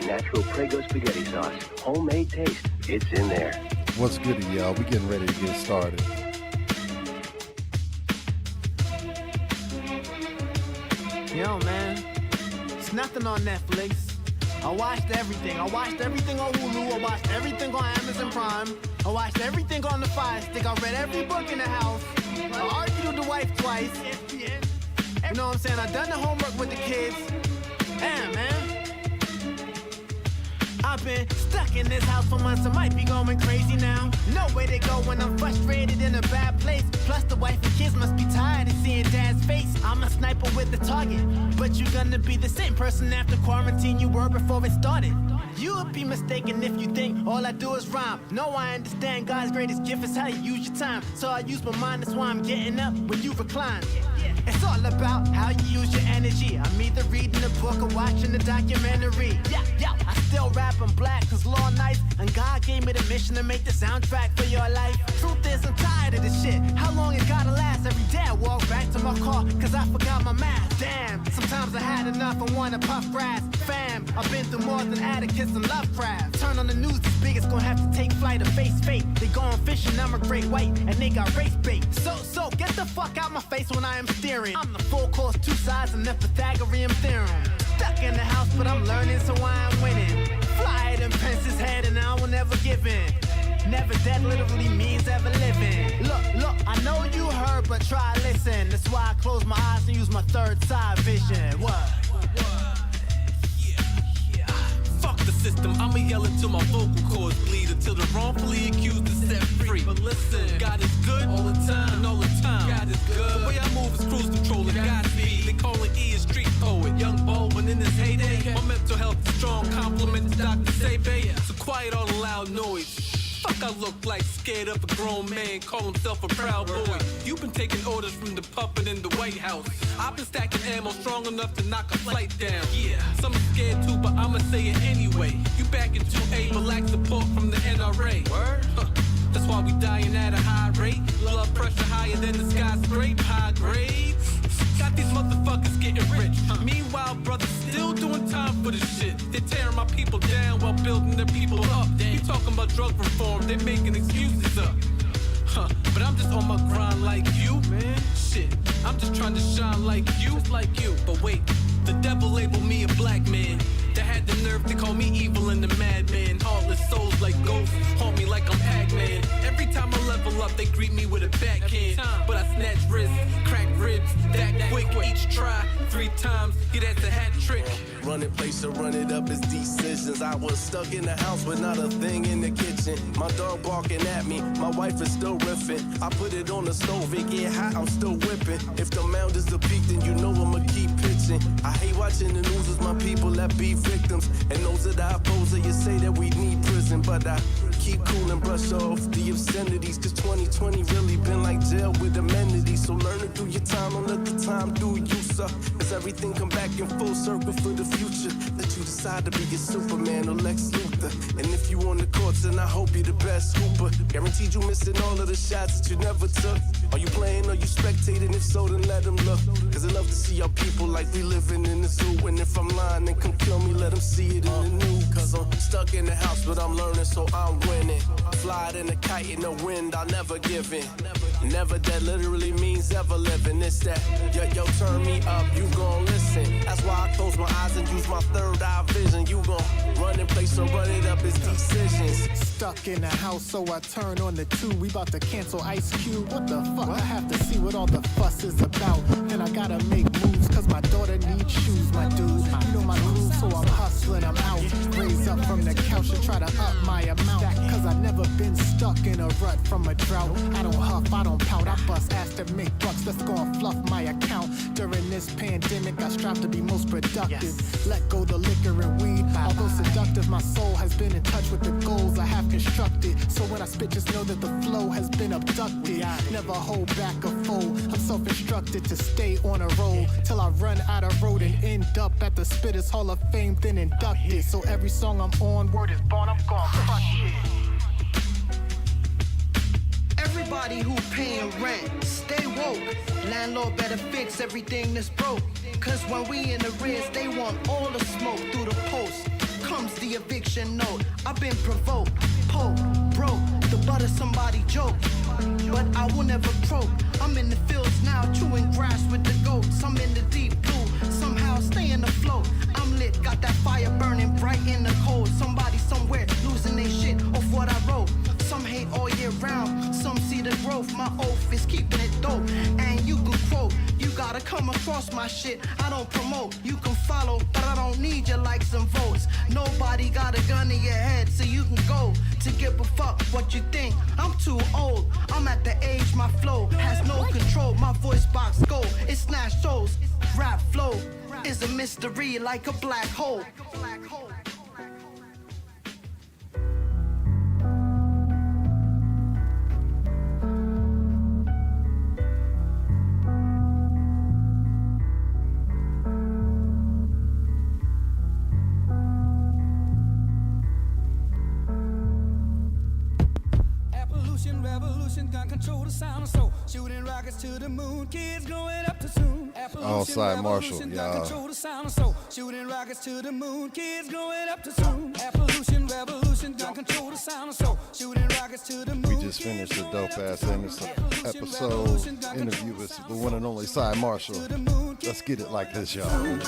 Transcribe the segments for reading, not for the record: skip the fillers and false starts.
natural Prego spaghetti sauce. Homemade taste. It's in there. What's good, y'all? We getting ready to get started. Yo, man, it's nothing on Netflix. I watched everything. I watched everything on Hulu. I watched everything on Amazon Prime. I watched everything on the Fire Stick. I read every book in the house. I argued with the wife twice. You know what I'm saying? I done the homework with the kids. Damn, man. I've been stuck in this house for months. I might be going crazy now. No way to go when I'm frustrated in a bad place. Plus the wife and kids must be tired of seeing dad's face. I'm a sniper with the target, but you're gonna be the same person after quarantine you were before it started. You would be mistaken if you think all I do is rhyme. No, I understand God's greatest gift is how you use your time. So I use my mind, that's why I'm getting up when you recline. It's all about how you use your energy. I'm either reading a book or watching a documentary. Yeah, I still rap in black cause law nice. And God gave me the mission to make the soundtrack for your life. Truth is, I'm tired of this shit. How long it gotta last? Every day I walk back to my car cause I forgot my mask. Damn, sometimes I had enough and wanna puff grass. Fam, I've been through more than Atticus and Lovecraft. Turn on the news, these bigots gon' have to take flight or face fate. They going fishing, I'm a great white, and they got race bait. So, get the fuck out my face when I am steering. I'm the full course, two sides, and the Pythagorean theorem. Stuck in the house, but I'm learning, so I am winning. Fly them Pence's head, and I will never give in. Never dead literally means ever living. Look, I know you heard, but try listen. That's why I close my eyes and use my third side vision. What? Fuck the system, I'ma yell until my vocal cords bleed, until the wrongfully accused is set free. But listen, God is good all the time, and all the time. God is good. The way I move is cruise control and Godspeed. They calling E a street poet, young Baldwin in his heyday. My mental health is strong, compliments Dr. Sebe. So quiet all the loud noise. Fuck, I look like scared of a grown man, call himself a proud boy. You've been taking orders from the puppet in the White House. I've been stacking ammo strong enough to knock a flight down. Yeah, some are scared too, but I'ma say it anyway. You back in 2A, but lack support from the NRA. Word? That's why we dying at a high rate. Blood pressure higher than the skyscraper. High grades. Got these motherfuckers getting rich. Meanwhile, brothers still doing time for this shit. They're tearing my people down while building their people up. You talking about drug reform, they making excuses up. But I'm just on my grind like you, man. Shit, I'm just trying to shine like you, just like you. But wait, the devil labeled me a black man. They had the nerve to call me evil and the madman. Heartless souls like ghosts haunt me like I'm Pac-Man. Every time I level up, they greet me with a backhand. But I snatch wrists, crack ribs, that quick. Each try 3 times, yeah, that's a hat trick. Run it, place or run it up is decisions. I was stuck in the house with not a thing in the kitchen. My dog barking at me, my wife is still riffing. I put it on the stove, it get hot, I'm still whipping. If the mound is a peak, then you know I'ma keep pitching. I hate watching the news, it's my people that be victims. And those that I oppose, you say that we need prison. But I keep cool and brush off the obscenities. Cause 2020 really been like jail with amenities. So learn to do your time, don't let the time do you, sir. Cause everything come back in full circle for the future. That you decide to be a Superman or Lex Luthor. And if you on the courts, then I hope you're the best hooper. Guaranteed you missing all of the shots that you never took. Are you playing or you spectating? If so, then let them look. Cause I love to see our people like we living in the zoo. And if I'm lying, then come kill me, let them see it in the news. Cause I'm stuck in the house, but I'm learning, so I'm winning. Fly in a kite in the wind, I'll never give in. Never that literally means ever living. It's that, yo, turn me up, you gon' listen. That's why I close my eyes and use my third eye vision. You gon' run in place or run it up, it's decisions. Stuck in the house, so I turn on the 2. We about to cancel Ice Cube. What the fuck? I have to see what all the fuss is about. Then I gotta make moves, cause my daughter needs shoes, my dude. You know my groove, so I'm hustling, I'm out. Raise up from the couch and try to up my amount. Cause I never been stuck in a rut from a drought. I don't huff, I don't pout, I bust ass to make bucks. Let's go and fluff my account. During this pandemic, I strive to be most productive. Let go the liquor and weed. Although seductive, my soul has been in touch with the goals I have constructed. So when I spit, just know that the flow has been abducted. Never hold back a foe. I'm self-instructed to stay on a roll till I run out of road and end up at the Spitters Hall of Fame, then inducted. So every song I'm on, word is born, I'm gone crush it. Everybody who paying rent, stay woke. Landlord better fix everything that's broke. Cause when we in the rears, they want all the smoke through the post. comes the eviction note. I've been provoked, broke, the butt of somebody joke. But I will never croak. I'm in the fields now, chewing grass with the goats. I'm in the deep blue, somehow staying afloat. I'm lit, got that fire burning bright in the cold. Somebody somewhere losing their shit off what I wrote. Some hate all year round, some see the growth. My oath is keeping it dope, and you can quote. You gotta come across my shit, I don't promote. You can follow, but I don't need your likes and votes. Nobody got a gun in your head, so you can go to give a fuck what you think. I'm too old, I'm at the age my flow has no control. My voice box go, it snatch souls. Rap flow is a mystery like a black hole. Revolution, gun control the sound, so shooting rockets to the moon, kids growing up too soon. Oh, Cymarshall, gun control the sound, so shooting rockets to the moon, kids growing up too soon. Revolution, gun control the sound, so shooting rockets to the moon. We just finished a dope ass episode interview with the one and only Cymarshall. Let's get it like this, y'all.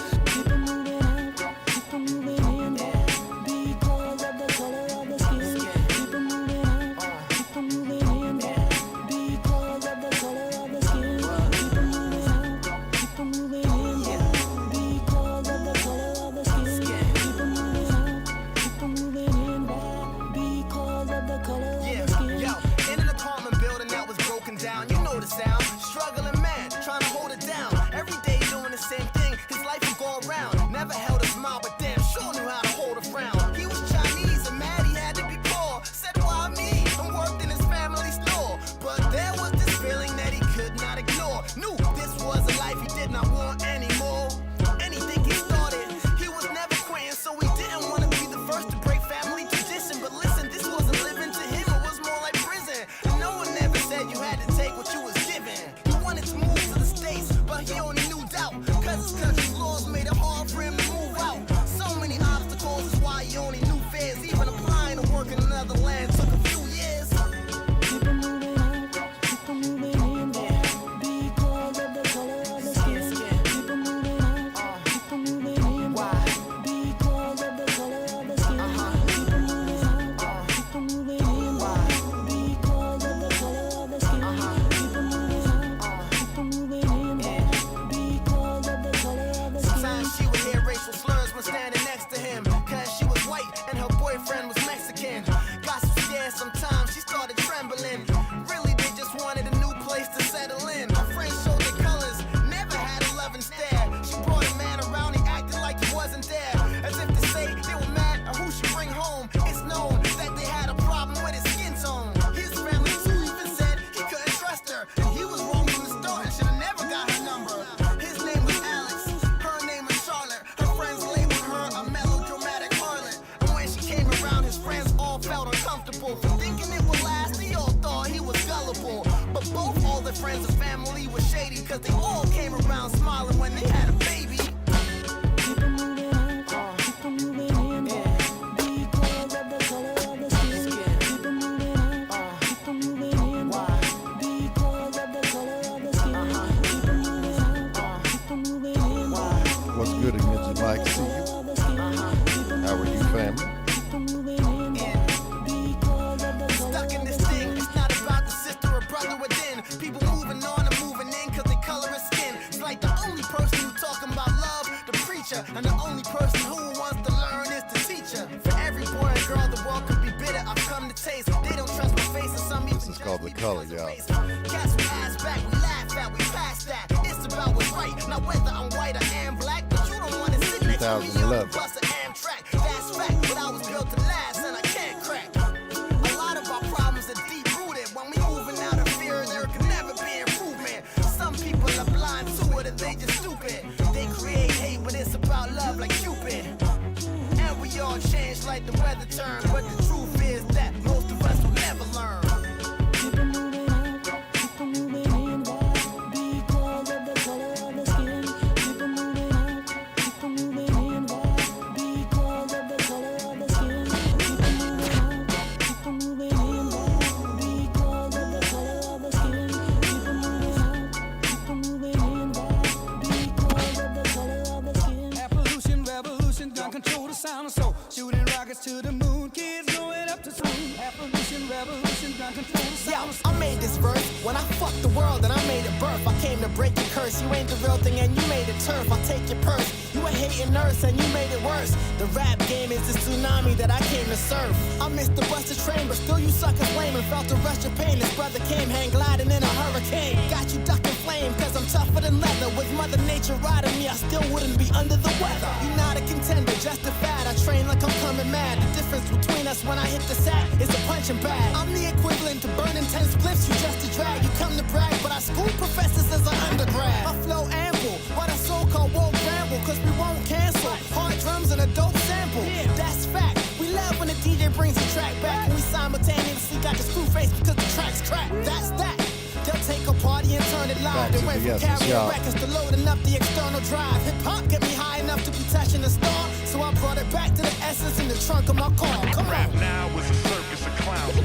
I made this verse when I fucked the world and I made it birth. I came to break your curse. You ain't the real thing and you made it turf. I'll take your purse. You a hating nurse and you made it worse. The rap game is the tsunami that I came to surf. I missed the busted train, but still you suckers lame and felt the rush of pain. This brother came hang gliding in a hurricane. Got you ducking flame, cause I'm tougher than leather. With Mother Nature riding me, I still wouldn't be under the weather. You're not a contender, just a fad. I train like I'm coming mad. The difference between us when I hit the sack is a punching bag. I'm the equivalent to burning 10 spliffs, you just a drag. You come to brag, but I school professors as an undergrad. My flow ample, what a so-called woke ramble, cause we won't cancel. Hard drums and a dope sample, that's fact. We love when the DJ brings the track back, and we simultaneously got the screw face because the track's cracked. That's that. They'll take a party and turn it live. They went from carrying records to loading up the external drive. Hip-hop get me high enough to be touching the star, so I brought it back to the essence in the trunk of my car. Come Rap on. now is a circus of clowns.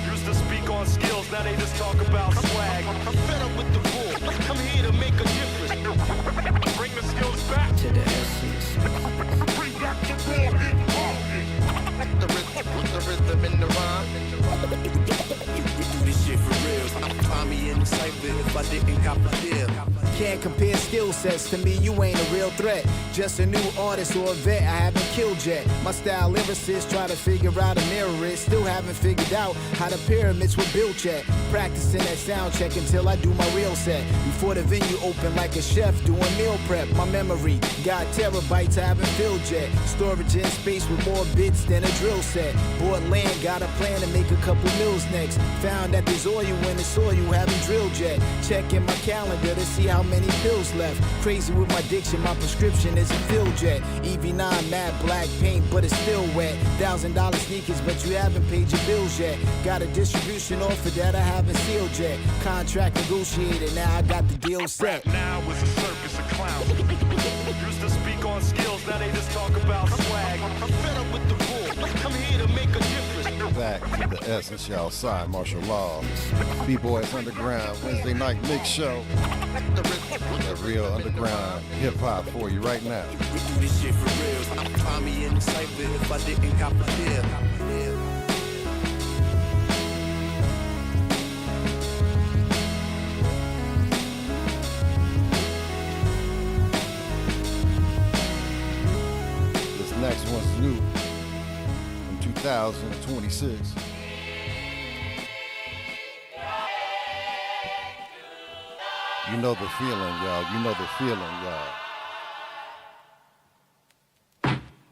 Used to speak on skills, now they just talk about swag. I'm fed up with the bull. I'm here to make a difference. Bring the skills back To the essence. Bring back the bull. The rhythm in the rhyme. We do this shit for real. Find me in the cypher if I didn't cop a deal. Can't compare skill sets, to me you ain't a real threat. Just a new artist or a vet I haven't killed yet. My style lyricists try to figure out a mirror it. Still haven't figured out how the pyramids were built yet. Practicing that sound check until I do my real set. Before the venue open like a chef doing meal prep. My memory got terabytes I haven't filled yet. Storage in space with more bits than a drill set. Bought land, got a plan to make a couple meals next. Found that there's oil in the soil you haven't drilled yet. Checking my calendar to see how many pills left. Crazy with my diction, my prescription isn't filled yet. EV9 matte black paint, but it's still wet. $1,000 sneakers, but you haven't paid your bills yet. Got a distribution offer that I haven't sealed yet. Contract negotiated, now I got the deal set. Rap now is a circus of clowns. Used to speak on skills, now they just talk about swag. I'm fed up with the bull. I'm here to make a difference. Back to the essence, y'all. Cymarshall Law. B-Boys Underground Wednesday night mix show. The real underground hip hop for you right now. We do this shit for real. Find me in the cypher if I didn't cop a deal. This next one's new from 2026. You know the feeling, y'all. You know the feeling, y'all.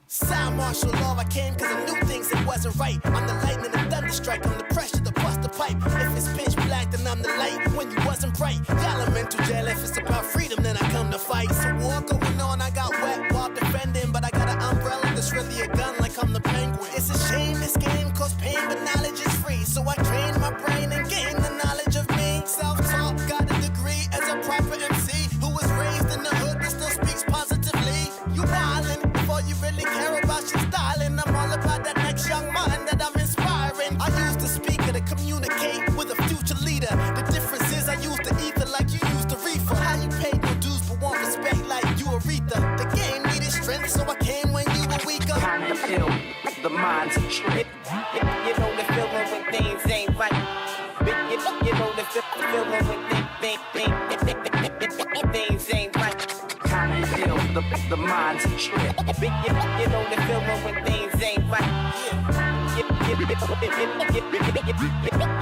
Cymarshall Law, I came cause I knew things that wasn't right. I'm the lightning and thunder strike, I'm the pressure to bust the pipe. If it's pitch black, then I'm the light when you wasn't bright. Y'all are mental jail, if it's about freedom, then I come to fight. So war going on, I got wet while defending, but I got an umbrella that's really a gun like I'm the penguin. It's a shame this game cause pain, but knowledge is free. So I train my brain and gain the knowledge of me. Self-taught, got a degree as a proper MC who was raised in the hood but still speaks positively. You wildin' before you really care about your styling. I'm all about that next young mind that I'm inspiring. I use the speaker to communicate with a future leader. The difference is I use the ether like you use the reefer. How you pay no dues but want respect like you Aretha. The game needed strength so I came when you were weaker. Time to feel the mind's a trip. You know the feeling when things ain't right. You know the feeling when things ain't right. Time to feel the mind's a trip. You know the feeling when things ain't right.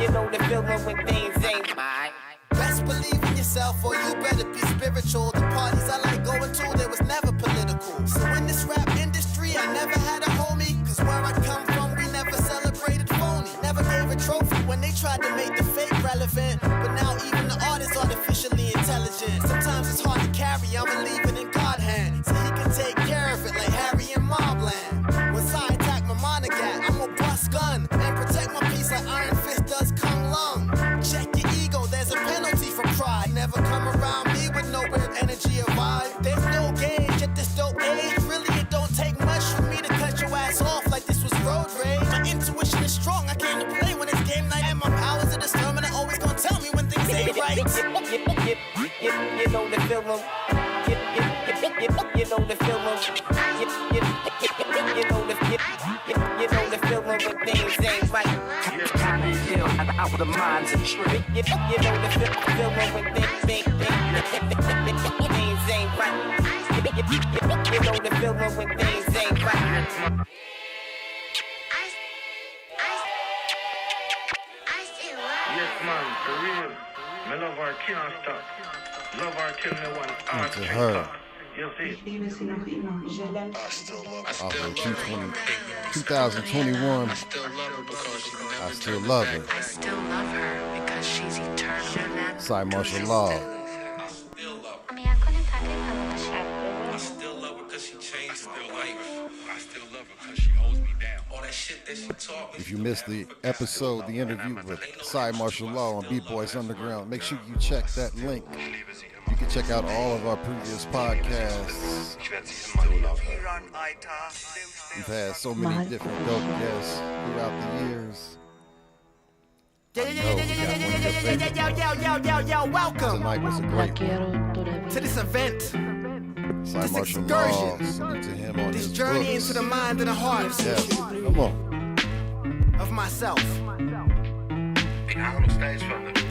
You know the feeling when things ain't right. Best believe in yourself or you better be spiritual. The parties I like going to, they was never political. So in this rap industry, I never had a homie. Cause where I come from, we never celebrated phony. Never gave a trophy when they tried to make the fake relevant. But now even the art is artificially intelligent. Sometimes it's hard to carry, I'ma leave it in God's hand. So he can take care of it like Harry and Mobland. When Psy attack my monogat, I'ma bust gun. And protect my peace like Iron Fist does Kung Lung. Check your ego, there's a penalty for pride. Never come around me with no weird energy or vibe. There's no gauge at this dope age. Really, it don't take much for me to cut your ass off like this was road rage. My intuition is strong, I came to play when it's game night. And my powers are determined, always gonna tell me when things ain't right. You know the feeling. You know the feeling. You know the feeling when things ain't right. Time to feel the mind's a trick. You know the feeling when things ain't right. You know the feeling when things ain't right. Yes, man, for real. Me love her, can't stop. Love her till me want art to her. You see? Off of 2021. I still love her. I still love her because she's eternal. Cymarshall Law. I still love her because she changed my life. I still love her because she holds me down. All that shit that she taught me. If you missed the episode, the interview with Cymarshall Law on Beat Boys Underground, make sure you check that link. You can check out all of our previous podcasts. We've had so many different dope guests throughout the years. Welcome Tonight was a great one. to this event, Cymarshall Law, salute to him on this his journey books. into the mind and the heart Yes, come on. of myself.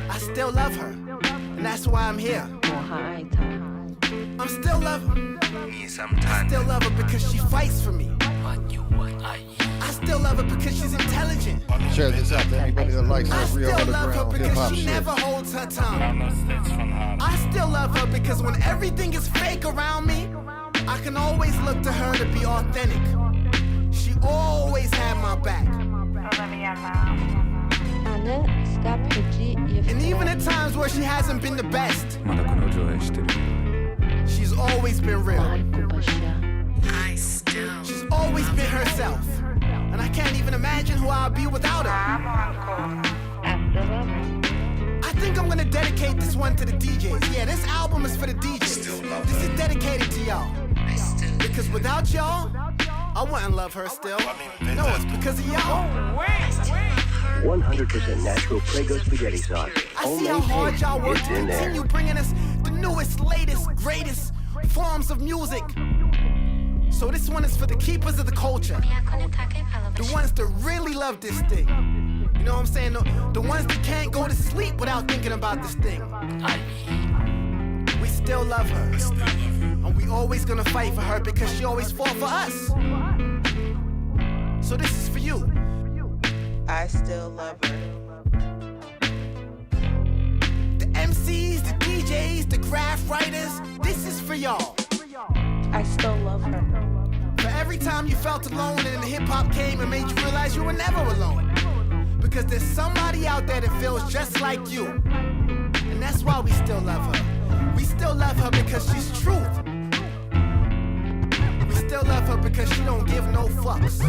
I still love her, and that's why I'm here. I'm still love her. I still love her because she fights for me. I still love her because she's intelligent. Share this out to anybody that likes I that real still love her underground hip hop because she shit. never holds her tongue. I still love her because when everything is fake around me, I can always look to her to be authentic. She always had my back. And even at times where she hasn't been the best, she's always been real. She's always been herself. And I can't even imagine who I'll be without her. I think I'm gonna dedicate this one to the DJs. Yeah, this album is for the DJs. This is dedicated to y'all. Because without y'all, I wouldn't love her still. No, it's because of y'all. 100% natural Prego spaghetti sauce. I see how hard y'all work to continue bringing us the newest, latest, greatest forms of music. So this one is for the keepers of the culture. The ones that really love this thing. You know what I'm saying? The ones that can't go to sleep without thinking about this thing. We still love her. And we always gonna fight for her because she always fought for us. So this is for you. I still love her. The MCs, the DJs, the graph writers, this is for y'all. I still love her. For every time you felt alone and the hip-hop came and made you realize you were never alone. Because there's somebody out there that feels just like you. And that's why we still love her. We still love her because she's truth. We still love her because she don't give no fucks.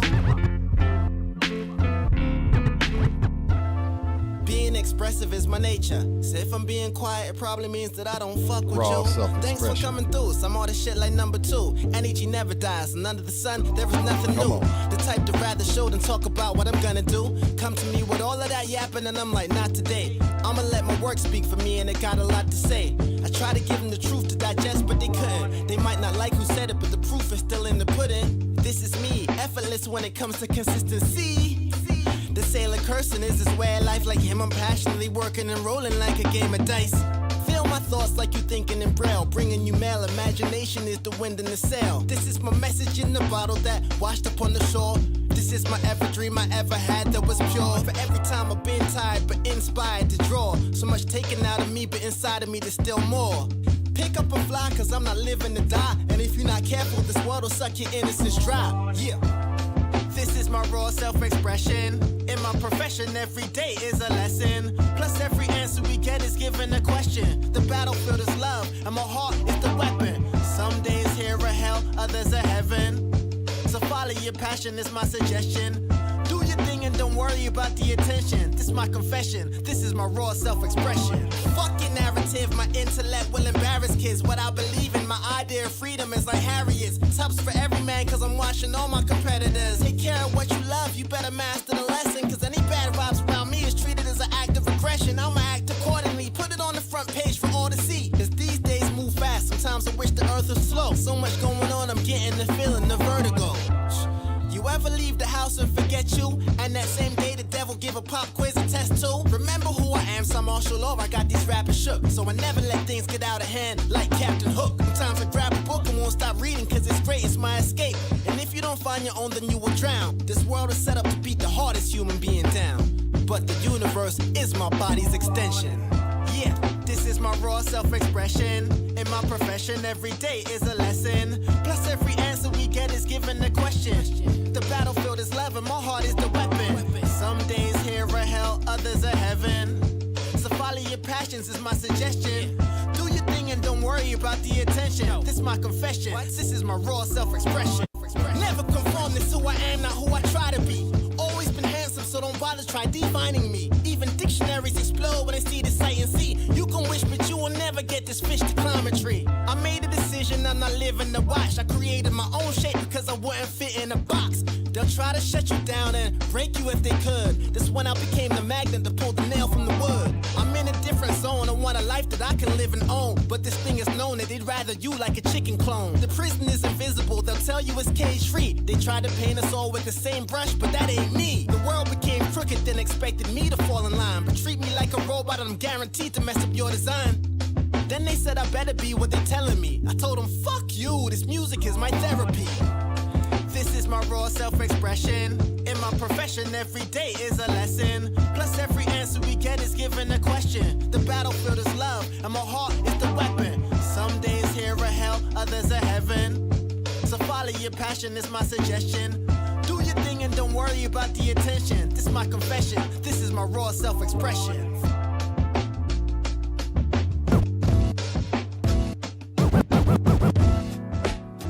Being expressive is my nature. So if I'm being quiet, it probably means that I don't fuck with Raw you. self-expression. Thanks for coming through. Some all this shit like number 2. Energy never dies, and under the sun, there is nothing new. The type to rather show than talk about what I'm gonna do. Come to me with all of that yapping, and I'm like, not today. I'ma let my work speak for me, and it got a lot to say. I try to give them the truth to digest, but they couldn't. They might not like who said it, but the proof is still in the pudding. This is me, effortless when it comes to consistency. The sailor cursing is his way of life, like him I'm passionately working and rolling like a game of dice. Feel my thoughts like you thinking in braille, bringing you mail. Imagination is the wind in the sail. This is my message in the bottle that washed up on the shore. This is my ever dream I ever had that was pure. For every time I've been tired but inspired to draw. So much taken out of me but inside of me there's still more. Pick up a fly cause I'm not living to die. And if you're not careful this world will suck your innocence dry. Yeah. This is my raw self-expression. In my profession, every day is a lesson. Plus, every answer we get is given a question. The battlefield is love, and my heart is the weapon. Some days here are hell, others are heaven. So follow your passion is my suggestion. Do your thing and don't worry about the attention. This is my confession, this is my raw self-expression. Fuck your narrative, my intellect will embarrass kids. What I believe in, my idea of freedom is like Harriet's. Tops for every man cause I'm watching all my competitors. Take care of what you love, you better master the lesson. Cause any bad vibes around me is treated as an act of aggression. I'ma act accordingly, put it on the front page for all to see. Cause these days move fast, sometimes I wish the earth was slow. So much going on, I'm getting the feeling, the vertigo. You ever leave the house and forget you? And that same day the devil gives give a pop quiz a test too? Remember who I am, Cymarshall Law. I got these rappers shook, so I never let things get out of hand like Captain Hook. Sometimes I grab a book and won't stop reading cause it's great, it's my escape. And if you don't find your own, then you will drown. This world is set up to beat the hardest human being down. But the universe is my body's extension. Yeah, this is my raw self-expression. In my profession, every day is a lesson. Plus every answer we get is given a question. The battlefield is love and my heart is the weapon. Some days here are hell, others are heaven. So follow your passions is my suggestion. Do your thing and don't worry about the attention. This is my confession, this is my raw self-expression. Never conform, this who I am, not who I try to be. Always been handsome, so don't bother try defining me. Even dictionaries explode when they see the sight and see. You can wish, but you will never get this fish to climb a tree. I made a decision, I'm not living to watch. I created my own shape because I wouldn't fit in a box. They'll try to shut you down and break you if they could. That's when I became the magnet to pull the nail from the wood. I'm in a different zone, I want a life that I can live and own. But this thing is known that they'd rather you like a chicken clone. The prison is invisible, they'll tell you it's cage free. They try to paint us all with the same brush, but that ain't me. The world became crooked, then expected me to fall in line. But treat me like a robot and I'm guaranteed to mess up your design. Then they said I better be what they're telling me. I told them, fuck you, this music is my therapy. This is my raw self-expression. In my profession, every day is a lesson. Plus every answer we get is given a question. The battlefield is love, and my heart is the weapon. Some days here are hell, others are heaven. So follow your passion is my suggestion. Do your thing and don't worry about the attention. This is my confession, this is my raw self-expression.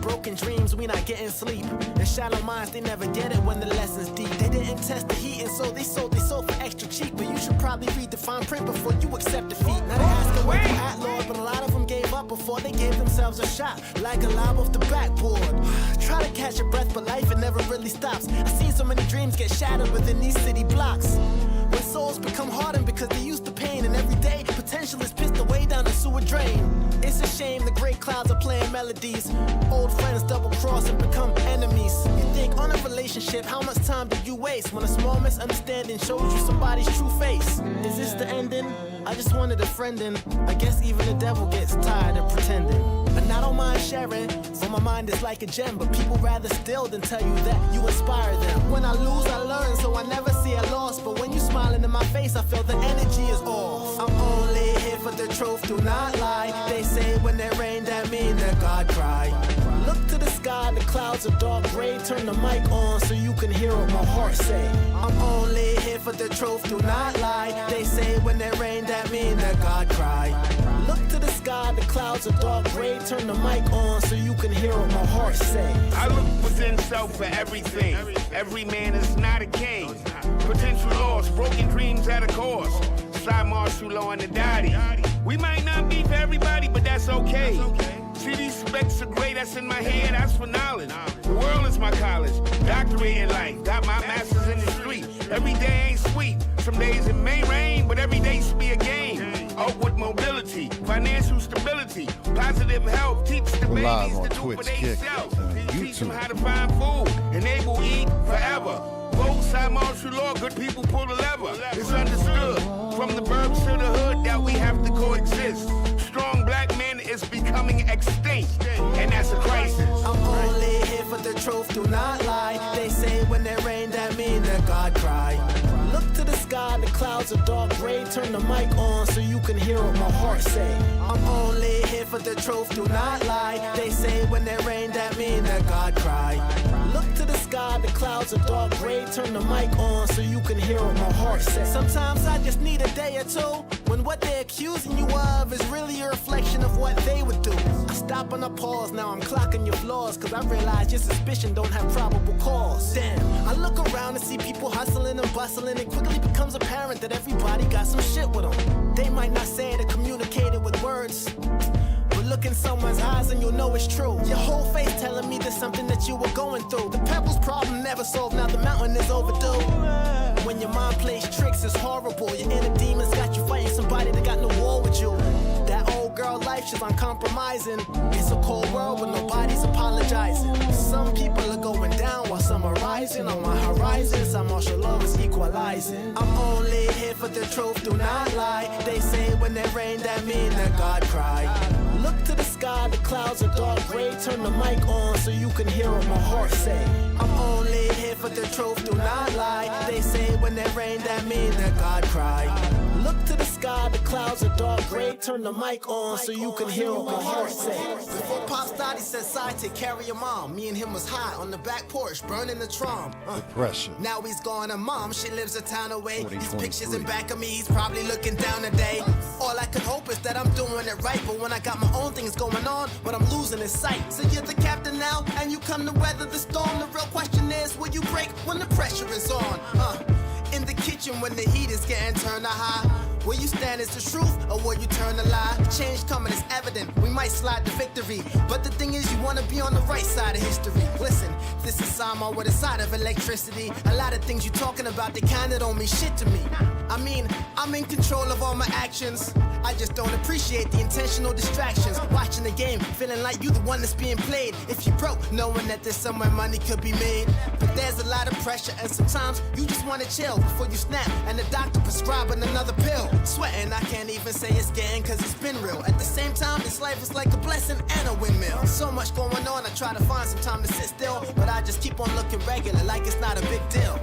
Broken dreams, we not getting sleep. And shallow minds, they never get it when the lesson's deep. They didn't test the heat and so they sold for extra cheap. But you should probably read the fine print before you accept defeat. Now they asking where they at, Lord, but a lot of them gave up before they gave themselves a shot. Like a lob off the backboard. Try to catch your breath, but life, it never really stops. I've seen so many dreams get shattered within these city blocks. When souls become hardened because they used to pain. And every day, potential is pissed away down the sewer drain. It's a shame the gray clouds are playing melodies. Old friends double cross and become enemies. You think on a relationship, how much time do you waste when a small misunderstanding shows you somebody's true face? Is this the ending? I just wanted a friend, and I guess even the devil gets tired of pretending. And I don't mind sharing, for my mind is like a gem. But people rather steal than tell you that you inspire them. When I lose, I learn, so I never see a loss. But when you smiling in my face, I feel the energy is off. I'm only here for the truth, do not lie. They say when they rain, that mean that God cried. Look to the sky, the clouds are dark gray. Turn the mic on so you can hear what my heart say. I'm only here for the truth, do not lie. They say when they rain, that mean that God cried. Look to the sky, the clouds are dark gray. Turn the mic on so you can hear what my heart say. I look within self for everything. Every man is not a king. Potential loss, broken dreams at a cost. Cymarshall Law and the daddy. We might not be for everybody, but that's okay. See, these specs are great, that's in my head, that's for knowledge. The world is my college, doctorate in life, got my master's in the street. Every day ain't sweet, some days it may rain, but every day should be a game. Upward mobility, financial stability, positive health, teach the babies to do for themselves. Teach them how to find food, and they will eat forever. Both Cymarshall Law, good people pull the lever. It's understood, from the burbs to the hood, that we have to coexist. Strong black men is becoming extinct, and that's a crisis. I'm only here for the truth, do not lie. They say when they rain, that mean that God cried. Look to the sky, the clouds are dark gray. Turn the mic on so you can hear what my heart say. I'm only here for the truth, do not lie. They say when they rain, that mean that God cried. Look to the sky, the clouds are dark gray. Turn the mic on so you can hear what my heart says. Sometimes I just need a day or two when what they're accusing you of is really a reflection of what they would do. I stop and I pause, now I'm clocking your flaws, cause I realize your suspicion don't have probable cause. Damn, I look around and see people hustling and bustling. It quickly becomes apparent that everybody got some shit with them. They might not say it or communicate it with words, but look in someone's eyes and you'll know it's true. Your whole face telling me there's something that you were going through. The Pebbles problem never solved, now the mountain is overdue. When your mind plays tricks, it's horrible. Your inner demons got you fighting somebody that got no war with you. That old girl world life, she's uncompromising. It's a cold world where nobody's apologizing. Some people are going down while some are rising. On my horizon, Cymarshall Law is equalizing. I'm only here for the truth, do not lie. They say when they rain, that mean that God cried. Look to the sky, the clouds are dark gray. Turn the mic on so you can hear what my heart say. I'm only here for the truth, do not lie. They say when they rain, that mean that God cried. Look to the sky, the clouds are dark gray. Turn the mic on so you can hear what my heart say. Before Pops died, he said, "Cy, take care of your mom." Me and him was high on the back porch, burning the trom. Depression. Now he's gone, and mom, she lives a town away. These pictures in back of me, he's probably looking down today. All I could hope is that I'm doing it right, but when I got my own things going on, what I'm losing is sight. So you're the captain now, and you come to weather the storm. The real question is, will you break when the pressure is on? In the kitchen when the heat is getting turned to high. Will you stand as the truth, or will you turn the lie? Change coming is evident, we might slide to victory. But the thing is, you wanna be on the right side of history. Listen, this is Cymarshall with a side of electricity. A lot of things you talking about, they kinda don't mean shit to me. I mean, I'm in control of all my actions. I just don't appreciate the intentional distractions. Watching the game, feeling like you the one that's being played. If you broke, knowing that there's somewhere money could be made. But there's a lot of pressure, and sometimes you just wanna chill before you snap, and the doctor prescribing another pill. Sweating, I can't even say it's getting, cause it's been real. At the same time, this life is like a blessing and a windmill. So much going on, I try to find some time to sit still, but I just keep on looking regular like it's not a big deal.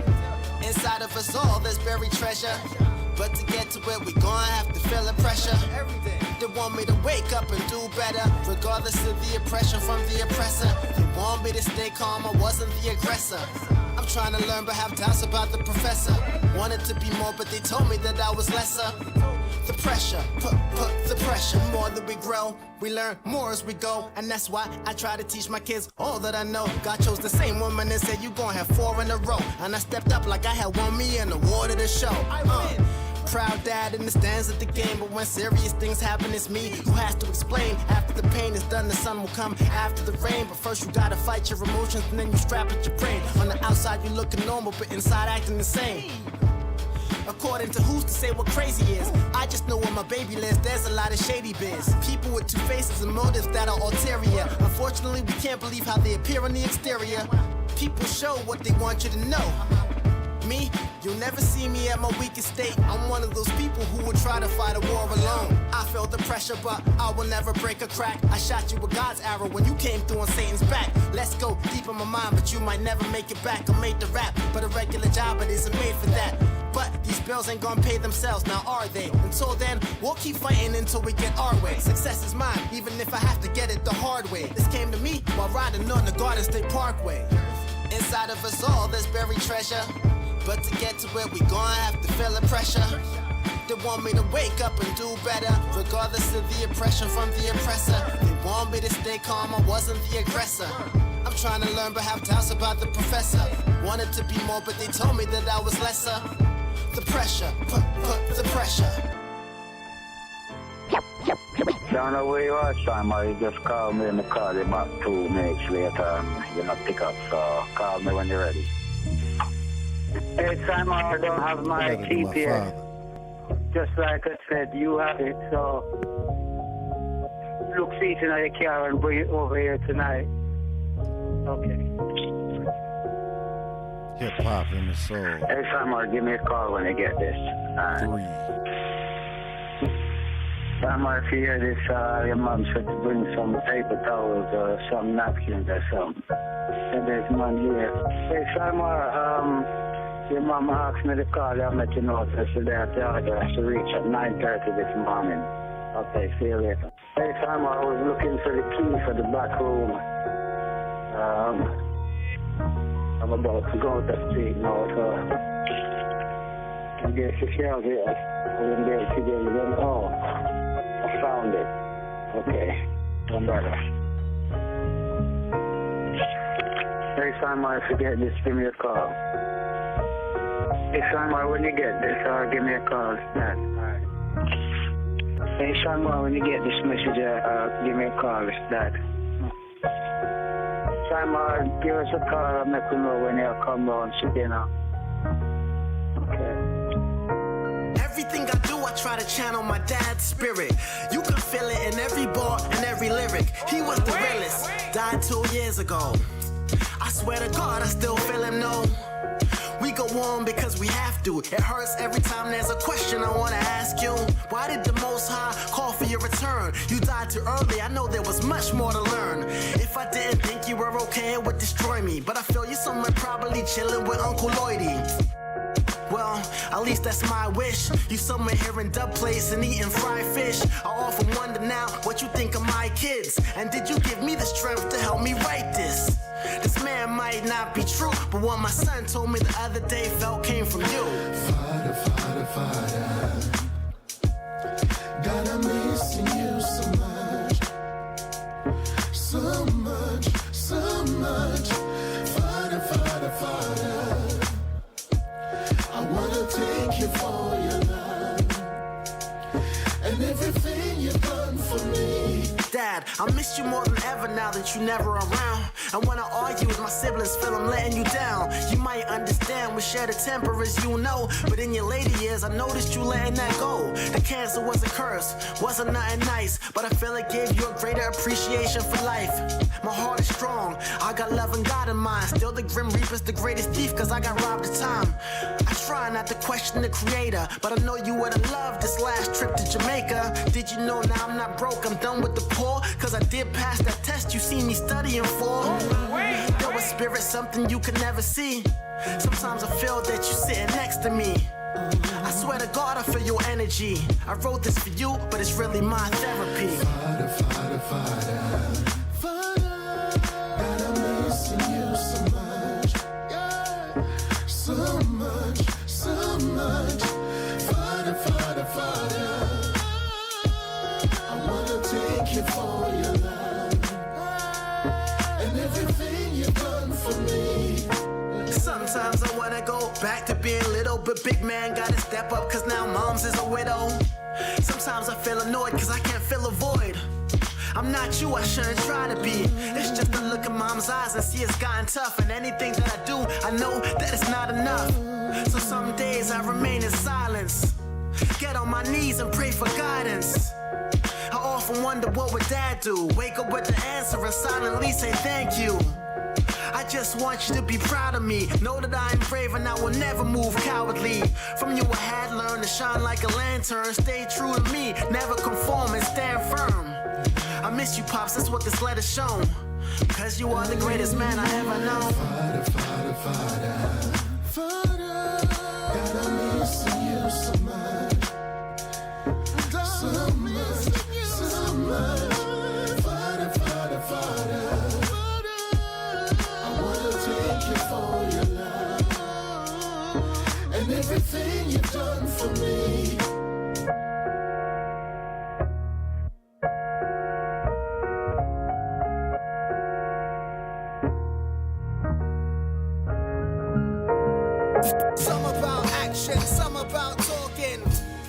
Inside of us all, there's buried treasure, but to get to it, we gonna have to feel the pressure. They want me to wake up and do better, regardless of the oppression from the oppressor. They want me to stay calm, I wasn't the aggressor. I'm trying to learn but have doubts about the professor. Wanted to be more but they told me that I was lesser. The pressure, put the pressure. More that we grow, we learn more as we go. And that's why I try to teach my kids all that I know. God chose the same woman and said you gon' have 4 in a row. And I stepped up like I had won me an award at the show. Proud dad in the stands at the game, but when serious things happen, it's me who has to explain. After the pain is done, the sun will come after the rain. But first you gotta fight your emotions, and then you strap at your brain. On the outside you looking normal, but inside acting the same. According to who's to say what crazy is. I just know where my baby lives, there's a lot of shady biz. People with 2 faces and motives that are ulterior. Unfortunately, we can't believe how they appear on the exterior. People show what they want you to know. Me, you'll never see me at my weakest state. I'm one of those people who would try to fight a war alone. I felt the pressure, but I will never break a crack. I shot you with God's arrow when you came through on Satan's back. Let's go deep in my mind, but you might never make it back. I made the rap, but a regular job, it isn't made for that. But these bills ain't gonna pay themselves, now are they? Until then, we'll keep fighting until we get our way. Success is mine, even if I have to get it the hard way. This came to me while riding on the Garden State Parkway. Inside of us all, there's buried treasure, but to get to it, we gonna have to feel the pressure. They want me to wake up and do better, regardless of the oppression from the oppressor. They want me to stay calm, I wasn't the aggressor. I'm trying to learn but have doubts about the professor. Wanted to be more, but they told me that I was lesser. The pressure, put the pressure. Don't know where you are, Simon. You just call me and I call you back 2 minutes later and you're not pick up, so call me when you're ready. Hey, Simon, I don't have my GPS. Just like I said, you have it, so look, see it in your car and bring it over here tonight. Okay. Hip hop in the soul. Hey, Simon, give me a call when you get this. Simon, if you hear this, your mom said to bring some paper towels or some napkins or something. And there's one here. Hey, Simon, your mom asked me to call you and let you know that she's there at the order. She reached at 9:30 this morning. Okay, see you later. Hey, Simon, I was looking for the key for the back room. I'm about to go to the street now, so I guess if you're out here, I wouldn't be able to get it in. Oh, I found it. Okay, don't bother. Hey, Simon, if you get this, give me a call. Hey, Simon, when you get this, give me a call. It's alright. Hey, Simon, when you get this message, give me a call. It's that. Simon, give us a call and make you know when you come down, sit down. Okay. Everything I do, I try try to channel my dad's spirit. You can feel it in every bar and every lyric. He was the realest, died 2 years ago. I swear to God, I still feel him, no. We go on because we have to. It hurts every time there's a question I wanna ask you. Why did the Most High call for your return? You died too early, I know there was much more to learn. If I didn't think you were okay, it would destroy me. But I feel you somewhere probably chilling with Uncle Lloydie. Well, at least that's my wish. You somewhere here in Dub Place and eating fried fish. I often wonder now what you think of my kids. And did you give me the strength to help me write this? This man might not be true, but what my son told me the other day felt came from you. Father, Father, Father, God, I'm missing you so much. So much, so much. Father, Father, Father, I wanna thank you for your love and everything you've done for me. Dad, I miss you more than ever now that you're never around. And when I argue with my siblings, feel I'm letting you down. You might understand we share the temper as you know, but in your later years, I noticed you letting that go. The cancer was a curse, wasn't nothing nice, but I feel it gave you a greater appreciation for life. My heart is strong, I got love and God in mind. Still the Grim Reaper's the greatest thief, cause I got robbed of time. I try not to question the creator, but I know you would've loved this last trip to Jamaica. Did you know now I'm not broke, I'm done with the poor? Cause I did pass that test you see me studying for. There was spirit, something you could never see. Sometimes I feel that you're sitting next to me. I swear to God I feel your energy. I wrote this for you, but it's really my therapy. Father, Father, Father, Father, God, I'm missing you so much. So much, so much. Father, Father, Father, I wanna thank you for your love and everything you've done for me. Sometimes I wanna go back to being little, but big man gotta step up cause now mom's is a widow. Sometimes I feel annoyed cause I can't fill a void. I'm not you, I shouldn't try to be. It's just to look in mom's eyes and see it's gotten tough. And anything that I do, I know that it's not enough. So some days I remain in silence, get on my knees and pray for guidance. I often wonder what would dad do? Wake up with the answer and silently say thank you. I just want you to be proud of me. Know that I am brave and I will never move cowardly. From you I had learned to shine like a lantern. Stay true to me, never conform and stand firm. I miss you, Pops, that's what this letter's shown. Cause you are the greatest man I ever known. Father, Father, Father, Father, God, I'm missing you so much. So much, so much. Father, Father, Father, I wanna thank you for your love and everything you've done for me. Some about action, some about talking.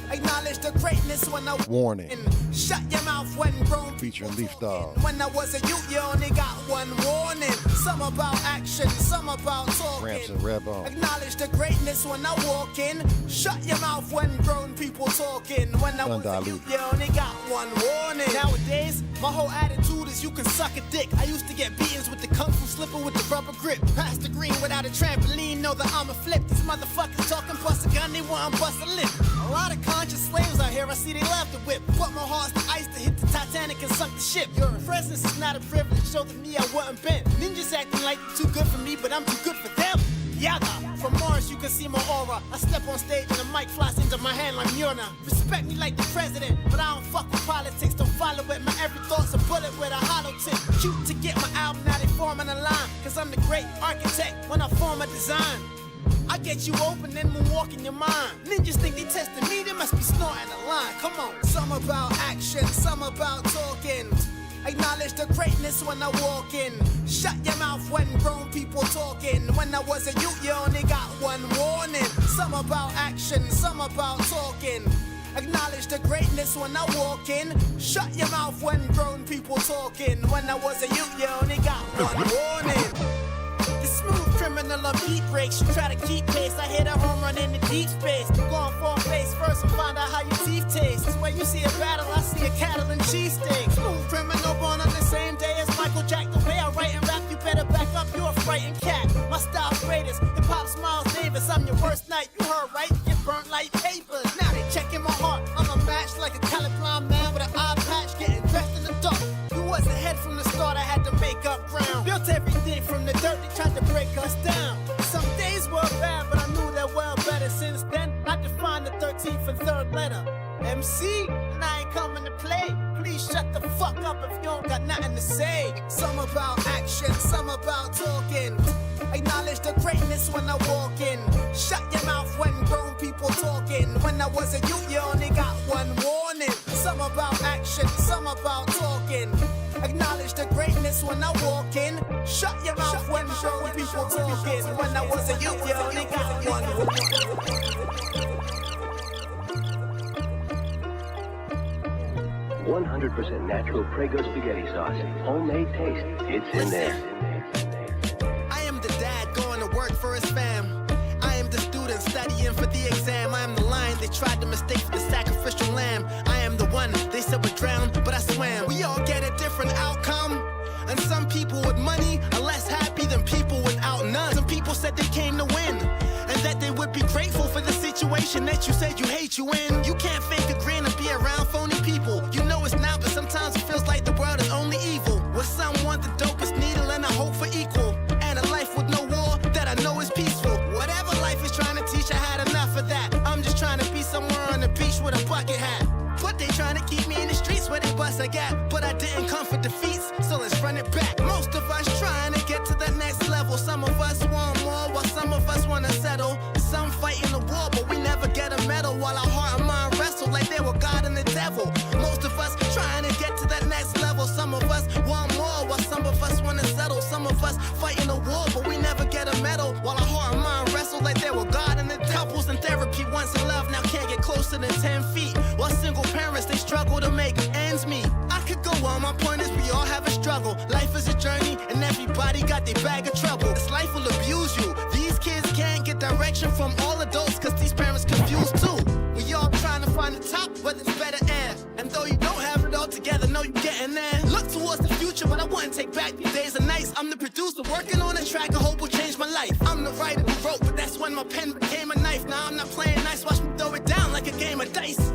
Acknowledge the greatness when I Warning. Shut your mouth when grown. Featuring Leaf Dog. When I was a youth, you only got one warning. Some about action, some about talking. Ramps and Redbone. Acknowledge the greatness when I walk in. Shut your mouth when grown people talking. When I was a youth, you only got one warning. Nowadays, my whole attitude is you can suck a dick. I used to get beatings with the kung fu slipper with the rubber grip. Past the green without a trampoline, know that I'm a flip. These motherfuckers talking bust a gun, they want to bust a lip. A lot of conscious slaves out here, I see they love the whip. But my heart's the ice to hit the Titanic and sunk the ship. Your presence is not a privilege, show to me I wasn't bent. Ninjas acting like they're too good for me, but I'm too good for them. Yaga, from Mars you can see my aura. I step on stage and the mic flies into my hand like Mjolnir. Respect me like the president, but I don't fuck with politics. Don't follow it, my every thought's a bullet with a hollow tip. Cute to get my album, now they forming a line. Cause I'm the great architect when I form a design. I get you open and moonwalk in your mind. Ninjas think they testing me, they must be snorting a line. Come on. Some about action, some about talking. Acknowledge the greatness when I walk in. Shut your mouth when grown people talking. When I was a youth, you only got one warning. Some about action, some about talking. Acknowledge the greatness when I walk in. Shut your mouth when grown people talking. When I was a youth, you only got one warning. The smooth criminal on beat breaks. You try to keep pace. I hit a home run in the deep space. Going for a face first and find out how your teeth taste. Where you see a battle, I see a cattle and cheesesteak. Smooth criminal born on the same day as Michael Jack. The way I write and rap, you better back up, you're a frightened cat. My style's greatest, hip-hop Miles Davis. I'm your worst night, you heard right, you get burnt like papers. Now they checking my heart, I'm a match like a colorblind man with an eye patch, getting dressed in the dark. You wasn't head from the start, I had to make up ground. Built everything from the dirt, they tried to break us down. Some days were bad, but I knew that well better. Since then, I defined the 13th and 3rd letter. MC, and I ain't coming to play. Please shut the fuck up if you don't got nothing to say. Some about action, some about talking. Acknowledge the greatness when I walk in. Shut your mouth when grown people talking. When I was a youth, you only got one warning. Some about action, some about talking. Acknowledge the greatness when I walk in. Shut your mouth when grown people talking. When I was a youth, you only got one warning. 100% natural Prego spaghetti sauce. Homemade taste. It's in there. I am the dad going to work for his fam. I am the student studying for the exam. I am the lion they tried to mistake for the sacrificial lamb. I am the one they said would drown, but I swam. We all get a different outcome. And some people with money are less happy than people without none. Some people said they came to win, and that they would be grateful for the situation that you said you hate you in. You can't fake a grin and be around phony people. You know it's not, but sometimes it feels like the world is only evil. With some want the dopest needle and a hope for equal. And a life with no war that I know is peaceful. Whatever life is trying to teach, I had enough of that. I'm just trying to be somewhere on the beach with a bucket hat. But they trying to keep me in the streets where they bust a gap. But I didn't come for defeats, so let's run it back. Most of us trying to get to the next level. Some of us want more, while some of us want to settle. Some fight in the war, but we never get a medal. While our heart and mind wrestle like they were God and the devil. Most of us trying to get to that next level. Some of us want more, while some of us want to settle. Some of us fight in the war, but we never get a medal. While our heart and mind wrestle like they were God and the devil. Couples in therapy once in love now can't get closer than 10 feet. While single parents, they struggle to make ends meet. I could go on, my point is we all have a struggle. Life is a journey, and everybody got their bag of trouble. This life will abuse you. These kids can't get direction from all adults, cause these parents confused too. We all trying to find the top, whether it's better air. And though you don't have it all together, know you getting there. Look towards the future, but I wouldn't take back these days and nights. I'm the producer working on a track I hope will change my life. I'm the writer who wrote, but that's when my pen became a knife. Now I'm not playing nice, watch me throw it down like a game of dice.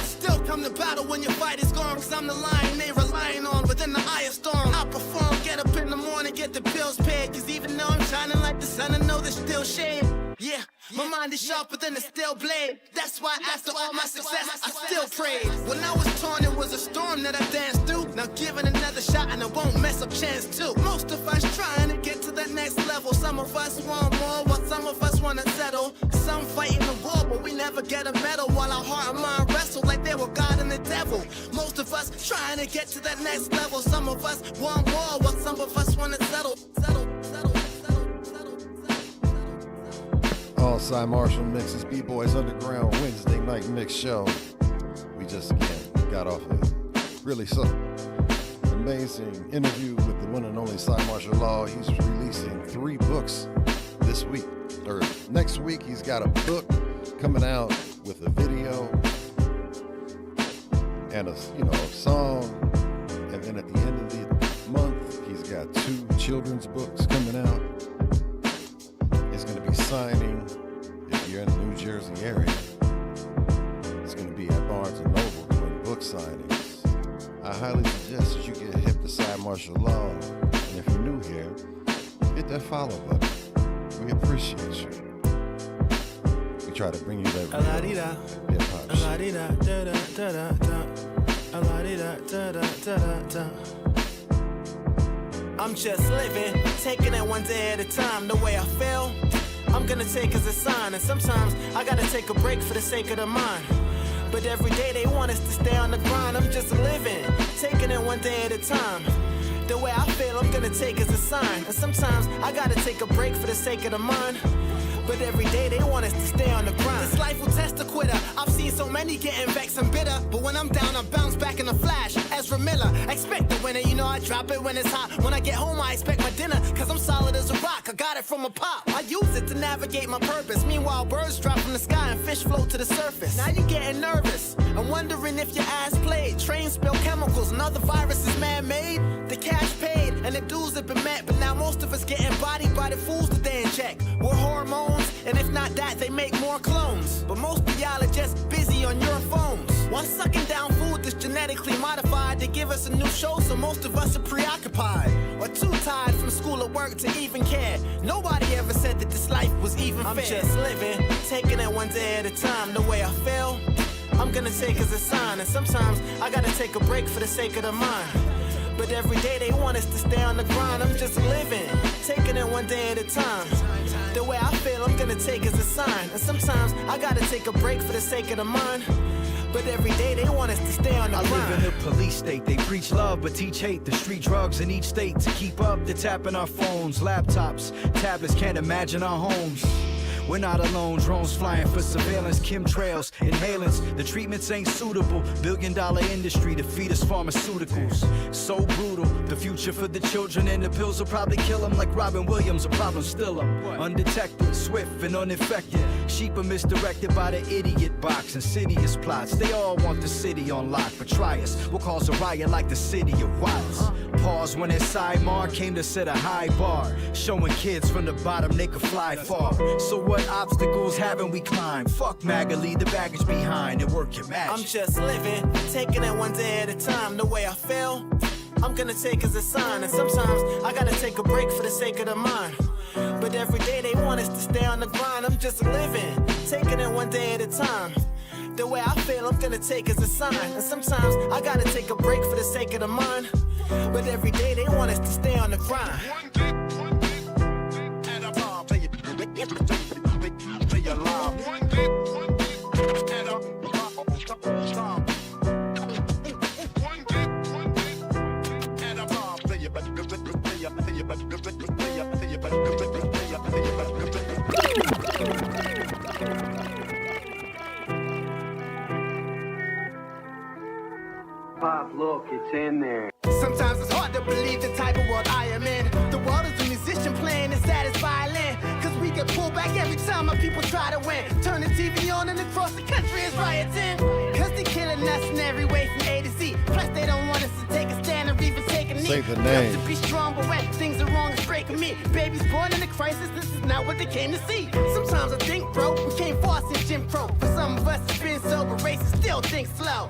Still come to battle when your fight is gone, cause I'm the lion they relying on within the eye of storm. I perform, get up in the morning, get the bills paid, cause even though I'm shining like the sun, I know there's still shade. Yeah, my mind is sharper than a steel blade. That's why after all my success, I still prayed. When I was torn, it was a storm that I danced through. Now giving another shot and I won't mess up chance too. Most of us trying to get to that next level. Some of us want more, while some of us want to settle. Some fight in the war, but we never get a medal. While our heart and mind wrestle like they were God and the devil. Most of us trying to get to that next level. Some of us want more, while some of us want to settle. All Cymarshall mixes, B-Boys Underground Wednesday night mix show. We just again got off a really amazing interview with the one and only Cymarshall Law. He's releasing 3 books this week, or next week. He's got a book coming out with a video and a song, and then at the end of the month, he's got 2 children's books coming out. He's going to be signing, if you're in the New Jersey area, it's going to be at Barnes & Noble doing book signings. I highly suggest that you get hip to Cymarshall Law, and if you're new here, hit that follow button. We appreciate you. We try to bring you that real hip-hop shit. I'm just living, taking it one day at a time. The way I feel, I'm gonna take as a sign. And sometimes I gotta take a break for the sake of the mind. But every day they want us to stay on the grind. I'm just living, taking it one day at a time. The way I feel, I'm gonna take as a sign. And sometimes I gotta take a break for the sake of the mind. But every day they want us to stay on the grind. This life will test a quitter. I've seen so many getting vexed and bitter. But when I'm down, I bounce back in a flash. Ezra Miller, expect the winner, you know I drop it when it's hot. When I get home, I expect my dinner, cause I'm solid as a rock. I got got it from a pop. I use it to navigate my purpose. Meanwhile, birds drop from the sky and fish float to the surface. Now you're getting nervous. I'm wondering if your ass played. Trains spill chemicals and other viruses man-made. The cash paid and the dues have been met. But now most of us getting bodied by the fools that they inject. We're hormones, and if not that, they make more clones. But most of y'all are just busy on your phones. While sucking down food that's genetically modified to give us a new show, so most of us are preoccupied. Or too tired from school or work to even care. Nobody ever said that this life was even fair. I'm just living, taking it one day at a time. The way I feel, I'm gonna take as a sign. And sometimes I gotta take a break for the sake of the mind. But every day they want us to stay on the grind. I'm just living, taking it one day at a time. The way I feel, I'm gonna take as a sign. And sometimes I gotta take a break for the sake of the mind. But every day they want us to stay on the grind. I live in a police state. They preach love but teach hate. The street drugs in each state. To keep up, they're tapping our phones, laptops, tablets. Can't imagine our homes. We're not alone, drones flying for surveillance, chemtrails, inhalants. The treatments ain't suitable. $billion industry to feed us pharmaceuticals. So brutal, the future for the children, and the pills will probably kill them like Robin Williams, a problem still undetected, swift and uninfected. Sheep are misdirected by the idiot box, insidious plots. They all want the city on lock, but try us. We'll cause a riot like the city of Watts. Pause when that Cymarshall came to set a high bar, showing kids from the bottom they could fly far. So what obstacles haven't we climbed? Fuck MAGA, leave the baggage behind and work your magic. I'm just living, taking it one day at a time. The way I feel, I'm gonna take as a sign. And sometimes I gotta take a break for the sake of the mind. But every day they want us to stay on the grind. I'm just living, taking it one day at a time. The way I feel, I'm gonna take as a sign. And sometimes I gotta take a break for the sake of the mind. But every day they want us to stay on the grind. Pop, look, it's in there. Sometimes it's hard to believe the type of world I am in. The world is a musician playing the saddest violin. Cause we get pulled back every time our people try to win. Turn the TV on and across the country is rioting. Cause they killing us in every way from A to Z. Plus they don't want us to take a stand or even take a knee. Say the name. To be strong, but when things are wrong, it's breaking me. Babies born in a crisis, this is not what they came to see. Sometimes I think, bro, we came far since Jim Crow. For some of us, it's been so, but racists still think slow.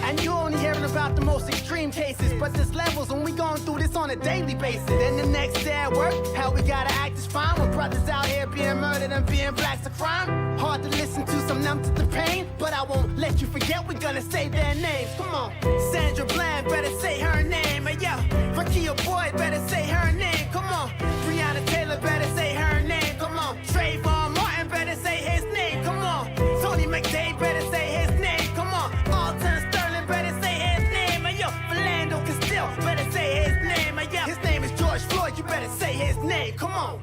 And you're only hearing about the most extreme cases. But there's levels when we going through this on a daily basis. Then the next day at work, how we gotta act is fine. When brothers out here being murdered and being black's a crime. Hard to listen to, some numb to the pain. But I won't let you forget, we're gonna say their names. Come on. Sandra Bland, better say her name. Hey, yo, Rakia Boyd, better say her name. Come on. Breonna Taylor, better say her name. Come on. Trayvon Martin, better say his name. Come on. Tony McDade, better say his name. Come on. Alton Sterling, better say his name. Hey, yo, Philando Castile, better say his name. Hey, yo, his name is George Floyd, you better say his name. Come on.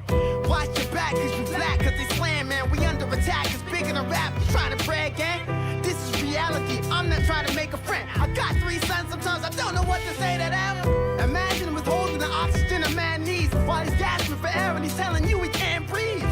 Watch your back, cause you black, cause they slam, man. We under attack, it's bigger than rap. You trying to brag, gang? This is reality, I'm not trying to make a friend. I got 3 sons, sometimes I don't know what to say to them. Imagine withholding the oxygen a man needs while he's gasping for air and he's telling you he can't breathe.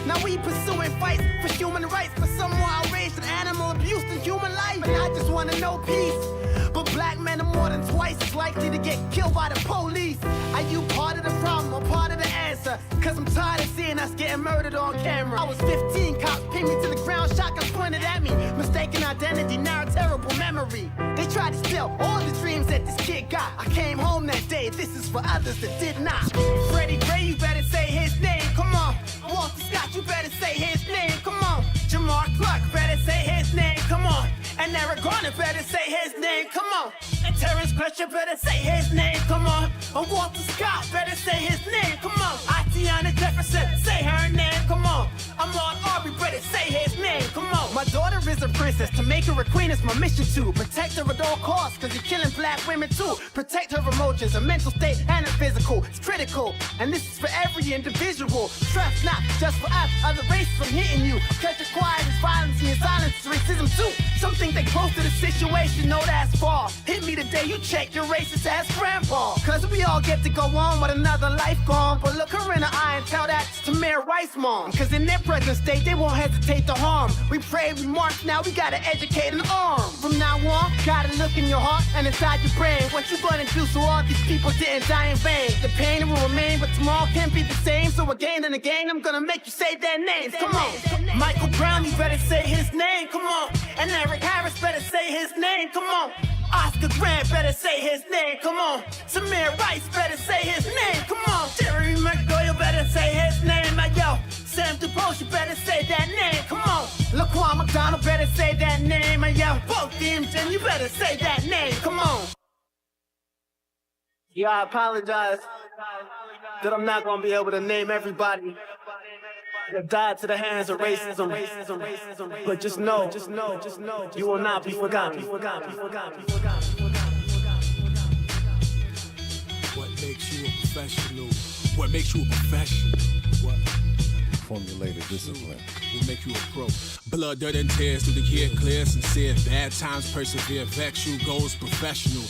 Now we pursuing fights for human rights, but some more outraged than animal abuse than human life. And I just wanna know peace. But black men are more than twice as likely to get killed by the police. Are you part of the problem or part of the answer? Cause I'm tired of seeing us getting murdered on camera. I was 15, cops pinned me to the ground, shotguns pointed at me. Mistaken identity, now a terrible memory. They tried to steal all the dreams that this kid got. I came home that day, this is for others that did not. Freddie Gray, you better say his name, come on. Walter Scott, you better say his name, come on. Jamar Clark, better say his name, come on. And Eric Garner, better say his name, come on. And Terrence Crutcher, better say his name, come on. And Walter Scott, better say his name, come on. Atiana Jefferson, say her name, come on. Ahmaud Arbery, better say his name, come on. My daughter is a princess, to make her a queen is my mission to protect her at all costs, cause you're killing black women too. Protect her emotions, her mental state, and her physical. It's critical, and this is for every individual. Trust not just for us, other races from hitting you. Cause your quiet is violence and your silence is racism too. Some think they close to the situation, no that's false. Hit me the day you check your racist ass grandpa. Cause we all get to go on with another life gone. But look her in the eye and tell that to Mayor Rice's mom. Cause in their present state, they won't hesitate to harm. We pray, we march, now we gotta educate and arm. From now on, gotta look in your heart and inside your brain. What you gonna do so all these people didn't die in vain? The pain will remain, but tomorrow can't be the same. So again and again, I'm gonna make you say their names. Come on. Michael Brown, you better say his name. Come on. And Eric Harris better say his name. Come on. Oscar Grant better say his name. Come on. Samir Rice better say his name. Come on. Jerry McDoyle better say his name. Yo, Sam DuBose, you better say that name. Come on. Laquan McDonald better say that name. Yo, both Jim, you better say that name. Come on. Yeah, I apologize that I'm not gonna be able to name everybody that died to the hands of racism. But just know, you will not be forgotten. What makes you a professional? What makes you a professional? What? Formulated discipline. Will make you a pro. Blood, dirt, and tears through the year, clear, sincere. Bad times persevere. Vex you goes professional.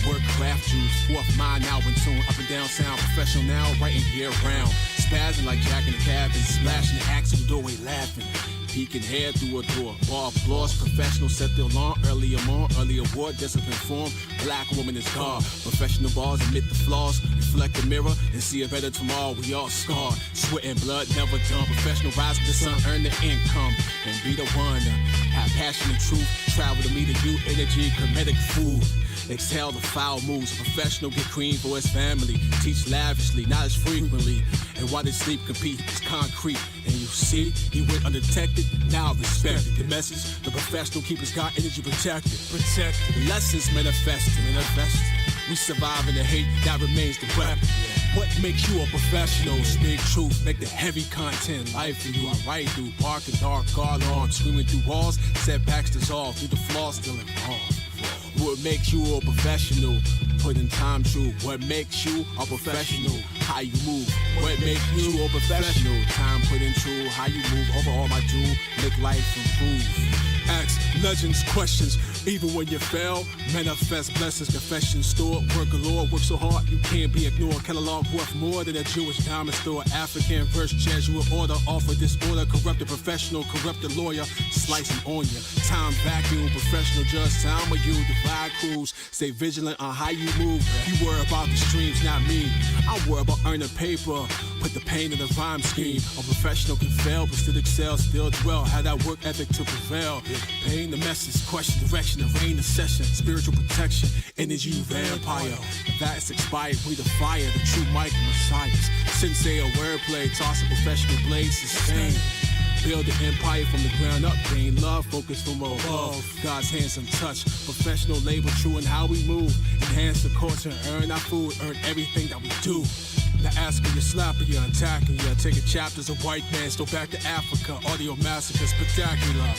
Work, craft juice, fourth mind now in tune. Up and down sound, professional now, writing year round. Spazzing like Jack in the cabin, splashing the axe in the doorway, laughing. Peeking head through a door. Bar applause, professional set the alarm. Early award, discipline form. Black woman is God. Professional bars admit the flaws. Reflect the mirror and see a better tomorrow. We all scarred. Sweat and blood never done. Professional rise with the sun, earn the income. And be the one to have passion and truth. Travel to meet a new energy, comedic food. Exhale the foul moves. A professional get cream for his family. Teach lavishly, not as frequently. And while they sleep, compete is concrete. And you see, he went undetected, now respected. The message, the professional keepers got energy protected. Protected. Lessons manifested. We survive in the hate, that remains the weapon. What makes you a professional? Speak truth, make the heavy content. Life for you, I write through park and dark car alarms. Screaming through walls, setbacks dissolve. Through the flaws still involved. What makes you a professional? Put in time true. What makes you a professional? How you move. What makes you a professional? Time put in true. How you move over all my jewel. Make life improve. Ask legends questions. Even when you fail, manifest blessings, confessions stored, work galore, work so hard you can't be ignored. Catalog worth more than a Jewish diamond store. African verse Jesuit order, offer disorder, corrupted professional, corrupted lawyer, slicing on ya. Time vacuum, professional judge, time with you, divide crews. Stay vigilant on how you move. You worry about the streams, not me. I worry about earning paper. Put the pain in the rhyme scheme. A professional can fail, but still excel, still dwell. Have that work ethic to prevail. Pain the message, question direction, arraign the session, spiritual protection, energy vampire. That's expired, we the fire, the true mic messiahs. Sensei of wordplay, tossing professional blades, sustain. Build the empire from the ground up, gain love, focus from above. God's hands untouched, professional labor, true in how we move. Enhance the culture, earn our food, earn everything that we do. Now asking you, slapping you, attacking you, taking chapters of white man, still back to Africa, audio massacre, spectacular.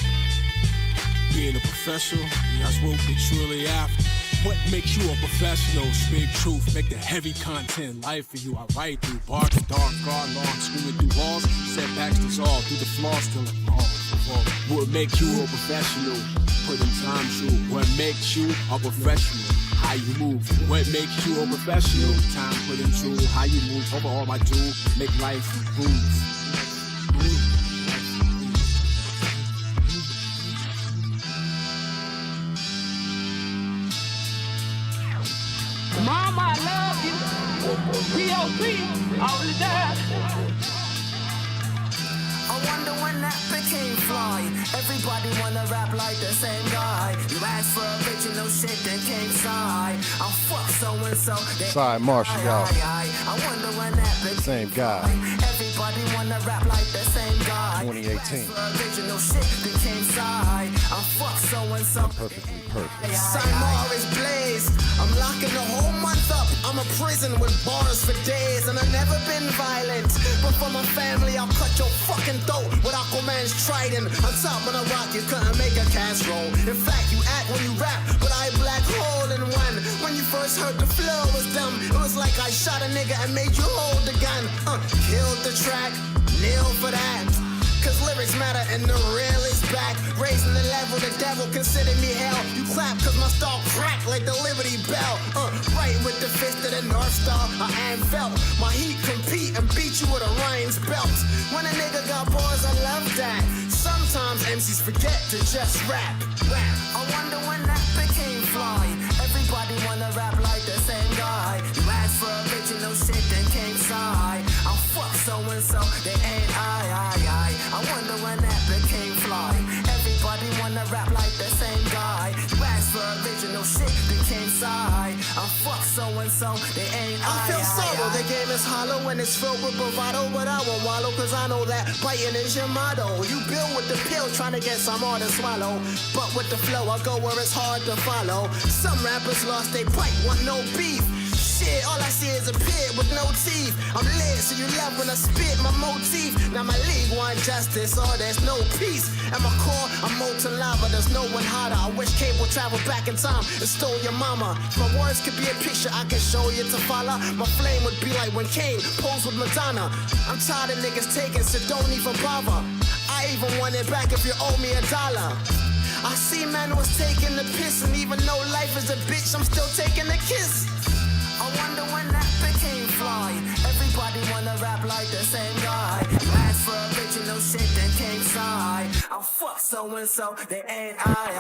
Being a professional, that's what we truly after. What makes you a professional? Speak truth, make the heavy content. Life for you, I write through bark, dark, guard, long, screaming through walls. Setbacks dissolve through the flaws still involved. What makes you a professional? Put in time true. What makes you a professional? How you move. What makes you a professional? Time put in true. How you move over all my do. Make life improve. Mama, I love you. P.O.P. all the time. I wonder when that became fly. Everybody wanna rap like the same guy. You asked for original shit, then came side. I'll fuck so-and-so. Cymarshall Law. I wonder when that became same guy. Everybody wanna rap like the same guy. 2018. Original shit became side. I'll fuck so-and-so. Perfectly perfect. Cymarshall is blaze. I'm locking the whole month up. I'm a prison with bars for days, and I've never been violent. But for my family, I'll cut your fucking throat with Aquaman's trident. On top of the rock, you couldn't make a casserole. In fact, you act when you rap, but I black hole in one. When you first heard the flow was dumb, it was like I shot a nigga and made you hold the gun. Killed the track, kneel for that. Cause lyrics matter and the real is back. Raising the level, the devil consider me hell. You clap cause my star crack like the Liberty Bell. Right with the fist of the North Star, I am felt. My heat compete and beat you with a Ryan's belt. When a nigga got bars, I love that. Sometimes MCs forget to just rap. I wonder when that became fly. Everybody wanna rap like the same guy. You asked for original shit, then came side. I'll fuck so-and-so, they ain't I. I wonder when that became fly. Everybody wanna rap like the same guy. You asked for original shit, became side. I'll fuck so-and-so, they ain't I feel sorrow, the game is hollow and it's filled with bravado. But I won't wallow, cause I know that biting is your motto. You build with the pill, trying to get some more to swallow. But with the flow, I go where it's hard to follow. Some rappers lost they bite, want no beef. Shit, all I see is a pit with no teeth. I'm lit, so you love when I spit my motif. Now my league want justice, or there's no peace. At my core, I'm molten lava, there's no one hotter. I wish cable traveled back in time and stole your mama. If my words could be a picture I can show you to follow, my flame would be like when Kane posed with Madonna. I'm tired of niggas taking, so don't even bother. I even want it back if you owe me $1. I see man was taking the piss, and even though life is a bitch, I'm still taking a kiss. I wonder when that became fly. Everybody wanna rap like the same guy. You asked for original shit, then came side. I'll fuck so-and-so, they ain't I.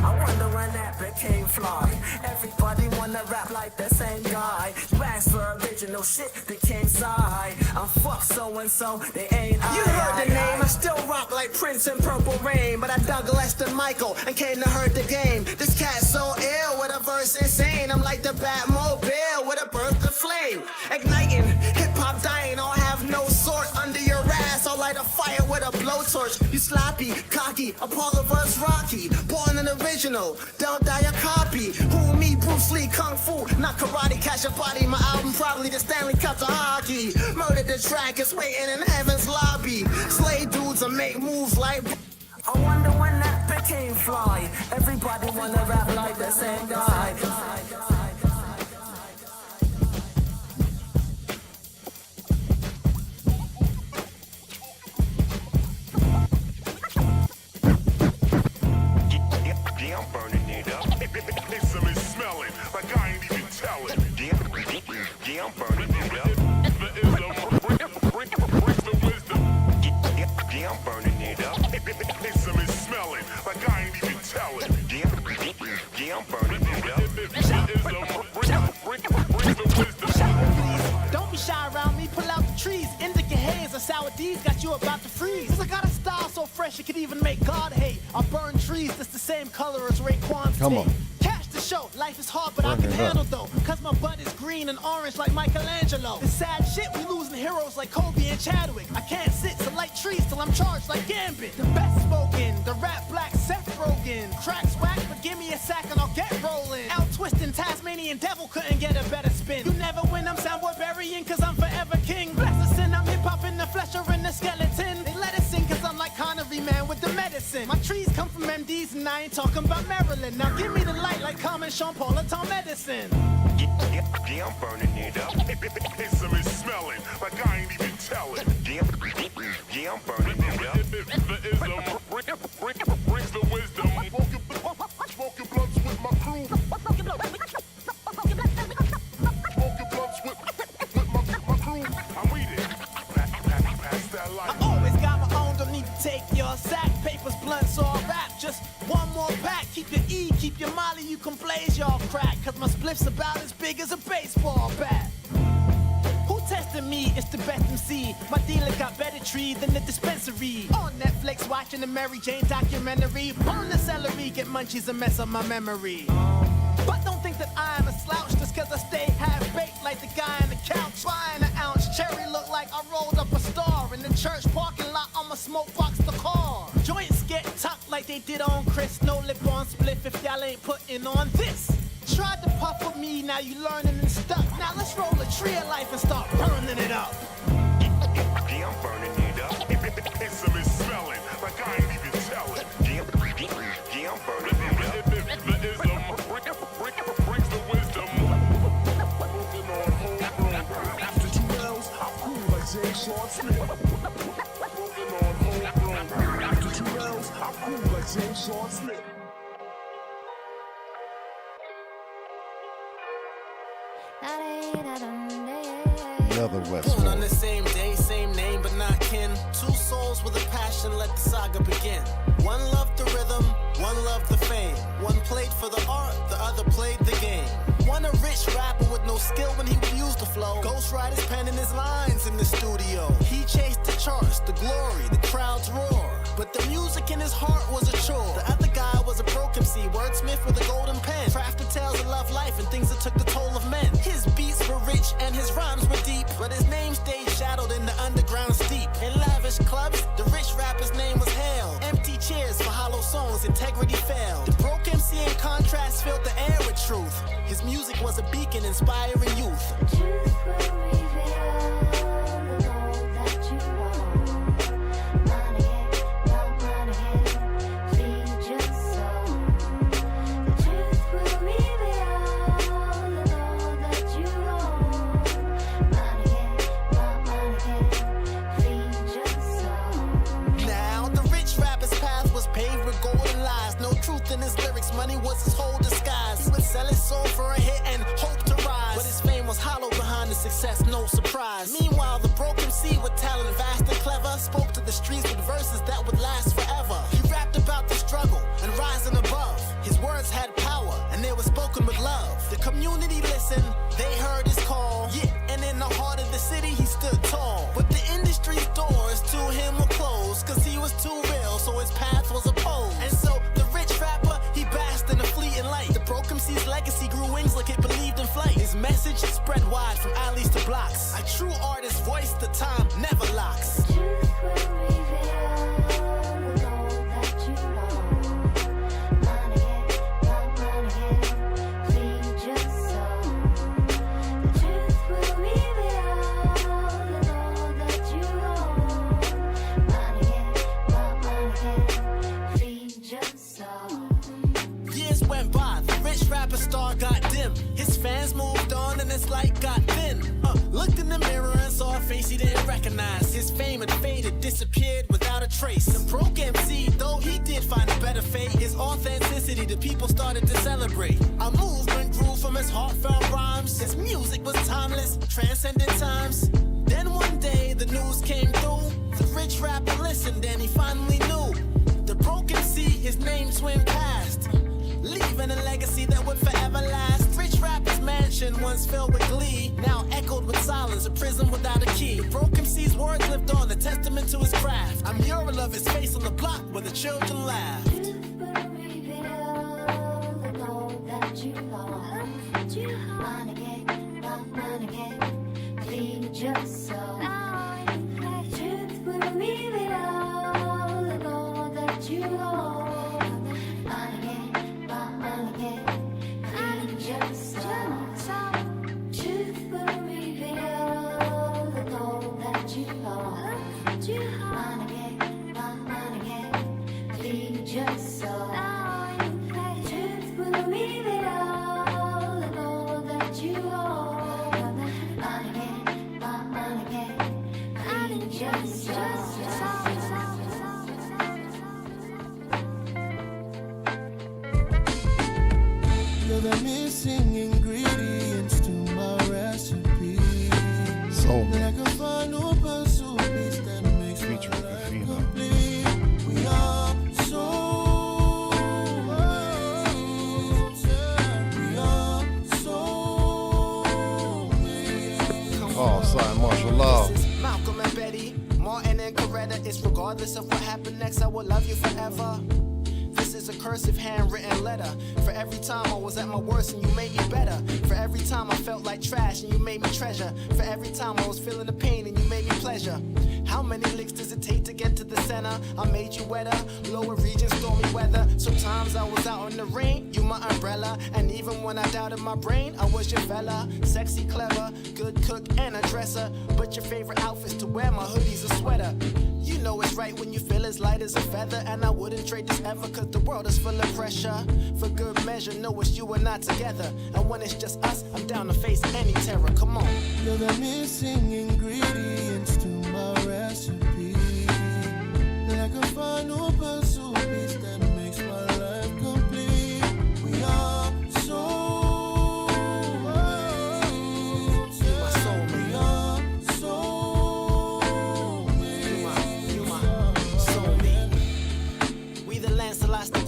I wonder when that became fly. Everybody wanna rap like the same guy. You asked for original shit, became side. I'll fuck so-and-so, they ain't I. You heard the name, I still rock like Prince in Purple Rain. But I dug less than Michael and came to hurt the game. This cat's so ill with a verse insane. I'm like the Batmobile with a birth of flame. Igniting, hip-hop dying, I'll have no sort under your ass. I'll light a fire with a blowtorch. You sloppy, cocky, Apollo vs. Rocky. Born an original, don't die a copy. Who me, Bruce Lee, Kung Fu, not karate, catch a body. My album probably the Stanley Cup to hockey. Murder the track is waiting in heaven's lobby. Slay dudes and make moves like... I wonder when that became fly. Everybody wanna rap like the same guy. I'm burning it up. Lyricism is smelling like I ain't even telling. Yeah, I'm burning it up. Brings the wisdom. Yeah, I'm burning it up. Lyricism is smelling like I ain't even telling. Yeah, I'm burning it up. Brings the wisdom. Don't be shy around me, pull out the trees. Indica haze or sour D's got you about to freeze. Cause I got a style so fresh it could even make God hate. I burn trees that's the same color as Raekwon's Come tape. on. Catch the show, life is hard but I Burn can it handle up. though. Cause my butt is green and orange like Michelangelo. It's sad shit, we losing heroes like Kobe and Chadwick. I can't sit to light trees till I'm charged like Gambit. The best spoken, the rap black Seth Rogen. Cracks whack, but give me a sack and I'll get rolling. Out twisting, Tasmanian devil couldn't get a better spin. You never win, I'm soundboy burying cause I'm forever king. Bless the sin, I'm hip hop in the flesh or in the skeleton. They let us in cause I'm like Connery man with the medicine. My trees come from MDs and I ain't talking about Maryland. Now give me the light like Common Sean Paul or Tom Edison. Yeah, I'm burning it up. Lyricism is smelling like I ain't even telling. Yeah, I'm burning it up. Lyricism brings the wisdom. Smoking blunts with my crew. Smoking blunts with my crew. I'm weeded. Pass that light. I always got my own, don't need to take your sack. Papers, blunts, or rap, just one more pack. Keep your E, keep your Molly, you can blaze your crack. Cause my spliff's about as big as a baseball bat. Who tested me? It's the best MC. My dealer got better tree than the dispensary. On Netflix, watching the Mary Jane documentary. Burn the celery, get munchies and mess up my memory. But don't think that I'm a slouch just cause I stay half-baked like the guy on the couch. Buying an ounce cherry look like I rolled up a star. In the church parking lot, I'ma smoke box the car. Joints get tucked like they did on Chris. No lip on spliff if y'all ain't putting on this. Tried to puff with me, now you learning and stuck. Now let's roll a tree of life and start burning it up. Yeah, I'm burning it up. Lyricism is smelling like I ain't even telling. Yeah, I'm burning it up. Lyricism brings the wisdom. Moving on home. After 2 L's, I'm cool like Jay Sean Smith. Moving on home. Jay Sean Smith. Another West Born on Wall. the same day, same name, but not kin. Two souls with a passion, let the saga begin. One loved the rhythm, one loved the fame. One played for the art, the other played the game. One a rich rapper with no skill when he would use the flow. Ghostwriters penning his lines in the studio. He chased the charts, the glory, the crowd's roar. But the music in his heart was a chore. The other guy was a broke MC, wordsmith with a golden pen. Crafted tales of love, life, and things that took the toll of men. His beats were rich and his rhymes were deep, but his name stayed shadowed in the underground steep. In lavish clubs, the rich rapper's name was hailed. Empty cheers for hollow songs, integrity failed. The broke MC in contrast filled the air with truth. His music was a beacon inspiring youth. In his lyrics, money was his whole disguise. He would sell his soul for a hit and hope to rise, but his fame was hollow behind his success, no surprise. Meanwhile, the broke MC with talent vast and clever spoke to the streets with verses that would last forever. He rapped about the struggle and rising above. His words had power and they were spoken with love. The community listened, they heard his call. Yeah, and in the heart of the city he stood tall. But the industry's doors to him were closed, cause he was too real, so his path was opposed. And so the rich rapper, he basked in a fleeting light. The broke MC's legacy grew wings like it believed in flight. His message spread wide from alleys to blocks. A true artist's voice, the time never locks. Rapper star got dim. His fans moved on and his light got thin. Looked in the mirror and saw a face he didn't recognize. His fame had faded, disappeared without a trace. The broke MC, though he did find a better fate, his authenticity the people started to celebrate. A movement grew from his heartfelt rhymes. His music was timeless, transcendent times. Then one day the news came through. The rich rapper listened and he finally knew. The broke MC, his name swam past, leaving a legacy that would forever last. Rich rapper's mansion, once filled with glee, now echoed with silence, a prison without a key. The broke MC's words lived on, a testament to his craft. A mural of his face on the block where the children laughed. Just so truth will reveal it all, the gold that you hold. Just so truth will reveal the gold that you hold. Just so truth will reveal the gold that you hold. Just so. You're the missing ingredients to my recipe. Soul Like a final puzzle piece that makes my life complete. We are soulmates. We are soulmates. Oh, Cymarshall Law. Malcolm and Betty, Martin and Coretta. It's regardless of what happened next, I will love you forever. This is a cursive handwritten letter. For every time I was at my worst and you made me better. For every time I felt like trash and you made me treasure. For every time I was feeling the pain and you made me pleasure. How many licks does it take to get to the center? I made you wetter, lower region, stormy weather. Sometimes I was out in the rain, you my umbrella. And even when I doubted my brain, I was your fella. Sexy, clever, good cook and a dresser. But your favorite outfit's to wear my hoodie's a sweater. You know it's right when you feel as light as a feather. And I wouldn't trade this ever, cause the world is full of pressure. For good measure, know it's you and I together. And when it's just us, I'm down to face any terror. Come on. You're the missing ingredients to my recipe. Like a final puzzle piece that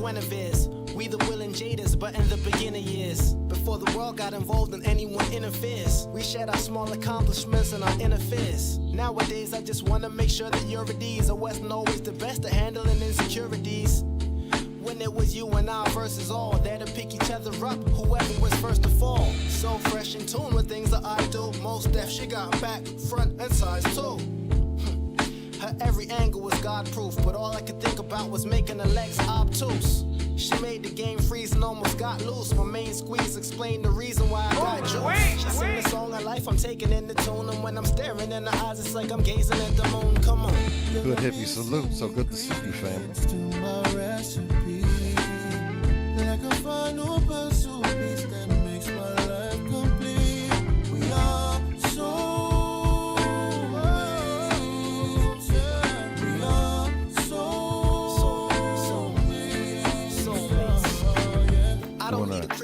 Guinevere's. We the Will and Jaders, but in the beginner years. Before the world got involved and anyone interferes. We shared our small accomplishments and our inner fears. Nowadays, I just wanna make sure that you're at ease. I wasn't always the best at handling insecurities. When it was you and I versus all, there to pick each other up, whoever was first to fall. So fresh in tune with things that I do. Most deaf, she got back, front, and sides too. Her every angle was God-proof, but all I could think about was making her legs obtuse. She made the game freeze and almost got loose. My main squeeze explained the reason why I got juice. She sing the song of life, I'm taking in the tune. And when I'm staring in her eyes, it's like I'm gazing at the moon. Come on. Good hippie salute. So good to see you, family. Like a final puzzle piece that makes my life complete. We are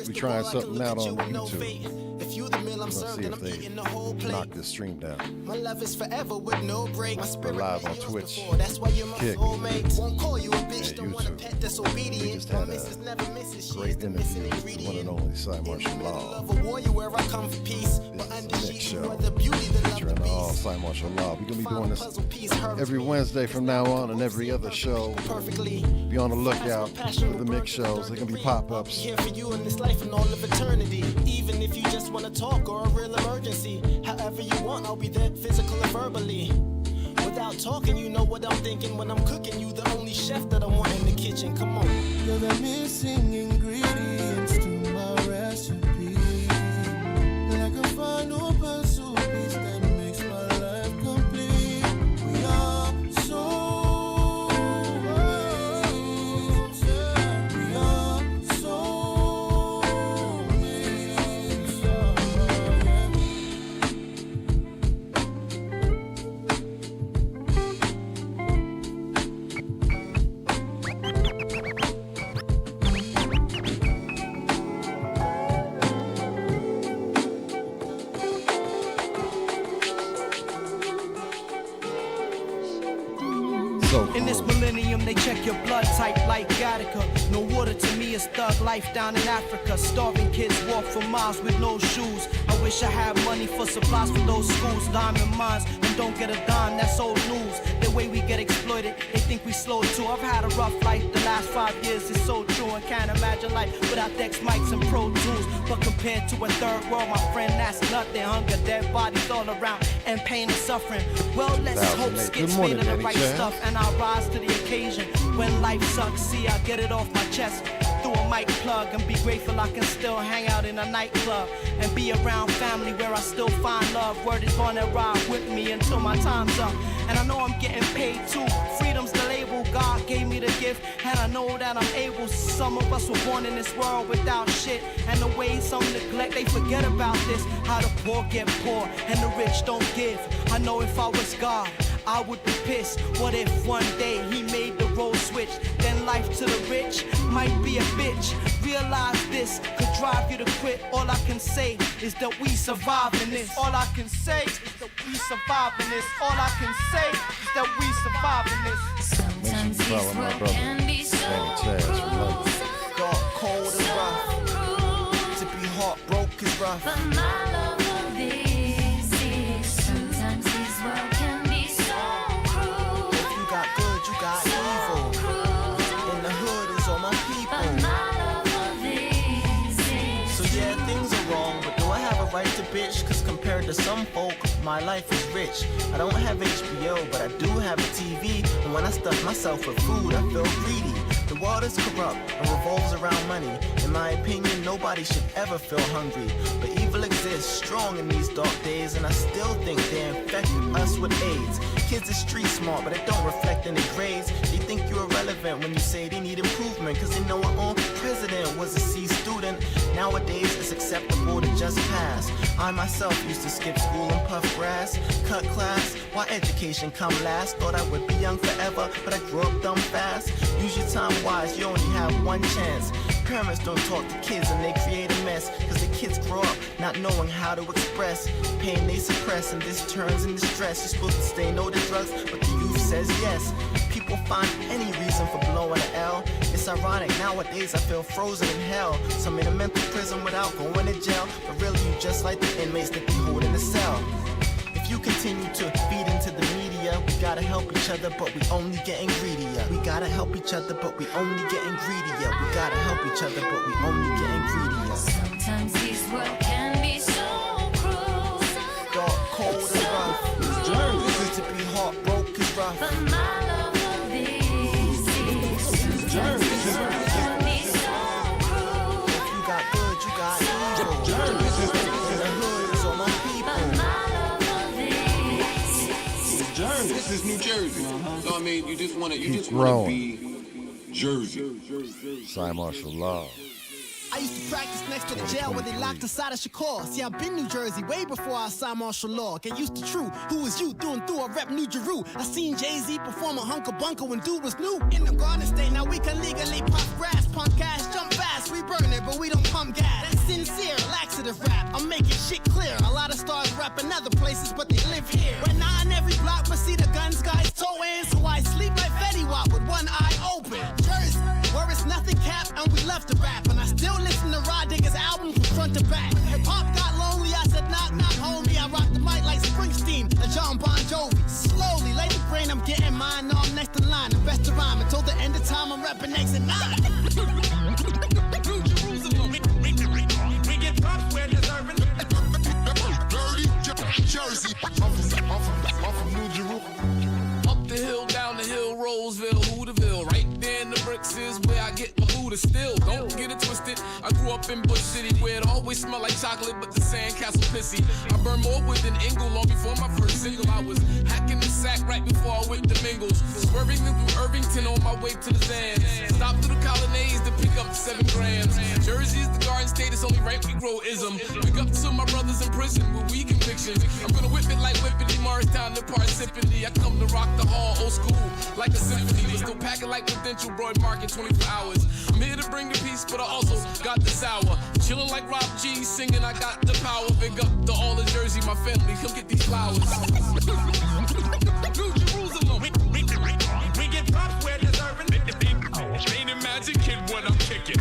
we trying something out on YouTube. Let's see if they knock this stream down. My love is forever with no break. We're live on Twitch, Kick, won't call you a bitch, and YouTube. Pet disobedient. We just had a great interview with the one and only Cymarshall Law. This next show featuring all Cymarshall Law. We're gonna be doing this every Wednesday from now on, and every other show. Be on the lookout for the mix shows. They're gonna be pop-ups. Here for you in this life and all of eternity. Even if you just want to talk or a real emergency, however you want, I'll be there, physical and verbally. Without talking, you know what I'm thinking when I'm cooking. You the only chef that I want in the kitchen. Come on. You're the missing ingredients to my recipe. Like a final puzzle piece that makes my life complete. We are In this millennium, they check your blood type like Gattaca. No water to me is thug life down in Africa. Starving kids walk for miles with no shoes. I wish I had money for supplies for those schools. Diamond mines and don't get a dime, that's old news. The way we get exploited, they think we slow too. I've had a rough life the last 5 years, it's so true. And can't imagine life without Dex, mics, and Pro Tools. But compared to a third world, my friend, that's nothing. Hunger, dead bodies all around, and pain and suffering. Well, let's hope skits made of the right stuff, and I'll rise to the occasion. When life sucks, see, I get it off my chest through a mic plug, and be grateful I can still hang out in a nightclub and be around family where I still find love. Word is gonna ride with me until my time's up, and I know I'm getting paid too. Freedom's the label God gave me the gift, and I know that I'm able. Some of us were born in this world without shit, and the way some neglect, they forget about this. How the poor get poor and the rich don't give. I know if I was God, I would be pissed. What if one day he made the role switch? Then life to the rich might be a bitch. Realize this could drive you to quit. All I can say is that we survive in this. All I can say is that we survive in this. All I can say is that we survive in this. Make sure you follow my brother, Danny Chaz from London. Dark, cold, and rough. To be heartbroken is rough. But my love of this is sometimes this world can be so cruel. If you got good, you got so evil. Cruel. In the hood is all my people. But my love of this is so yeah, things are wrong, but do I have a right to bitch? Cause compared to some folk, my life is rich. I don't have HBO, but I do have a TV. And when I stuff myself with food, I feel greedy. The world is corrupt and revolves around money. In my opinion, nobody should ever feel hungry. But evil exists strong in these dark days, and I still think they infected us with AIDS. Kids are street smart, but it don't reflect in their grades. They think you're irrelevant when you say they need improvement, cause they know our own president was a C student. Nowadays, it's acceptable to just pass. I myself used to skip school and puff grass, cut class, while education come last. Thought I would be young forever, but I grew up dumb fast. Use your time wise, you only have one chance. Parents don't talk to kids and they create a mess, cause the kids grow up not knowing how to express pain they suppress, and this turns into stress. You're supposed to stay no to drugs, but the youth says yes. people find any reason for blowing an L. It's ironic, nowadays I feel frozen in hell. Some in a mental prison without going to jail, but really you just like the inmates that they hold in the cell. If you continue to feed into the media, we gotta help each other, but we only getting greedier. We gotta help each other, but we only getting greedier. We gotta help each other, but we only getting greedier. Sometimes this world can be so cruel. Dark, cold, and rough. It's journey. To be heartbroken is rough. But my love for this is journey. Can be so cruel. If you got good, you got evil. Journey. In the hood is all my people. This is New Jersey. So I mean, you just want to be Jersey. Cymarshall Law. I used to practice next to the jail where they locked us out of Shakur. See, I've been New Jersey way before I signed Martial Law. Get used to true. Who was you doing through a rep New Jeru? I seen Jay-Z perform a Hunker Bunker when dude was new. In the Garden State, now we can legally pop grass, pump cash, jump fast. We burn it, but we don't pump gas. That's sincere, laxative rap. I'm making shit clear. A lot of stars rap in other places, but they live here. When I in every block, but see the guns guys towing. So I sleep like Fetty Wap with one eye open. Jersey, where it's nothing cap, and we love to rap. And I still listen to Rod Digger's album from front to back. Hip hop got lonely, I said knock knock homie. I rock the mic like Springsteen and John Bon Jovi. Slowly, lay the brain, I'm getting mine. Now I'm next in line, the best of rhyme. Until the end of time, I'm rapping exit 9. New Jerusalem, we get props where deserving. Dirty Jersey. I'm from New Jerusalem. Up the hill, down the hill, Roseville, Hooterville. Right there in the bricks is where I get my Buddha still. Don't get it twisted. I grew up in Bush City where it always smelled like chocolate, but the sandcastle pissy. I burned more wood than Ingle long before my first single. I was hacking the sack right before I went to Mingles. Swerving through Irvington on my way to the Zan. Stopped through the colonnades to pick up 7 grams. Jersey is the Garden State, it's only right we grow ism. Pick up to my brothers in prison with weed convictions. I'm gonna whip it like Whippity, Morristown to Parsippany. I come to rock the hall, old school, like a symphony. But still packing like Prudential Broad Market 24 hours. I'm here to bring the peace, but I also got the sour. Chillin' like Rob G, singing I got the power. Big up to all of Jersey, my family, come get these flowers. New Jerusalem, we get props where deserving. Ain't it magic, kid, what I'm kicking.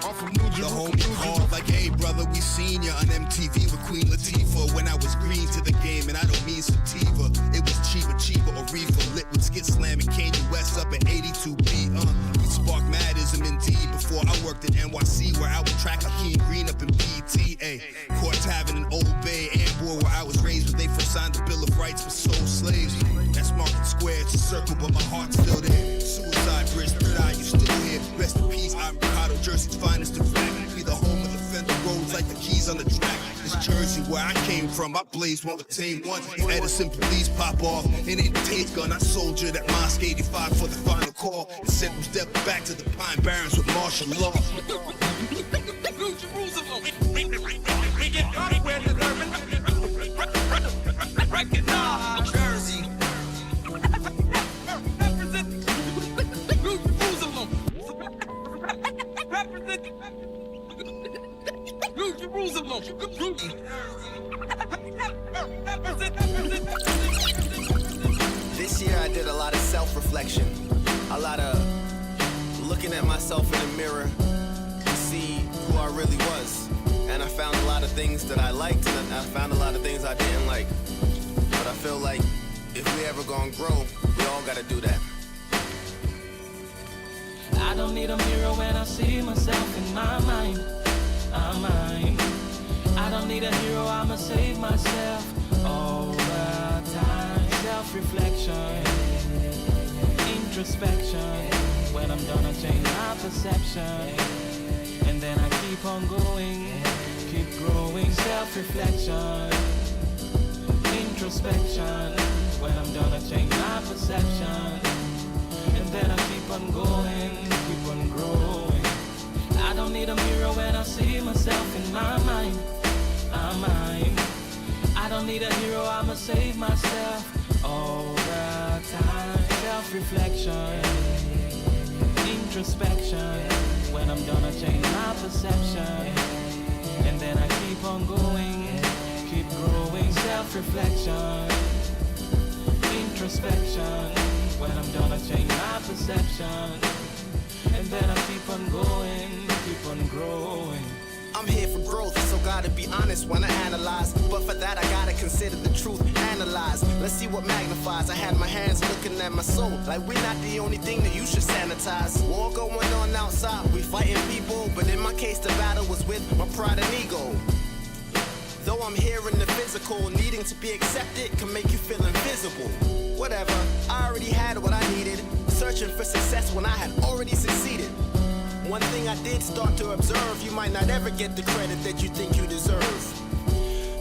I'm from New The homie called like, hey brother, we seen ya on MTV with Queen Latifah. When I was green to the game, and I don't mean sativa. It was cheaper or reefer, lit with skit slamming Kanye West up at 82B. We sparked madism indeed. Before I worked in NYC, where I would track Hakeem Green up in BTA. Court Tavern in Old Bay, Amboy, where I was raised, when they first signed the Bill of Rights for soul slaves. That's Market Square, it's a circle, but my heart's still there. Suicide Bridge, Third Eye, you still here. Rest in peace, I'm Ricardo, Jersey's finest in fact. Be the home of the fender roads like the keys on the track. This Jersey where I came from, I blazed one with Tame One. Edison police pop off, and it takes gun. I soldier that Mosque 85 for the final call. And sent them step back to the Pine Barrens with Martial Law. New Jerusalem, we get props where deserving. Recognize Jersey. New Jerusalem. New Jerusalem. This year I did a lot of self-reflection, a lot of looking at myself in the mirror to see who I really was. And I found a lot of things that I liked, and I found a lot of things I didn't like. But I feel like if we ever gonna grow, we all gotta do that. I don't need a mirror when I see myself in my mind. I don't need a hero, I'ma save myself all the time. Self-reflection, introspection. When I'm done, I change my perception, and then I keep on going, keep growing. Self-reflection, introspection. When I'm done, I change my perception, and then I keep on going, keep on growing. I don't need a mirror when I see myself in my mind. I don't need a hero, I'ma save myself all the time. Self-reflection, introspection. When I'm done, I change my perception, and then I keep on going, keep growing. Self-reflection, introspection. When I'm done, I change my perception. And then I keep on going, keep on growing. I'm here for growth, so gotta be honest when I analyze. But for that I gotta consider the truth, analyze. Let's see what magnifies. I had my hands looking at my soul, like we're not the only thing that you should sanitize. War going on outside, we fighting people, but in my case the battle was with my pride and ego. Though I'm here in the physical, needing to be accepted can make you feel invisible. Whatever, I already had what I needed, searching for success when I had already succeeded. One thing I did start to observe, you might not ever get the credit that you think you deserve.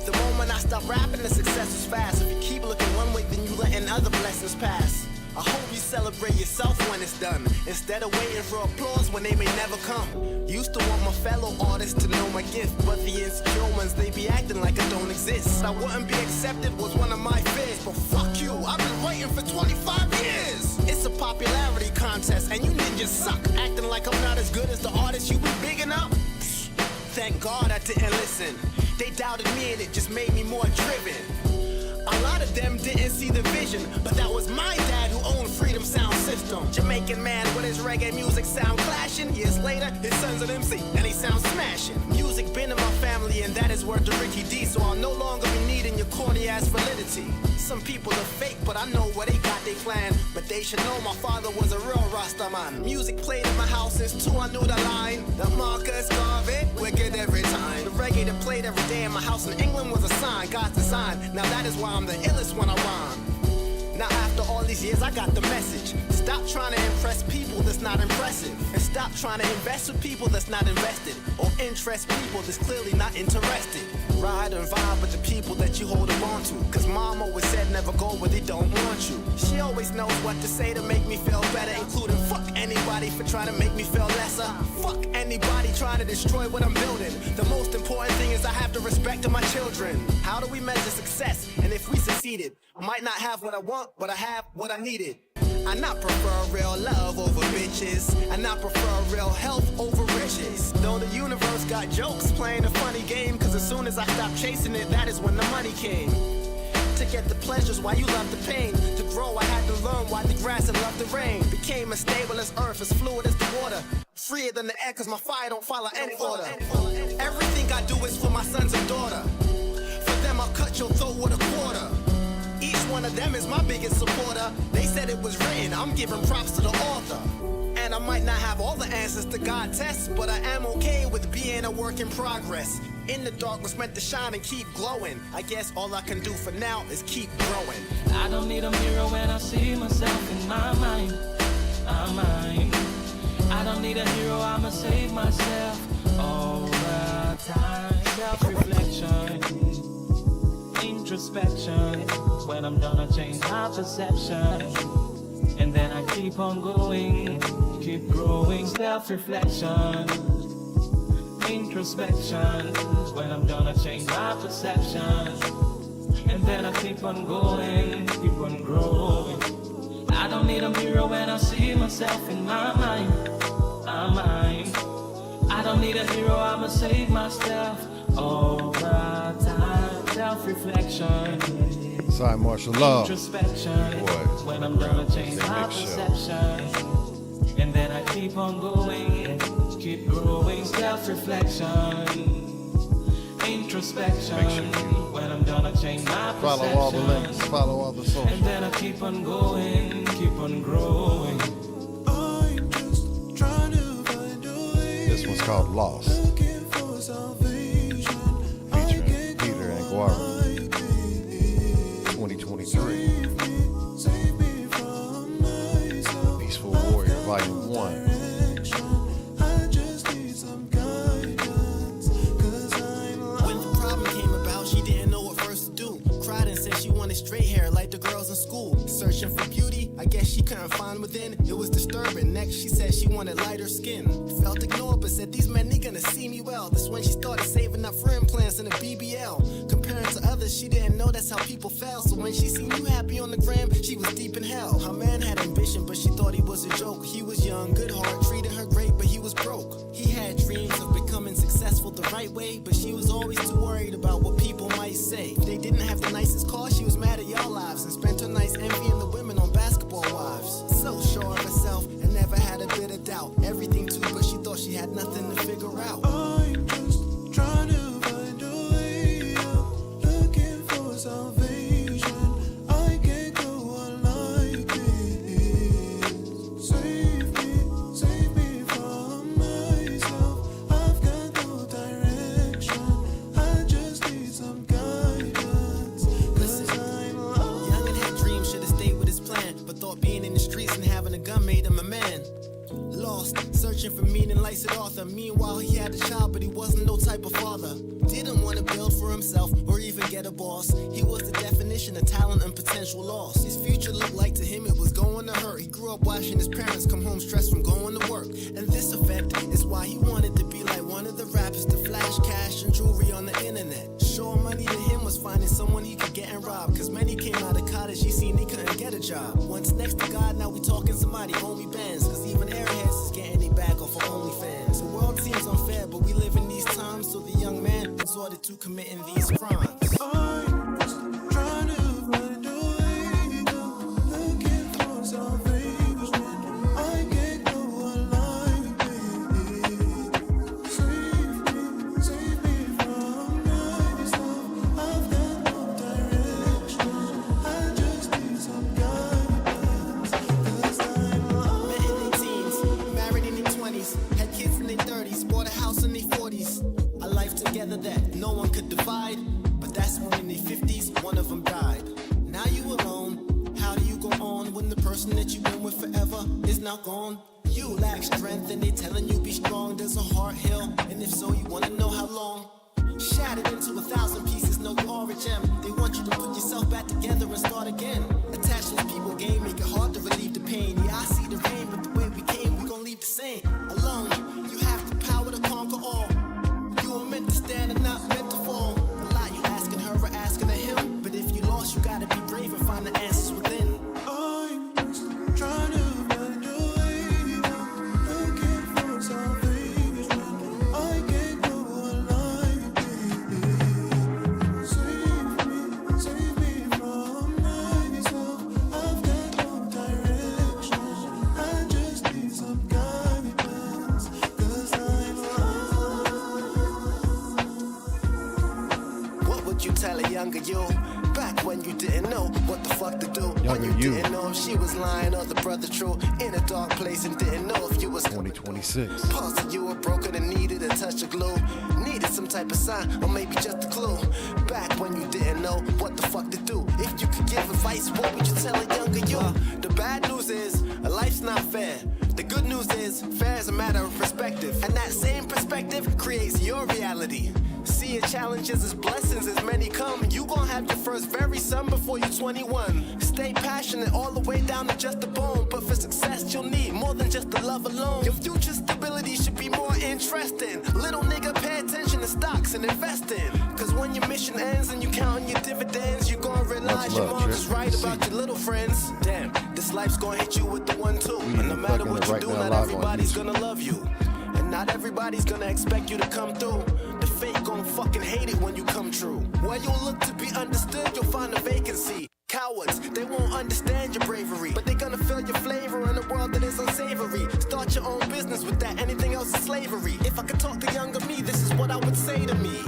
The moment I stop rapping, the success is fast. If you keep looking one way, then you letting other blessings pass. I hope you celebrate yourself when it's done, instead of waiting for applause when they may never come. Used to want my fellow artists to know my gift, but the insecure ones, they be acting like I don't exist. I wouldn't be accepted was one of my fears, but fuck you, I've been waiting for 25 years. It's a popularity contest, and you ninjas suck, acting like I'm not as good as the artist you be bigging up. Thank God I didn't listen. They doubted me and it just made me more driven. A lot of them didn't see the vision, but that was my dad who owned Freedom Sound System. Jamaican man with his reggae music sound clashing. Years later, his son's an MC and he sounds smashing. Music been in my family and that is word to Ricky D, so I'll no longer be needing your corny ass validity. Some people are fake, but I know where they got they plan. But they should know my father was a real Rasta man. Music played in my house since 2, I knew the line. The Marcus Garvey, wicked every time. The reggae that played every day in my house in England was a sign, God's design. Now that is why I'm the illest when I rhyme. Now after all these years I got the message. Stop trying to impress people that's not impressive, and stop trying to invest with people that's not invested, or interest people that's clearly not interested. Ride and vibe with the people that you hold on to, cause mom always said never go where they don't want you. She always knows what to say to make me feel better, including fuck anybody for trying to make me feel lesser. Fuck anybody trying to destroy what I'm building. The most important thing is I have the respect of my children. How do we measure success? And if we succeeded, I might not have what I want, but I have what I needed. I not prefer real love over bitches. I not prefer real health over riches. Though the universe got jokes playing a funny game, cause as soon as I stopped chasing it, that is when the money came. To get the pleasures while you love the pain. To grow I had to learn why the grass had loved the rain. Became as stable as earth, as fluid as the water. Freer than the air cause my fire don't follow any order. Everything I do is for my sons and daughter. For them I'll cut your throat with a quarter. Each one of them is my biggest supporter. They said it was written, I'm giving props to the author. And I might not have all the answers to God tests, but I am okay with being a work in progress. In the dark was meant to shine and keep glowing. I guess all I can do for now is keep growing. I don't need a mirror when I see myself in my mind. I don't need a hero, I'ma save myself all the time. Self-reflection, introspection. When I'm done I change my perception, and then I keep on going, keep growing. Self-reflection, introspection. When I'm done I change my perception, and then I keep on going, keep on growing. I don't need a mirror when I see myself in my mind. I don't need a hero, I'ma save myself all the time. Self-reflection, Cymarshall Law. Introspection. When I'm done I change my perception, and then I keep on going, keep growing. Self-reflection, introspection. When I'm done I change my perception. Follow all the links, follow all the socials. And then I keep on going, keep on growing. This one's called Lost, featuring Peter and Guara, 2023. Peaceful Warrior, Volume 1. Straight hair like the girls in school, searching for beauty. I guess she couldn't find within. It was disturbing. Next she said she wanted lighter skin. Felt ignored but said these men ain't gonna see me well. That's when she started saving up for implants and a BBL. Comparing to others, she didn't know that's how people felt. So when she seen you happy on the gram, she was deep in hell. Her man had ambition but she thought he was a joke. He was young, good heart, treated her great but he was broke. He had dreams of becoming successful the right way, but she was always too worried about what people might say. If they didn't have the nicest car, she was mad at y'all lives and spent her nights envying the women on basketball wives. she had nothing to figure out. I'm just trying to find a way out, looking for salvation. I can't go on like this. Save me from myself. I've got no direction. I just need some guidance. Cause I'm lost. Young and had dreams, should've stayed with his plan, but thought being in the streets and having a gun made him a man. Lost, searching for meaning, life's an author. Meanwhile, he had a child, but he wasn't no type of father. Didn't want to build for himself or even get a boss. He was the definition of talent and potential loss. His future looked like to him it was going to hurt. He grew up watching his parents come home stressed from going to work. And this effect is why he wanted to be like one of the rappers to flash cash and jewelry on the internet. Showing money to him was finding someone he could get and rob. Cause many came out of cottage, he seen they couldn't get a job. Once next to God, now we talking somebody owe me bands. Cause even airheads is getting their bag off of OnlyFans. The world seems unfair, but we live in these times, so the young man resorted to committing these crimes. I'm just trying to find a way out, looking for salvation. I can't go on like this. Save me from myself. I've got no direction. I just need some guidance. Cause I'm lost. Met in their teens, married in their 20s, had kids in their 30s, bought a house in their 40s. A life together that no one could divide. But that's when in their 50s, one of them died. Now you alone, how do you go on when the person that you've been with forever is now gone? You lack strength and they telling you be strong. There's a hard hill, and if so, you wanna know how long. Shattered into 1,000 pieces, no you are a gem. They want you to put yourself back together and start again. Attachments people gain make it hard to relieve the pain. Yeah, I see the rain, but the way we came, we gon' leave the same. Alone, you have the power to conquer all. You were meant to stand and not meant to fall. A lot you asking her or asking of him. But if you lost, you gotta be brave and find the answers within. I'm just trying to find a way out, looking for salvation. I can't go on like this. Save me from myself. I've got no direction. I just need some guidance. Cause I'm lost. What would you tell a younger you? Back when you didn't know what the fuck to do. When Younger you. didn't know if she was lying or the brother true. In a dark place and didn't know if you was 2026. Pulse you were broken and needed a touch of glue. Needed some type of sign or maybe just a clue. Back when you didn't know what the fuck to do. If you could give advice, what would you tell a younger you? The bad news is, life's not fair. The good news is, fair is a matter of perspective. And that same perspective creates your reality. See your challenges as blessings as many come. You gon' have your first very son before you're 21. Stay passionate all the way down to just the bone. But for success you'll need more than just the love alone. Your future stability should be more interesting. Little nigga, pay attention to stocks and investing. Cause when your mission ends and you counting your dividends, you gon' realize your mom is right about your little friends. Damn, this life's gon' hit you with the 1-2. And no matter what you do, not everybody's gonna love you. And not everybody's gonna expect you to come through. The fake gon' fucking hate it when you come true. Where you'll look to be understood, you'll find a vacancy. Cowards, they won't understand your bravery, but they gonna feel your flavor in a world that is unsavory. Start your own business with that, anything else is slavery. If I could talk to younger me, this is what I would say to me.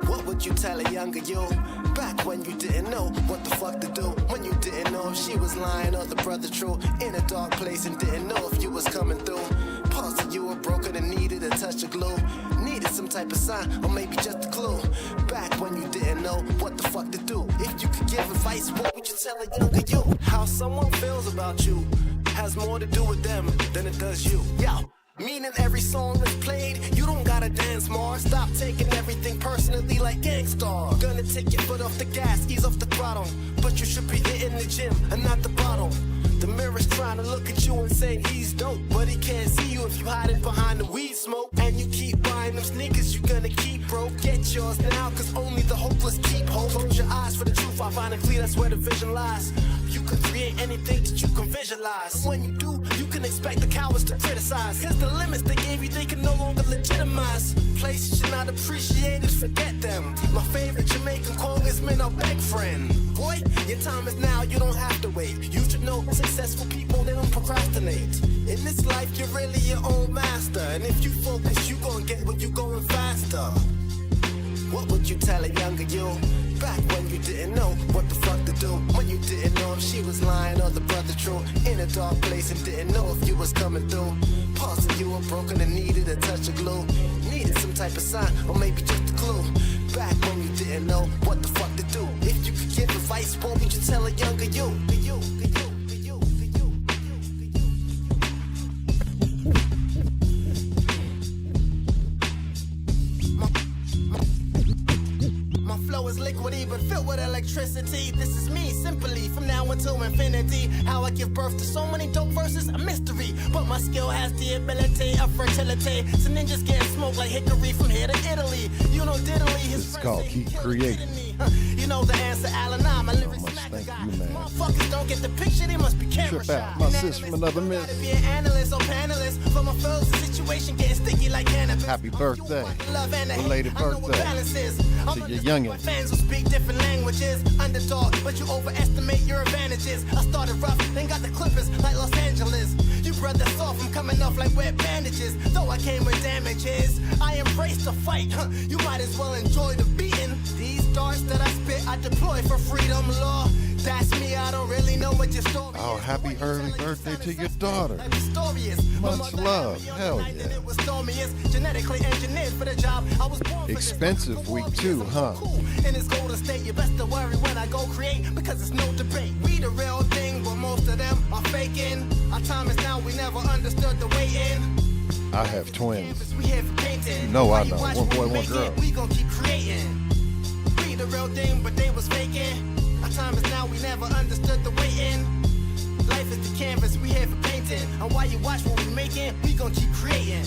What would you tell a younger you? Back when you didn't know what the fuck to do. When you didn't know if she was lying or the brother true. In a dark place and didn't know if you was coming through. Parts of you were broken and needed a touch of glue. Needed some type of sign or maybe just a clue. Back when you didn't know what the fuck to do. If you could give advice, what would you tell a younger you? How someone feels about you has more to do with them than it does you. Yo. Meaning every song that's played, you don't gotta dance more. Stop taking everything personally like Gangstar. Gonna take your foot off the gas, ease off the throttle. But you should be hitting the gym and not the bottle. The mirror's trying to look at you and say he's dope, but he can't see you if you hiding behind the weed smoke. And you keep buying them sneakers, you gonna keep broke. Get yours now, cause only the hopeless keep hope. Close your eyes for the truth, I find it clear that's where the vision lies. You can create anything that you can visualize. When you do, you can can expect the cowards to criticize. Cause the limits they gave you, they can no longer legitimize. Places you're not appreciated, forget them. My favorite Jamaican congressman or beg friend. Boy, your time is now, you don't have to wait. You should know successful people, they don't procrastinate. In this life, you're really your own master. And if you focus, you gon' get what you going faster. What would you tell a younger you? Back when you didn't know what the fuck to do. When you didn't know if she was lying or the brother true. In a dark place and didn't know if you was coming through. Parts of you were broken and needed a touch of glue. Needed some type of sign or maybe just a clue. Back when you didn't know what the fuck to do. If you could give advice, what would you tell a younger you? Is liquidy but filled with electricity. This is me, simply, from now until infinity. How I give birth to so many dope verses, a mystery. But my skill has the ability of fertility. So ninjas getting smoked like hickory from here to Italy. You know diddly, his It's called Keep Creating. You know the answer, Alan. My lyrics smack the guy. Motherfuckers don't get the picture, they must be camera shy. My sis from another myth. Be an analyst or panelist for my fellows, the situation getting sticky like cannabis. Happy birthday. Belated birthday to your youngin'. Fans who speak different languages, underdog, but you overestimate your advantages. I started rough, then got the Clippers like Los Angeles. You brothers soft, I'm coming off like wet bandages. Though I came with damages, I embrace the fight. You might as well enjoy the beating. These darts that I spit, I deploy for freedom law. That's me, I don't really know what your story is. Oh, happy early birthday to your daughter. Much love, hell yeah. It was stormiest, genetically engineered for the job. I was born Expensive week too, huh? In this golden state, you best to worry when I go create, because it's no debate. We the real thing, but most of them are faking. Our time is now, we never understood the waiting. I have twins. We here for painting. You know I know, one boy, one girl. We gon' keep creating. We the real thing, but they was faking. Our time is now, we never understood the waiting. Life is the canvas, we here for painting. And while you watch what we making, we gon' keep creating.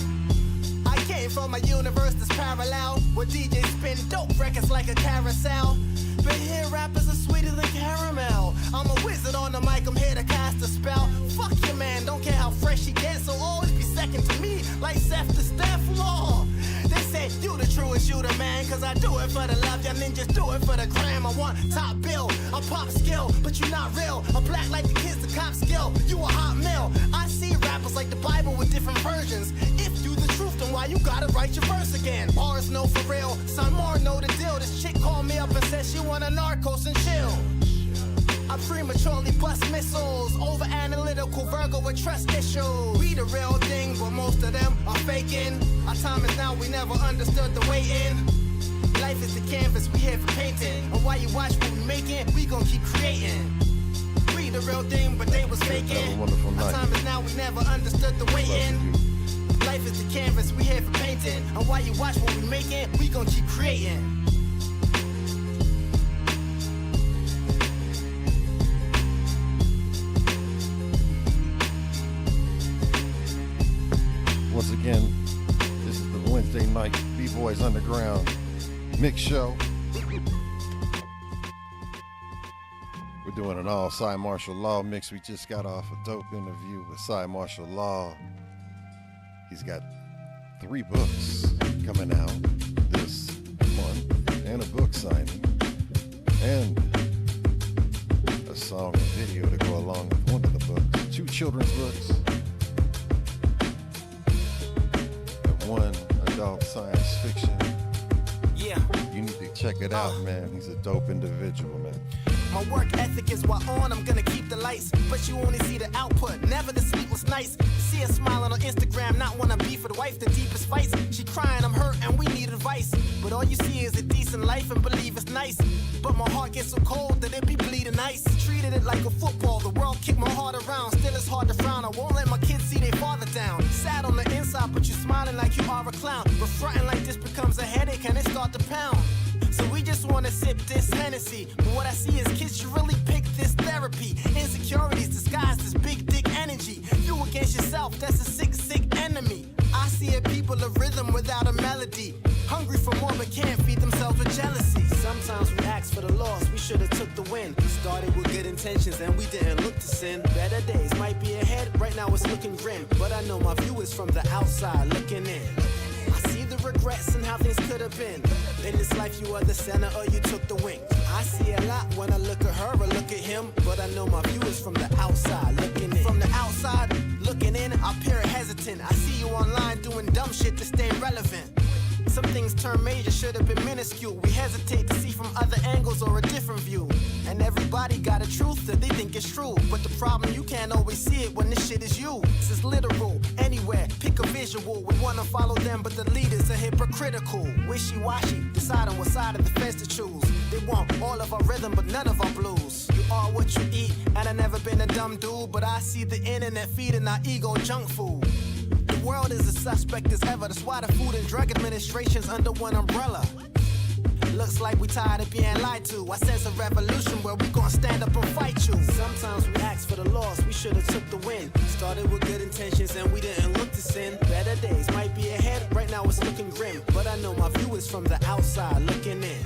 I came from a universe that's parallel, where DJs spin dope records like a carousel. But here rappers are sweeter than caramel. I'm a wizard on the mic, I'm here to cast a spell. Fuck your man, don't care how fresh he gets, so always be second to me, like Seth the Steph Law. They say you the truest, you the man, cause I do it for the love, y'all ninjas do it for the gram. I want top bill, I pop skill, but you not real. I'm black like the kids, the cop skill, you a hot mill. I see rappers like the Bible with different versions. If you the truth, then why you gotta write your verse again? Bars know for real, Cymarshall know the deal. This chick called me up and said she want a narcos and chill. I prematurely bust missiles, over analytical Virgo with trust issues. We the real thing, but most of them are faking. Our time is now, we never understood the waiting. Life is the canvas, we here for painting. And while you watch what we making, we gon' keep creating. We the real thing, but they was faking. Our time is now, we never understood the waiting. Life is the canvas, we here for painting. And while you watch what we making, we gon' keep creating. Once again, this is the Wednesday night B-Boys Underground mix show. We're doing an all Cymarshall Law mix. We just got off a dope interview with Cymarshall Law. He's got 3 books coming out this month, and a book signing, and a song and video to go along with one of the books. 2 children's books. 1 adult science fiction. Yeah. You need to check it out, man. He's a dope individual, man. My work ethic is what on, I'm gonna keep the lights. But you only see the output, never the sleepless nights. See her smiling on Instagram, not wanna be for the wife, the deepest fights. She crying, I'm hurt, and we need advice. But all you see is a decent life and believe it's nice. But my heart gets so cold that it be bleeding ice. Treated it like a football, the world kicked my heart around. Still it's hard to frown, I won't let my kids see their father down. Sad on the inside, but you smiling like you are a clown. But fronting like this becomes a headache and it start to pound. So we just wanna sip this Hennessy. But what I see is kids, you really pick this therapy. Insecurities disguised as big dick energy. You against yourself, that's a sick, sick enemy. I see a people of rhythm without a melody. Hungry for more but can't feed themselves with jealousy. Sometimes we ask for the loss, we should've took the win. Started with good intentions and we didn't look to sin. Better days might be ahead, right now it's looking grim. But I know my view is from the outside looking in. I see the regrets and how things could have been. In this life you are the center or you took the wing. I see a lot when I look at her or look at him. But I know my view is from the outside looking in. From the outside looking in, I appear hesitant. I see you online doing dumb shit to stay relevant. Some things turn major, should have been minuscule. We hesitate to see from other angles or a different view. And everybody got a truth that they think is true. But the problem, you can't always see it when this shit is you. This is literal, anywhere, pick a visual. We wanna follow them, but the leaders are hypocritical. Wishy-washy, deciding what side of the fence to choose. They want all of our rhythm, but none of our blues. You are what you eat, and I've never been a dumb dude. But I see the internet feeding our ego junk food. The world is a suspect as ever. That's why the Food and Drug Administration's under one umbrella. Looks like we tired of being lied to. I sense a revolution where we gon' stand up and fight you. Sometimes we ask for the loss, we should've took the win. Started with good intentions and we didn't look to sin. Better days might be ahead, right now it's looking grim. But I know my view is from the outside looking in.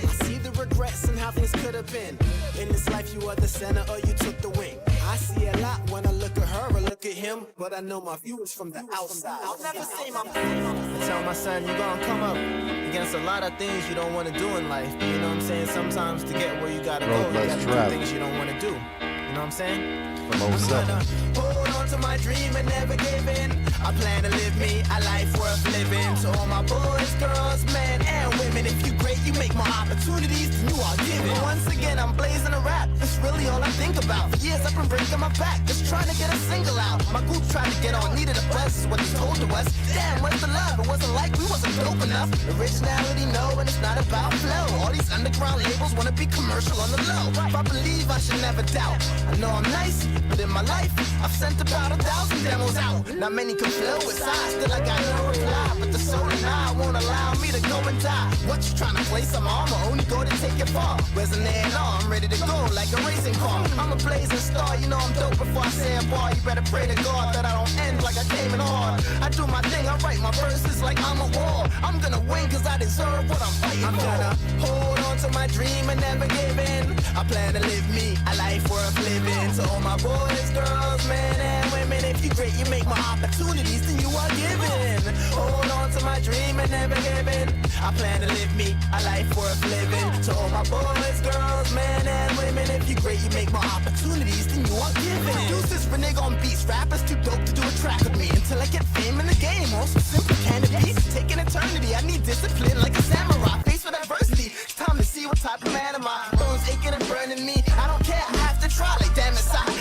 I see the regrets and how things could have been. In this life you are the center or you took the wing. I see a lot when I look at her or look at him. But I know my view is from the outside. I'll never say my I tell my son, you gonna come up against a lot of things you don't want to do in life. You know what I'm saying? Sometimes to get where you gotta go, you gotta do things you don't want to do. You know what I'm saying? I'm gonna hold on to my dream and never give in. I plan to live me a life worth living. To all my boys, girls, men, and women, if you great, you make more opportunities than you are given. Once again, I'm blazing a rap. That's really all I think about. For years, I've been breaking my back, just trying to get a single out. My group tried to get on, needed a buzz, is what they told to us. Damn, where's the love? It wasn't like we wasn't dope enough. Originality, no, and it's not about flow. All these underground labels wanna be commercial on the low. If I believe, I should never doubt. I know I'm nice, but in my life, I've sent about 1,000 demos out. Not many can flow with size, still I got no reply. But the soul and I won't allow me to go and die. What you trying to play some armor? Only go to take it far. Resonating on, I'm ready to go like a racing car. I'm a blazing star, you know I'm dope before I say a bar. You better pray to God that I don't end like I came in hard. I do my thing, I write my verses like I'm a war. I'm gonna win cause I deserve what I'm fighting for. I'm gonna hold on to my dream and never give in. I plan to live me a life worth living. To all my boys, girls, men, and women, if you great, you make more opportunities than you are given. Hold on to my dream and never give in. I plan to live me a life worth living. To all my boys, girls, men, and women, if you great, you make more opportunities than you are given. Producers renege on beats, rappers too dope to do a track with me. Until I get fame in the game, also simple can it be? Taking eternity, I need discipline like a samurai. Face with adversity, it's time to see what type of man am I. Bones aching and burning me, I don't care, I have to try. Like damn it,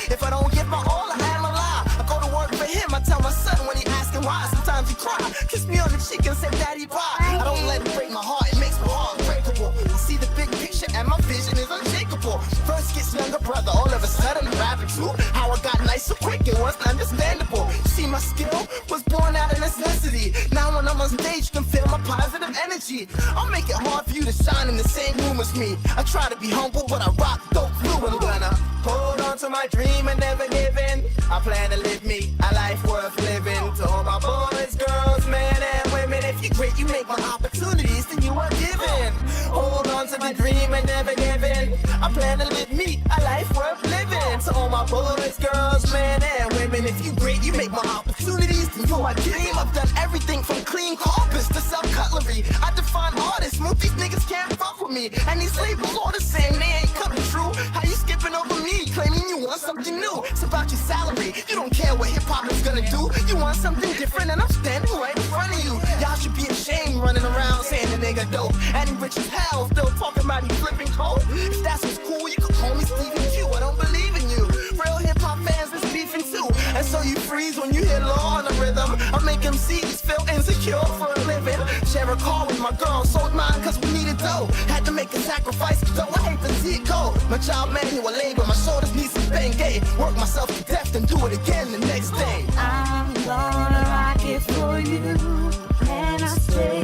if I don't give my all, I am a lie. I go to work for him, I tell my son when he asking why. Sometimes he cry, kiss me on the cheek and say daddy bye. I don't let it break my heart, it makes my heart breakable. I see the big picture and my vision is unshakable. First gets younger brother, all of a sudden I'm rapping too. How I got nice so quick, it wasn't understandable. See my skill was born out of necessity. Now when I'm on stage, you can feel my positive energy. I'll make it hard for you to shine in the same room as me. I try to be humble, but I rock dope blue. I'm gonna hold on to my dream and never give in. I plan to live me a life worth living. To all my boys, girls, men, and women, if you great, you make more opportunities than you are given. Hold on to my dream and never give in. I plan to live me a life worth living. To all my boys, girls, men, and women, if you great, you make more opportunities than you are given. I've done everything from clean carpets to self-cutlery. I define artists, most these niggas can't fuck with me. And these labels all the same, they ain't coming true. How you skipping over me, claiming you want something new? It's about your salary, you don't care what hip-hop is gonna do. You want something different and I'm standing right in front of you. Y'all should be ashamed running around saying the nigga dope. And he rich as hell, still talking about he flipping cold. If that's what's cool, you could call me Stephen Q. I don't believe in you. Real hip-hop fans is beefing too. And so you freeze when you hear law on the rhythm. I make MCs feel insecure for a living. Share a car with my girl, sold mine cause we needed dough. Had to make a sacrifice, though I hate to see it go. My child manual labor, my shoulders need some Bengay. Work myself to death and do it again the next day. I'm gonna rock it for you, and I stay.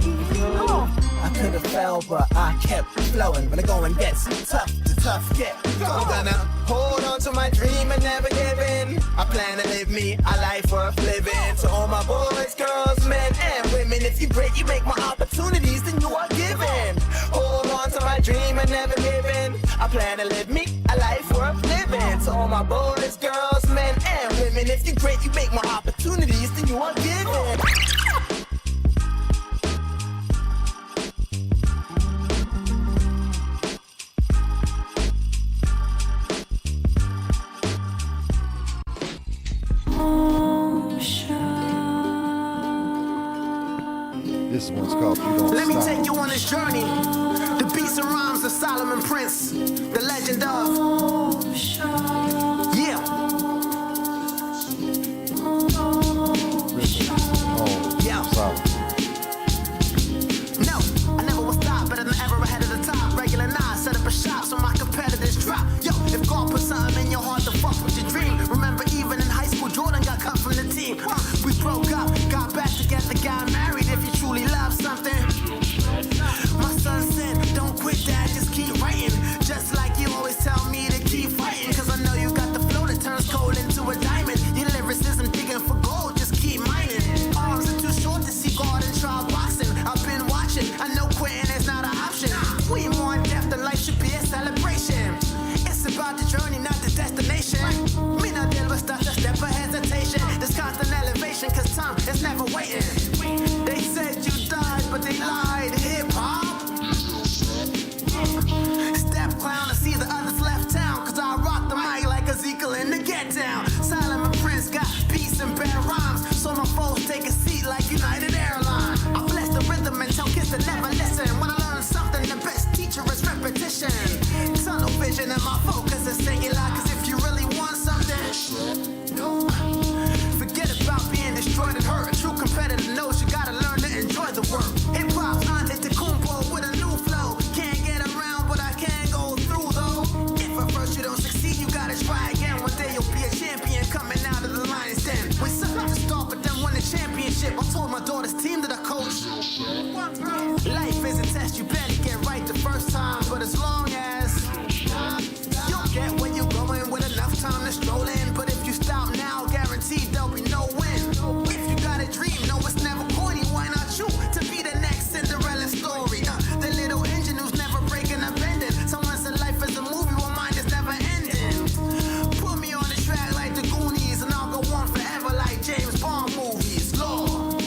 I could've fell, but I kept flowing. When the going gets tough, the tough get going. I'm gonna hold on to my dream and never give in. I plan to live me a life worth living. To all my boys, girls, men, and women, if you great, you make more opportunities than you are given. Hold This one's called You Don't Let me Stop. take you on this journey. The beats and rhymes of Solomon Prince, the legend of. Yeah. Yeah. No, I never will stop, better than ever ahead of the top. Regular nine, set up a shop so my competitors drop. Yo, if God put something in your heart to fuck with your dream, remember even in high school, Jordan got cut from the team. We broke up, got back together, got married. If you truly love something, my son said, don't quit, dad, just keep writing. Just like you always tell me to keep fighting. Cause I know you got the flow that turns coal into a diamond. Your lyricism digging for gold, just keep mining. Arms are too short to see God and try boxing. I've been watching, I know quitting is not an option. We more in depth than life should be a celebration. It's about the journey, not the destination. Me not deal with stuff, just step for hesitation. There's constant elevation, cause time is never waiting. They said you died, but they lied. Hip hop. Step clown to see the others left town. Cause I rock the mic like Ezekiel in the Get Down. Solomon Prince got beats and bad rhymes. So my foes take a seat like United Airlines. I bless the rhythm and tell kids to never listen. When I learn something, the best teacher is repetition. Tunnel vision and my focus is singular. Cause if you really want something, forget about being destroyed and hurt. A true competitor knows you gotta learn to enjoy the work. Hip hop's on it to Kumpo with a new flow. Can't get around, but I can go through though. If at first you don't succeed, you gotta try again. One day you'll be a champion coming out of the lion's den. We suck to start, but then won the championship. I told my daughter's team that I coach. Life is a test, you better get right the first time. But as long as you'll get where you're going with enough time to stroll in. But if you stop now, guaranteed there'll be no win. If you got a dream, no, it's never corny. Why not you to be the next Cinderella story? The little engine who's never breaking or bending. Someone said life is a movie, well mine is never ending. Put me on the track like the Goonies, and I'll go on forever like James Bond movies. Lord.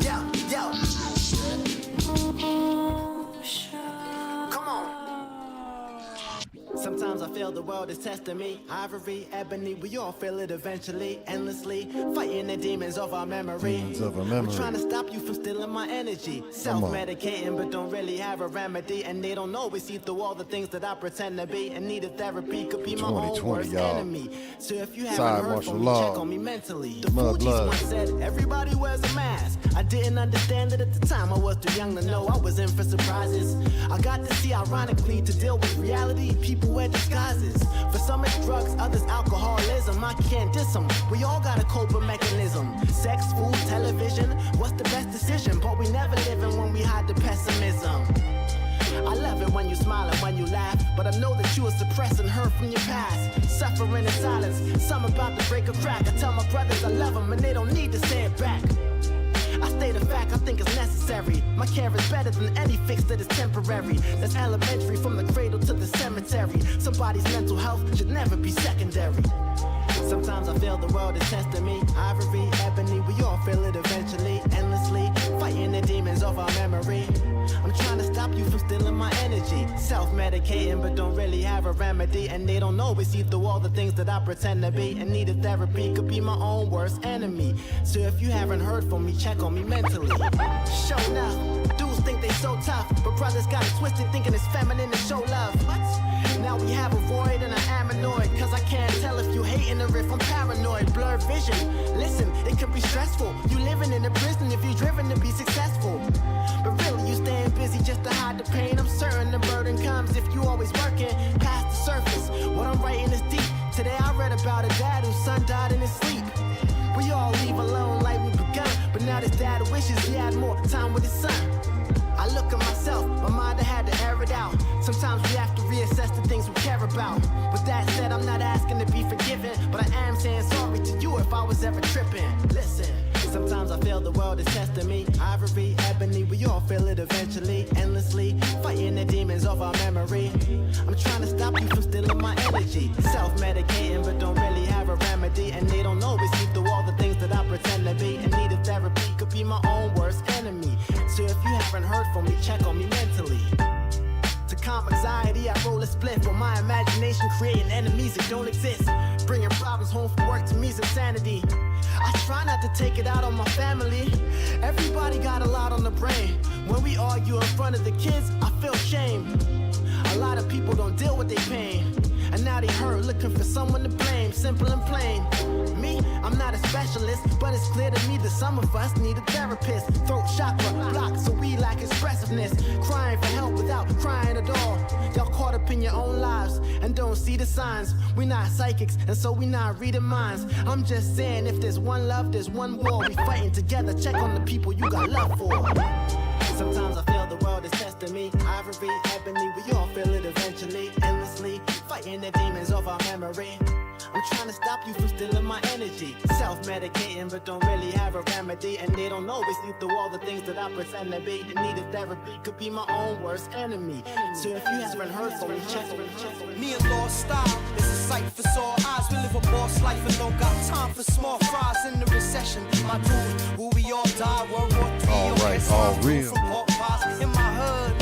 Yeah, yeah. Come on. Sometimes I feel the world is testing me. Ivory, ebony, we all feel it eventually. Endlessly fighting the demons of our memory. I'm trying to stop you from stealing my energy. Self-medicating but don't really have a remedy. And they don't always see through all the things that I pretend to be. And need a therapy could be my own worst enemy. So if you haven't heard from me, check on me mentally. The Fugees once said, everybody wears a mask. I didn't understand it at the time. I was too young to know I was in for surprises. I got to see ironically to deal with reality. People wear disguises. For some it's drugs, others alcoholism. I can't diss them. We all got a coping mechanism. Sex, food, television. What's the best decision? But we never living when we hide the pessimism. I love it when you smile and when you laugh, but I know that you are suppressing hurt from your past. Suffering in silence, some about to break a crack. I tell my brothers I love them and they don't need to say it back. I state a fact I think is necessary. My care is better than any fix that is temporary. That's elementary from the cradle to the cemetery. Somebody's mental health should never be secondary. Sometimes I feel the world is testing me. Ivory, ebony, we all feel it eventually. Endlessly fighting the demons of our memory. I'm trying to stop you from stealing my energy. Self-medicating but don't really have a remedy. And they don't always see through all the things that I pretend to be. And need a therapy could be my own worst enemy. So if you haven't heard from me, check on me mentally. Show enough, dudes think they so tough, but brothers got it twisted thinking it's feminine to show love. Now we have a void and an ammonoid. Cause I can't tell if you hating or if I'm paranoid. Blurred vision, listen, it can be stressful. You living in a prison if you're driven to be successful. But really you staying busy just to hide the pain. I'm certain the burden comes if you always working past the surface. What I'm writing is deep. Today I read about a dad whose son died in his sleep. We all leave alone like we begun, but now this dad wishes he had more time with his son. I look at myself, my mind I had to air it out. Sometimes we have to reassess the things we care about. With that said, I'm not asking to be forgiven, but I am saying sorry to you if I was ever tripping. Listen, sometimes I feel the world is testing me. Ivory, ebony, we all feel it eventually. Endlessly fighting the demons of our memory. I'm trying to stop you from stealing my energy. Self-medicating but don't really have a remedy. And they don't always see through all the things that I pretend to be. And need a therapy could be my own worst enemy. So if you haven't heard from me, check on me mentally. To calm anxiety, I roll a split. For my imagination, creating enemies that don't exist. Bringing problems home from work to me is insanity. I try not to take it out on my family. Everybody got a lot on the brain. When we argue in front of the kids, I feel shame. A lot of people don't deal with their pain, and now they hurt, looking for someone to blame. Simple and plain. Me, I'm not a specialist, but it's clear to me that some of us need a therapist. Throat chakra blocked, so we lack expressiveness. Crying for help without crying at all. Y'all caught up in your own lives and don't see the signs. We not psychics, and so we not reading minds. I'm just saying, if there's one love, there's one war. We fighting together, check on the people you got love for. Sometimes I feel the world is testing me. Ivory, ebony, we all feel it eventually. Endlessly, fighting the demons of our memory. I'm trying to stop you from stealing my energy. Self-medicating, but don't really have a remedy. And they don't always see through all the things that I pretend to be. The need of therapy could be my own worst enemy. So if you haven't heard from me, check it. Me and Law style is a sight for sore eyes. We live a boss life and don't got time for small fries in the recession. My dude, who we all die, World War III. All right, all real. In my hood,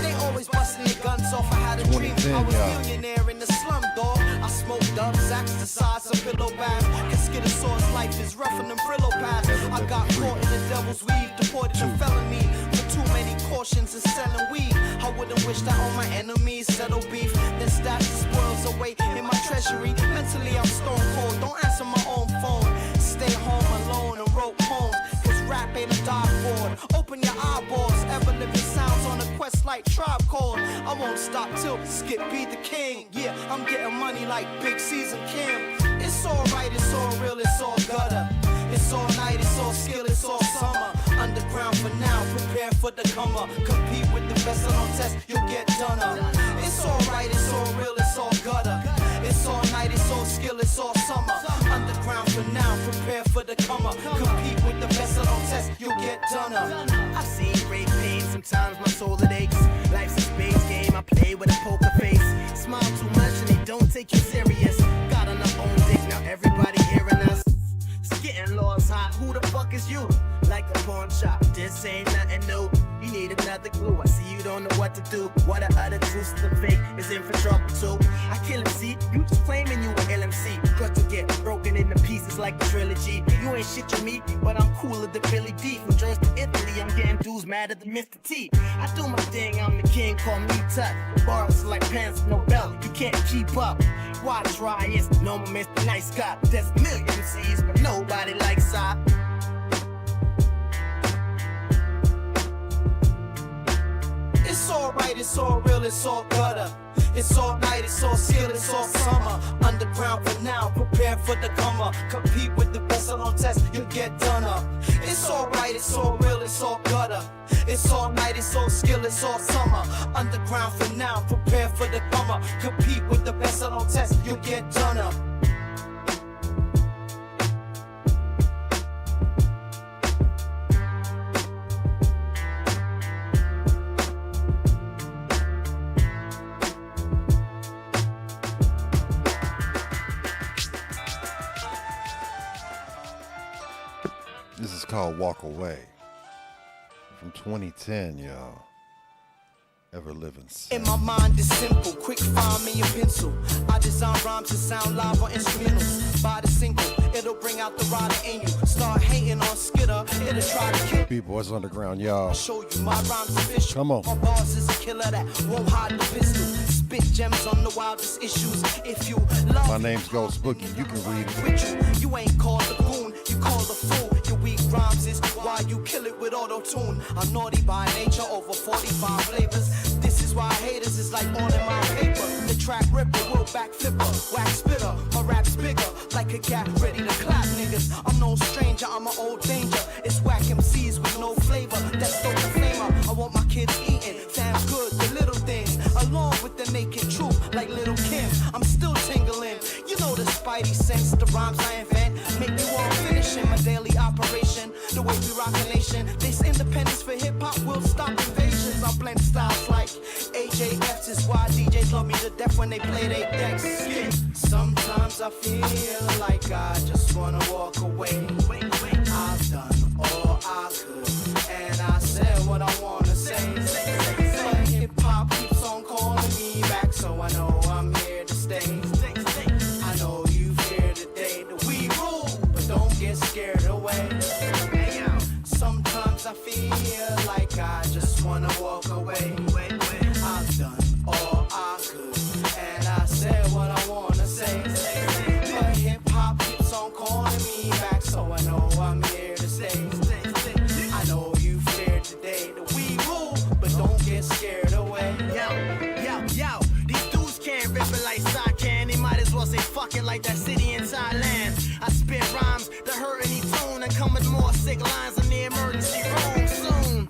they always busting their guns off. I had a dream, I was a millionaire in the slum, dog. I smoked up, Zach's the size of pillow bath. Casket of swords, life is rougher than Brillo path. I got caught in the devil's weave, deported to felony for too many cautions and selling weed. I wouldn't wish that on my enemies, settle beef, then stash the spoils away in my treasury. Mentally, I'm stone cold, don't answer my own phone. Stay home alone and wrote poems, cause rap ain't a dartboard. Open your eyeballs, ever living sounds on a quest like Tribe Called. I won't stop till Skip be the king. Yeah, I'm getting money like Big C's and Kim. It's alright, it's all real, it's all gutter. It's all night, it's all skill, it's all summer. Underground for now, prepare for the comer. Compete with the best on test, you'll get done up. It's alright, it's all real, it's all gutter. It's all night, it's all skill, it's all summer. Underground for now, prepare for the comer. Compete with the best on test, you'll get done up. I've seen great pain, sometimes my soul it aches. Life's a space game, I play with a poker face. Smile too much and they don't take you serious. Got on our own dick, now everybody hearing us. It's getting lost hot, who the fuck is you? Like a pawn shop, this ain't nothing new. You need another clue, I see you don't know what to do. What the other truths the fake is in for trouble too. I kill him, see, you just claiming you an LMC. Got to get broken into pieces like a trilogy. You ain't shit to me, but I'm cooler than Billy D. From Jersey to Italy, I'm getting dudes mad at the Mr. T. I do my thing, I'm the king, call me tough. Bars like pants with no belt, you can't keep up. Why try, it's no more Mr. Nice Cop. There's millions C's, but nobody likes I. It's alright, it's all real, it's all gutter. It's all night, it's all skill, it's all summer. Underground for now, prepare for the comer. Compete with the best on test, you'll get done up. It's alright, it's all real, it's all gutter. It's all night, it's all skill, it's all summer. Underground for now, prepare for the comer. Compete with the best on test, you'll get done up. This is called Walk Away from 2010, y'all. Ever living sin. In my mind is simple, quick find me a pencil. I design rhymes to sound live on instrumentals. Buy the single, it'll bring out the rider in you. Start hating on Skitter, it'll try to kill. B-Boys Underground, y'all. Show you my rhymes official. Come on. My bars is a killer that won't hide the pistol. Spit gems on the wildest issues. If you love my name's GhostBoogie, you can read it. With you ain't called a goon, you called a fool. Your weak rhymes is why you kill it with auto-tune. I'm naughty by nature, over 45 flavors. This is why haters is like on in my paper. The track ripper, will back flipper, wax spitter. My rap's bigger, like a cat ready to clap niggas. I'm no stranger, I'm an old danger. It's whack MCs with no flavor. That's dope flamer. I want my kids eating, fam good, the little things. Along with the naked truth, like Little Kim. I'm still tingling. You know the spidey sense, the rhymes I invent. Make you all finishing my daily operation. The way we rock a nation. This independence for hip-hop will stop invasions. I blend styles like AJF's is why DJs love me to death when they play their decks. Sometimes I feel like I just wanna walk away. I've done all I could, and I said what I wanna say. But hip-hop keeps on calling. like that city in Thailand. I spit rhymes that hurt any tune and come with more sick lines in the emergency room soon.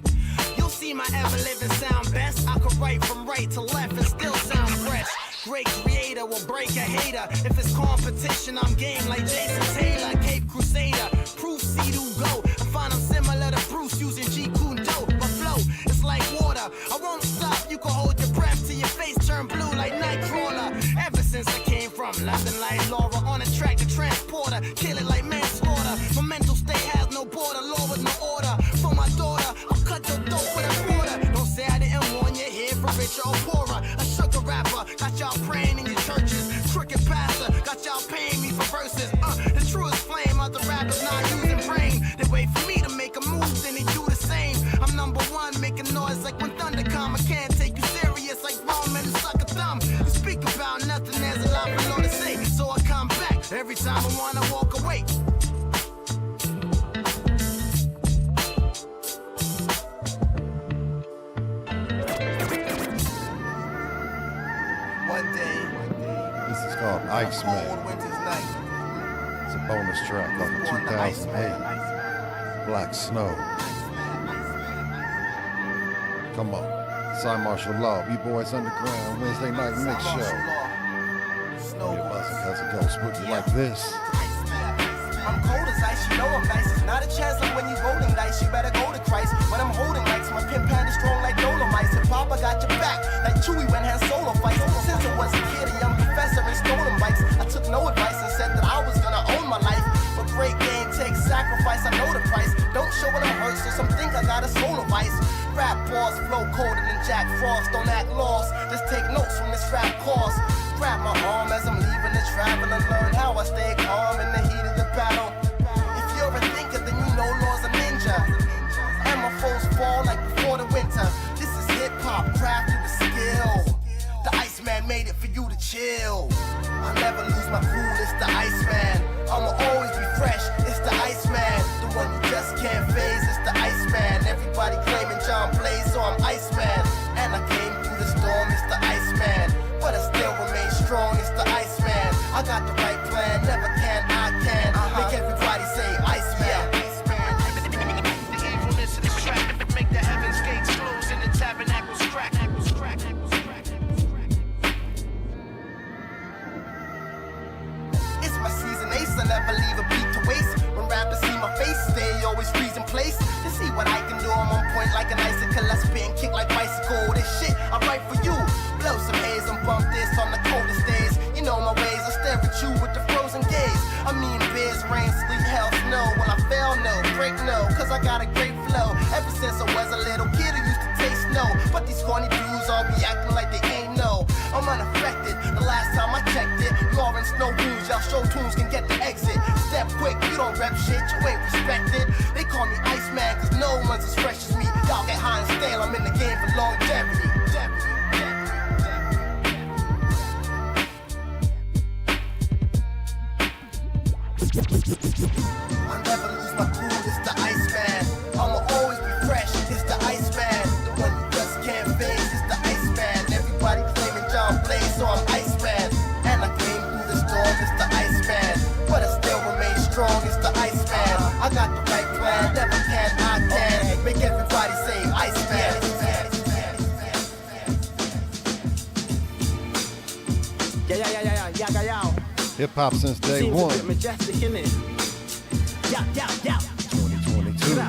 You'll see my ever-living sound best. I could write from right to left and still sound fresh. Great creator will break a hater. If it's competition, I'm game like Jason Taylor, Cape Crusader. Proceed to go and find I'm similar to Bruce using G Kundo. My flow is like water. I won't stop. You can hold your breath till your face turn blue like Nightcrawler. Ever since I came from London like Laura on a track to transporter, kill it like manslaughter. My mental state has no border. Law with no order. For my daughter, I'll cut your throat with a border. Don't say I didn't warn you here for richer or poorer. A sugar rapper got y'all praying in your churches. Crooked pastor got y'all paying me for verses. The truest flame of the rappers not using brain. They wait for me to make a move, then they do the same. I'm number one, making noise like when thunder come. I can't take you serious like Roman and suck a thumb. You speak about nothing, there's a lot below to say. So I come back every time I wanna walk away. Called Iceman. It's a bonus track off of 2008. Black Snow. Come on. Cymarshall Law, B-Boys Underground, Wednesday night mix show. Your music has a GhostBoogie like this. I'm cold as ice, you know I'm nice. It's not a chance like when you rolling dice, you better go to Christ. When I'm holding lights, my pimp hand is strong like Dolomite. And Papa got your back, like Chewy when Han Solo fights. Since I was a kid, a young professor in stolen bikes, I took no advice and said that I was gonna own my life. But great game takes sacrifice, I know the price. Don't show when I'm hurt, so some think I got a soul of ice. Rap bars flow colder than Jack Frost, don't act lost. Just take notes from this rap course. Grab my arm as I'm leaving to travel and learn how I stay calm in the heat of the battle. If you're a thinker, then you know law's a ninja. And my foes fall like before the winter. This is hip-hop, crafted with skill. The Iceman made it for you to chill. I never lose my cool, it's the Iceman. I'ma always be fresh, it's the Iceman. The one you just can't phase, it's the Iceman. Everybody claiming John Blaze, so I'm Iceman. And I came through the storm, it's the Iceman. But I still remain strong, it's the Iceman. I got the right plan, never can, I can. Make everybody say Iceman. The evilness in the track, make the heavens gates close and the tabernacles crack. It's my season ace, I never leave a beat to waste. When rappers see my face, stay always freezing place. To see what I can do, I'm on point like an icicle. I spit and kick like bicycle. This shit, I write for you. Blow some haze and bump this on the coldest days. You know my ways, I stare at you with the frozen gaze. I mean biz, rain, sleet, hell, snow. When I fail, no, break no, cause I got a great flow. Ever since I was a little kid, I used to taste no. But these corny dudes all be acting like they ain't no. I'm unaffected, the last time I checked it. Lawrence, no rules, y'all show tunes can get the exit. Step quick, you don't rep shit, you ain't respected. They call me Iceman, cause no one's as fresh as me. Y'all get high and stale, I'm in the game for longevity. I never lose my cool, it's the Iceman. I'ma always be fresh, it's the Iceman. The one you just can't face, it's the Iceman. Everybody claiming John Blaze, so I'm Iceman. And I came through the storm, it's the Iceman. But I still remain strong, it's the Iceman. I got the right plan, never can, I can. Make everybody say Iceman. Yeah. Hip hop since day one. Majestic, innit? Yeah. 2022.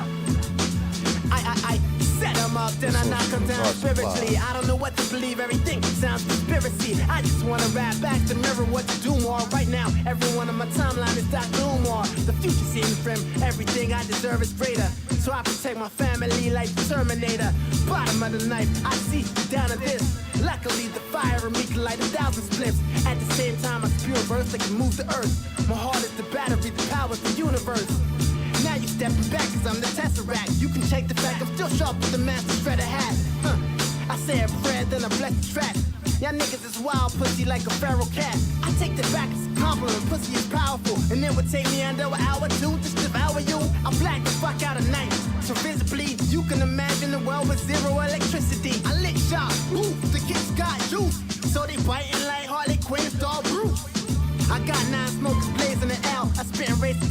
I set them up, then I knock them down spiritually. I don't know what to believe, everything sounds conspiracy. I just wanna rap back to mirror what to do more. Right now, everyone on my timeline is Dr. Umar. The future seems grim, everything I deserve is greater. So I protect my family like the Terminator. Bottom of the knife, I see down to this. Luckily, the fire in me can light 1,000 spliffs. At the same time, I spew a verse that can move the earth. My heart is the battery, the power of the universe. Now you stepping back cause I'm the Tesseract. You can take the fact I'm still sharp with the master shredder hat. I say a prayer, then I bless the track. Y'all niggas is wild pussy like a feral cat. I take the back as a compliment, pussy is powerful. And it would take me under an hour or two to devour you. I black the fuck out of night. So visibly, you can imagine a world with zero electricity. I lick shots, the kids got juice. So they biting like Harley Quinn, Star Bruce. I got 9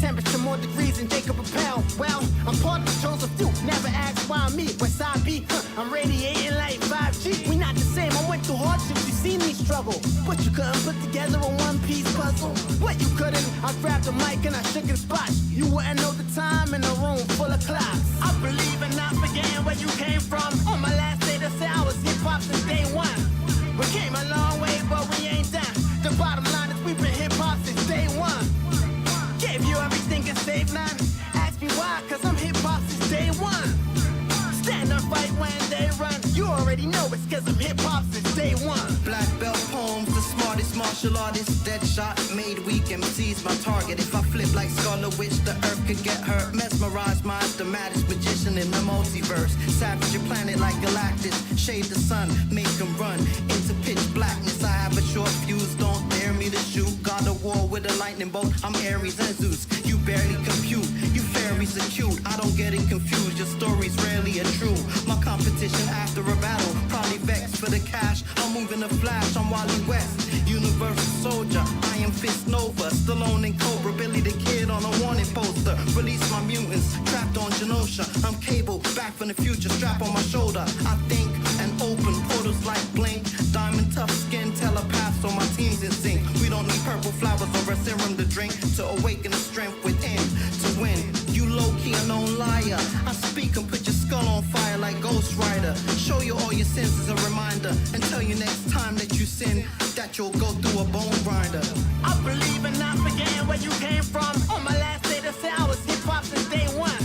temperature more degrees than Jacob a pound. Well, I'm part of the chosen few. Never ask why me. West I be, I'm radiating like 5G. We not the same. I went through hardships. You seen me struggle, but you couldn't put together a one-piece puzzle. What you couldn't? I grabbed the mic and I shook in spots. You wouldn't know the time in a room full of clocks. I believe in not forgetting where you came from. On my last day to say I was hip-hop since day one. We came a long way, but we ain't done. The bottom line is we've been hip-hop since day one. Gave you everything and saved none. Ask me why, cause I'm hip-hop since day one. Stand up, fight when they run. You already know it's cause I'm hip-hop since day one. Black belt poems, the smartest martial artist. Dead shot, made weak MC's my target. If I flip like Scarlet Witch, the earth could get hurt. Mesmerize minds, the maddest magician in the multiverse. Savage your planet like Galactus. Shade the sun, make them run into pitch blackness. I have a short fuse, don't dare me to shoot. God of war with a lightning bolt, I'm Ares and Zeus. You barely compute, you fairies are cute. I don't get it confused, your story's rarely a true. My competition after a battle, probably vexed for the cash. I'm moving a flash, I'm Wally West. Universal soldier, I am Fist Nova. Stallone and Cobra, Billy the Kid on a wanted poster. Release my mutants, trapped on Genosha. I'm Cable, back from the future, strap on my shoulder. I think and open portals like blink. Diamond tough skin, telepath, so my team's in sync. We don't need purple flowers or a serum to drink to awaken the strength within to win. You low-key a known liar. I speak and put your skull on fire like Ghost Rider. Show you all your sins as a reminder and tell you next time that you sin that you'll go through a bone grinder. I believe in not forgetting where you came from. On my last day to say I was hip-hop since day one.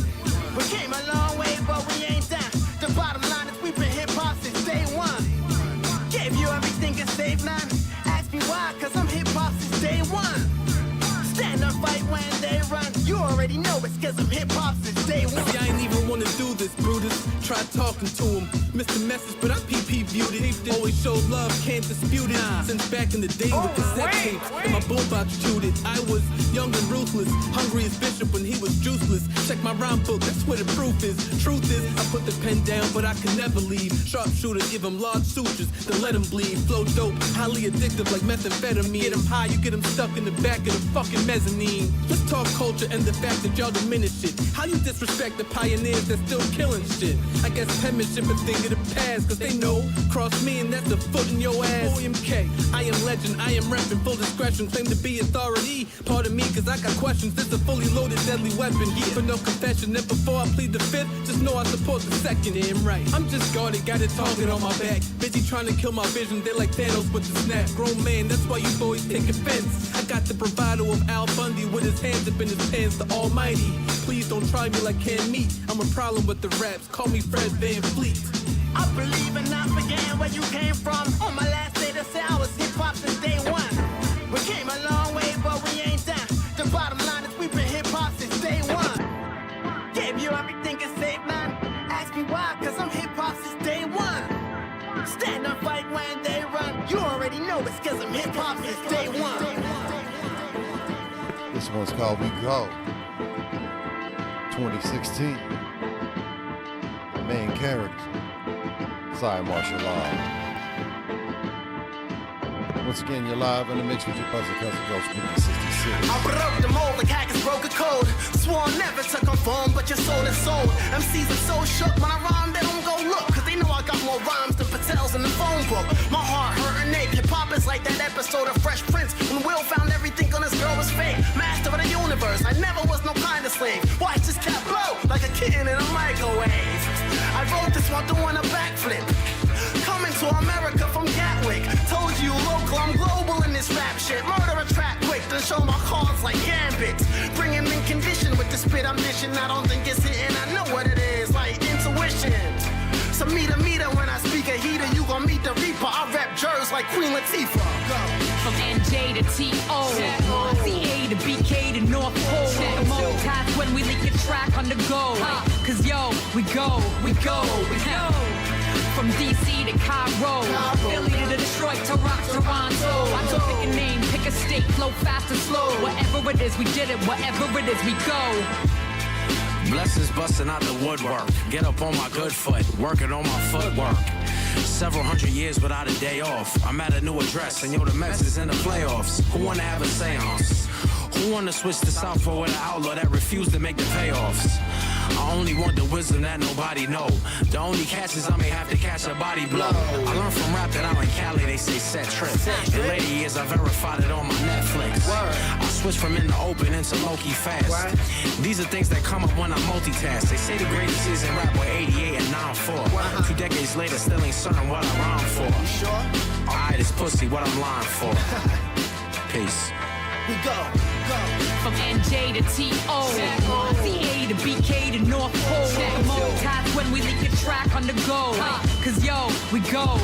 We came a long way, but we ain't done. The bottom line is we've been hip-hop since day one. Gave you everything and saved none. Ask me why, cause I'm hip-hop since day one. Stand up, fight when they run. You already know it's cause I'm hip-hop since day one. See, I ain't even wanna do this, Brutus. Try talking to him. Missed the message, but I PP viewed it. Always showed love, can't dispute it. Since back in the day with cassette tapes and my boombox chewed it. I was young and ruthless, hungry as Bishop when he was juiceless. Check my rhyme book, that's where the proof is. Truth is, I put the pen down, but I can never leave. Sharpshooter, give him large sutures, then let him bleed. Flow dope, highly addictive like methamphetamine. Get him high, you get him stuck in the back of the fucking mezzanine. Let's talk culture and the fact that y'all diminish it. How you disrespect the pioneers that's still killing shit? I guess penmanship a thing of the past, cause they know cross me and that's a foot in your ass. Boy, MK, I am legend, I am reppin' full discretion. Claim to be authority, pardon me cause I got questions. This a fully loaded deadly weapon, for no confession. And before I plead the fifth, just know I support the second. Damn right, I'm just guarded, got a target on my back. Busy trying to kill my vision, they like Thanos with the snap. Grown man, that's why you boys take offense. I got the bravado of Al Bundy with his hands up in his pants, the almighty. Please don't try me like Can Meat, I'm a problem with the raps, call me Fred Van Fleet. I believe in not forgetting where you came from. On my last day to say I was hip-hop since day one. We came a long way, but we ain't done. The bottom line is we've been hip-hop since day one. Gave you everything and saved none. Ask me why, cause I'm hip-hop since day one. Stand up, fight when they run. You already know it's cause I'm hip-hop since day one. This one's called We Go. 2016. The main character, Cymarshall Law. Once again, you're live in the mix with your buzzer cousin GhostBoogie 66. I broke the mold like hackers broke a code. Swore never to conform, but your soul is sold. MCs are so shook when I rhyme, they don't go look. Cause they know I got more rhymes than Patels in the phone book. My heart hurt and ache. Hip hop is like that episode of Fresh Prince when Will found everything on his girl was fake. Master of the universe, I never was no kind of slave. Watch this cat blow like a kitten in a microwave. I wrote this one doing a backflip. Coming to America from Gatwick. Told you local, I'm global in this rap shit. Murder a track quick, then show my cards like gambits. Bring him in condition with the spit I'm dishing. I don't think it's hitting, I know what it is, like intuition. So meet a meter when I speak a heater, you gon' meet the reaper. I rap jers like Queen Latifah. Go. From NJ to T.O. CA to BK to North Pole. The most times when we leak a track on the go. Cause yo, we go, we go, we go. From DC to Cairo, Philly to Detroit to rock Toronto. I don't pick a name, pick a state, flow fast or slow. Whatever it is, we did it. Whatever it is, we go. Blessings busting out the woodwork. Get up on my good foot, working on my footwork. Several hundred years without a day off. I'm at a new address, and yo, the Mets is in the playoffs. Who wanna have a seance? Who wanna switch to Southpaw with an outlaw that refused to make the payoffs? I only want the wisdom that nobody know. The only catch is I may have to catch a body blow. I learned from rap that out in Cali they say set trip. In later years I verified it on my Netflix. I switched from in the open into low-key fast. These are things that come up when I multitask. They say the greatest is in rap with 88 and 94. 2 decades later still ain't certain what I rhyme for. Alright, it's pussy what I'm lying for. Peace. We go. From NJ to TO, CA to BK to North Pole. The multitask when we leak a track on the go. Cause yo, we go.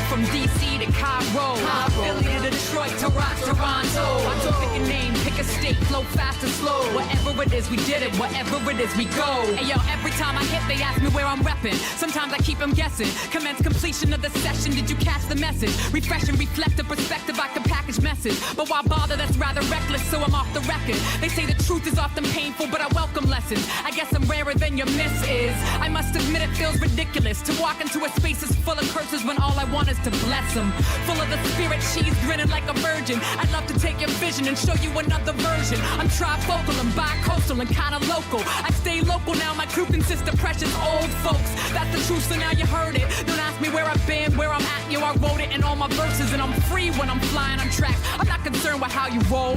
From DC to Cairo, Philly to Detroit to rock Toronto. I don't pick a name, pick a state, flow fast or slow. Whatever it is, we did it. Whatever it is, we go. Hey yo, every time I hit, they ask me where I'm reppin'. Sometimes I keep them guessing. Commence completion of the session. Did you catch the message? Refresh and reflect the perspective. I can package message, but why bother? That's rather reckless. So I'm off the record. They say the truth is often painful, but I welcome lessons. I guess I'm rarer than your miss is. I must admit it feels ridiculous to walk into a space that's full of curses when all I want is to bless them. Full of the spirit, she's grinning like a virgin. I'd love to take your vision and show you another version. I'm trifocal and bi-coastal and kinda local. I stay local now, my crew consists of precious old folks. That's the truth, so now you heard it. Don't ask me where I've been, where I'm at, yo, I wrote it in all my verses. And I'm free when I'm flying on tracks. I'm not concerned with how you roll.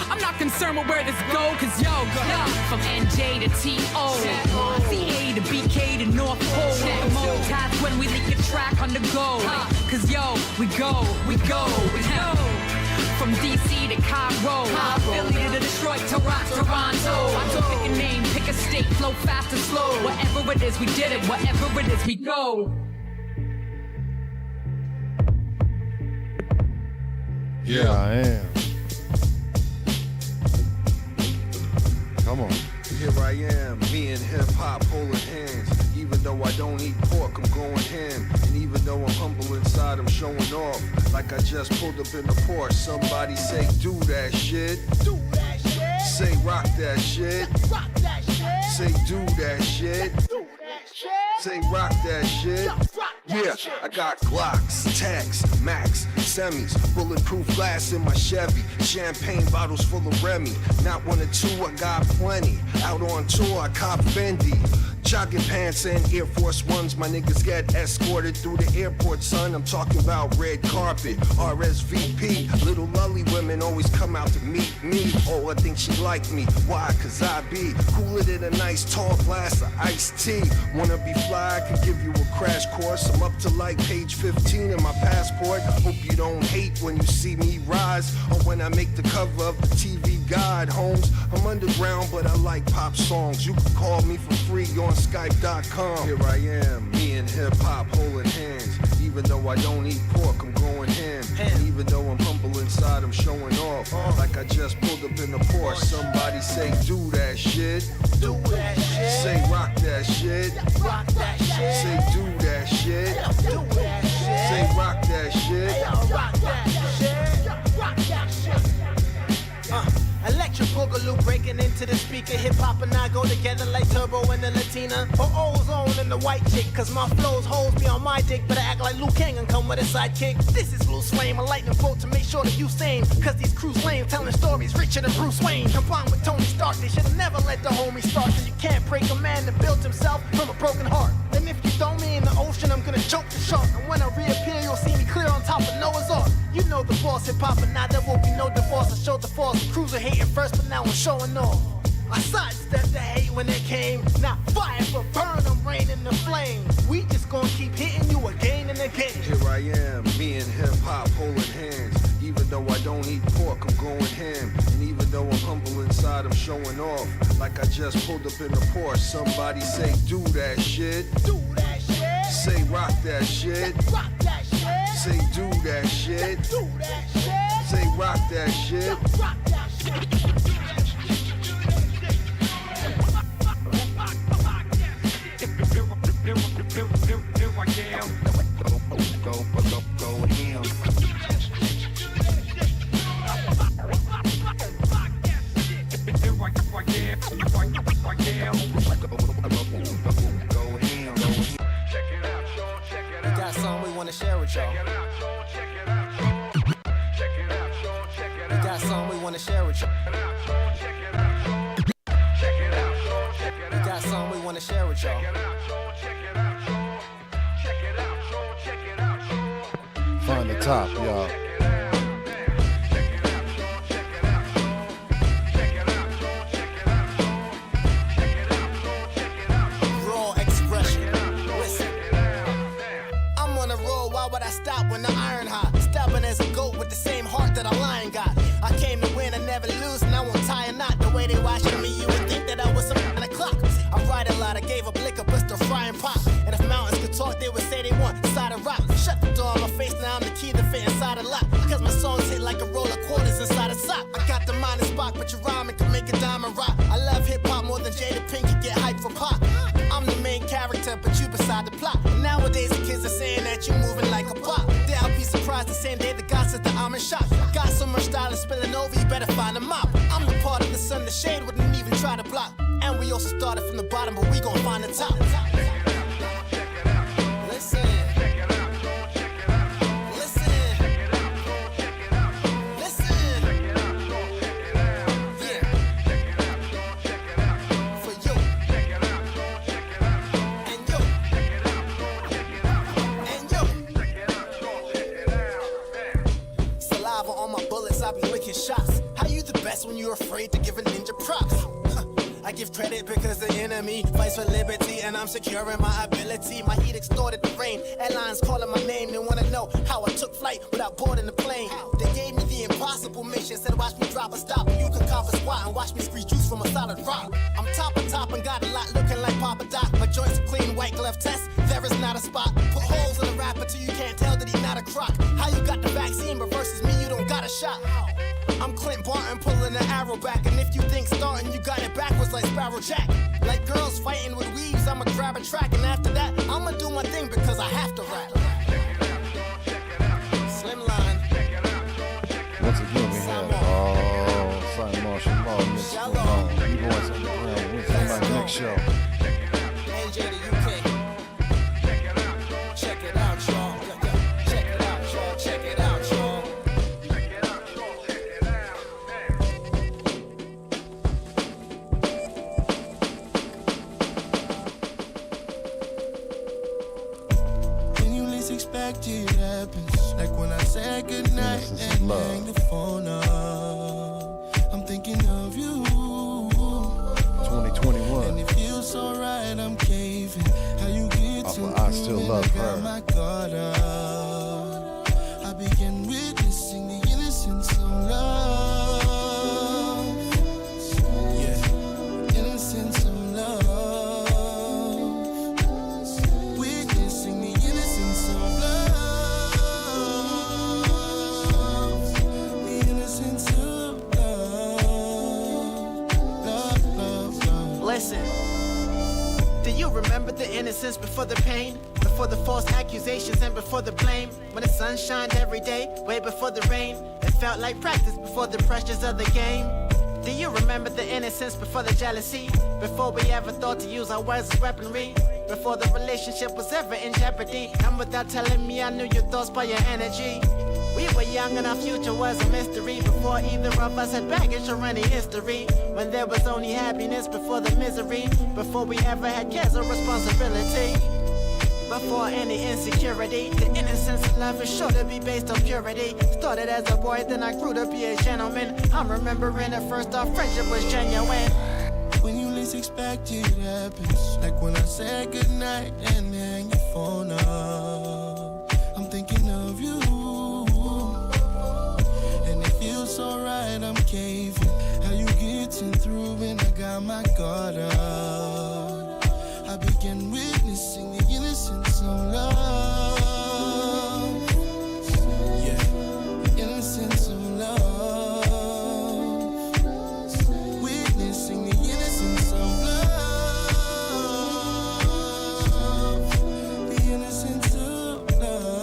I'm not concerned with where this go, cause yo, from NJ to TO, CA to BK to North Pole. The multitask when we leak a track on the go. Cause yo, we go. From DC to Cairo, Philly to Detroit to rock Toronto. I don't pick a name, pick a state, flow fast or slow. Whatever it is, we did it. Whatever it is, we go. Yeah, I am. Come on. Here I am, me and hip-hop holding hands. Even though I don't eat pork, I'm going ham. And even though I'm humble inside, I'm showing off. Like I just pulled up in the Porsche. Somebody say, do that shit. Do that shit. Say, rock that shit. Rock that shit. Say, do that shit. Do that shit. Say, rock that shit. Yeah, I got Glocks, Tags, Max, Semis, bulletproof glass in my Chevy, champagne bottles full of Remy. Not one or two, I got plenty. Out on tour, I cop Fendi. Jogging pants and Air Force Ones, my niggas get escorted through the airport, son. I'm talking about red carpet, RSVP. Little lolly women always come out to meet me. Oh, I think she like me. Why? Cause I be cooler than a nice tall glass of iced tea. Wanna be fly? I can give you a crash course. I'm up to like page 15 in my passport. Hope you don't hate when you see me rise, or when I make the cover of the TV guide. Holmes, I'm underground, but I like pop songs. You can call me for free on Skype.com. Here I am, me and hip-hop holding hands. Even though I don't eat pork, I'm going ham. And even though I'm humble inside, I'm showing off. Like I just pulled up in the Porsche. Somebody say, do that shit. Do that shit. Say, rock that shit. Rock that shit. Say, do that shit. Do that shit. Say, rock that shit. Rock that shit. Rock that shit. Electric boogaloo breaking into the speaker. Hip-hop and I go together like Turbo and the Latina. Or Ozone and the white chick. Cause my flows holds me on my dick, but I act like Liu Kang and come with a sidekick. This is Loose Flame, a lightning bolt to make sure that you sane. Cause these crews lame, telling stories richer than Bruce Wayne. Combined with Tony Stark, they should've never let the homie start. Cause you can't break a man that built himself from a broken heart. And if you throw me in the ocean, I'm gonna choke the shark. And when I reappear, you'll see me clear on top of Noah's Ark. You know the boss, hip-hop, and now there will be no divorce. I showed the force, the crews are hating first, but now I'm showing off. I sidestepped the hate when it came. Now fire for burn, I'm raining the flame. We just gonna keep hitting you again and again. Here I am, me and hip-hop holding hands. Even though I don't eat pork, I'm going ham. And even though I'm humble inside, I'm showing off. Like I just pulled up in the Porsche. Somebody say, do that shit. Do that shit. Say, rock that shit. Rock that shit. Say, do that shit. Do that shit. Say, rock that shit. Rock that shit. We got something we want to share with y'all. We got something share with you. We got something we want to share with y'all. Find the top, y'all. Raw expression. Listen. I'm on a roll, why would I stop when the iron hot? Stubborn as a goat with the same heart that a lion got. I came to win, I never lose, and I won't tie a knot. The way they watching me, you would think that I was some kind of clock. I ride a lot, I gave up liquor, but still frying pop. And if mountains could talk, they would say they want side of rock. Shut the door on my face, now I'm the key to fit inside a lock. Cause my songs hit like a roll of quarters inside a sock. I got the mind and spot, but your rhyming can make a diamond rock. I love hip hop more than Jada Pinkett, get hyped for pop. I'm the main character, but you beside the plot. And nowadays the kids are saying that you moving like a pop. They'll be surprised the same day the God says that I'm in shock. Got so much style and spilling over, you better find a mop. I'm the part of the sun the shade wouldn't even try to block. And we also started from the bottom, but we gon' find the top. Listen. I be licking shots. How you the best when you're afraid to give a ninja props? I give credit because the enemy fights for liberty, and I'm secure in my ability. My heat extorted the rain. Airlines calling my name. They wanna know how I took flight without boarding the plane. They gave me the impossible mission. Said watch me drop a stop. You can carve a squat and watch me squeeze juice from a solid rock. I'm top of top and got a lot looking like Papa Doc. My joints are clean, white glove test. There is not a spot. Put holes in the rapper till you can't tell that he's not a crock. How you got the vaccine, but versus me you don't got a shot. I'm Clint Barton pulling the arrow back, and if you think starting you got it backwards like Sparrow Jack. Like girls fighting with weaves, I'ma grab a track, and after that I'ma do my thing because I have to rap. Slimline. Once again we have Cymarshall Law mixed with B-Boys Underground. We'll see my next show. NJ to UK. Check it out, y'all. Check it out, y'all. Check it out, y'all. Expect it happens. Like when I said goodnight and hang the phone up. I'm thinking of you. 2021. And it feels so right, I'm caving. How you get to I still love her. My guard up. I began witnessing the innocence of love. Yeah, innocence of love. Listen, do you remember the innocence before the pain? Before the false accusations and before the blame? When the sun shined every day, way before the rain. It felt like practice before the pressures of the game. Do you remember the innocence before the jealousy? Before we ever thought to use our words as weaponry? Before the relationship was ever in jeopardy? And without telling me, I knew your thoughts by your energy. We were young and our future was a mystery. Before either of us had baggage or any history. When there was only happiness before the misery. Before we ever had cares or responsibility. Before any insecurity. The innocence of love is sure to be based on purity. Started as a boy, then I grew to be a gentleman. I'm remembering at first our friendship was genuine. When you least expect it happens. Like when I said goodnight and hang your phone up. I'm thinking of you. Feels so right, I'm caving. How you getting through when I got my guard up? I began witnessing the innocence of love. Yeah, innocence of love. Witnessing the innocence of love. The innocence of love.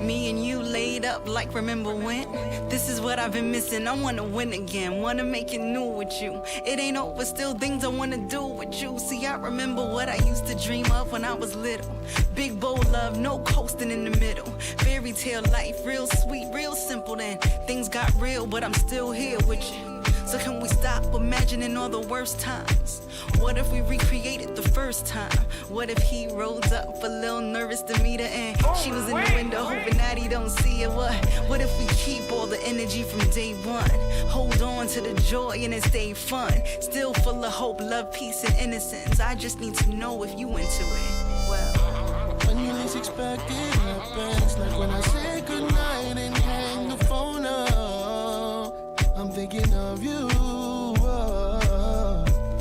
Me and you laid up like back, remember when? This is what I've been missing. I wanna win again, wanna make it new with you. It ain't over, still things I wanna do with you. See, I remember what I used to dream of when I was little. Big bold love, no coasting in the middle. Fairy tale life, real sweet, real simple. Then things got real, but I'm still here with you. So can we stop imagining all the worst times? What if we recreated the first time? What if he rose up a little nervous to meet her and she was in the window hoping that he don't see her? What if we keep all the energy from day one? Hold on to the joy and it stay fun. Still full of hope, love, peace, and innocence. I just need to know if you into it. Well, when you least expect it happens, like when I say goodnight and hang the phone up. I'm thinking of you,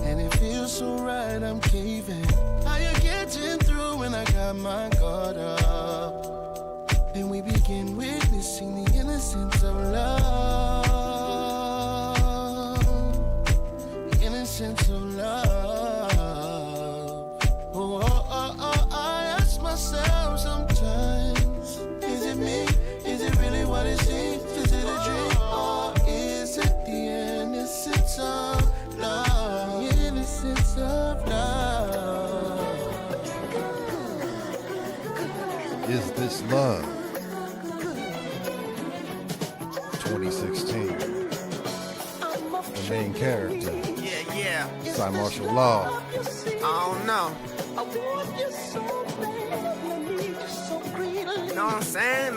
and it feels so right, I'm caving. How you getting through when I got my guard up? And we begin witnessing the innocence of love. The innocence of love. I ask myself sometimes, is it me? Is it really what it seems? Is it a dream? Or is it the innocence of love? The innocence of love. Is This Love? 2016. The main character. Yeah. Cymarshall Law. I don't know. Know what I'm saying?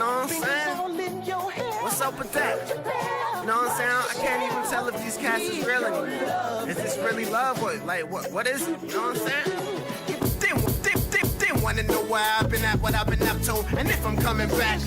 What's up with that? You know what I'm saying? I can't even tell if these cats is real anymore. Is this really love? What is it? You know what I'm saying? They wanna know where I've been at, what I've been up to, and if I'm coming back.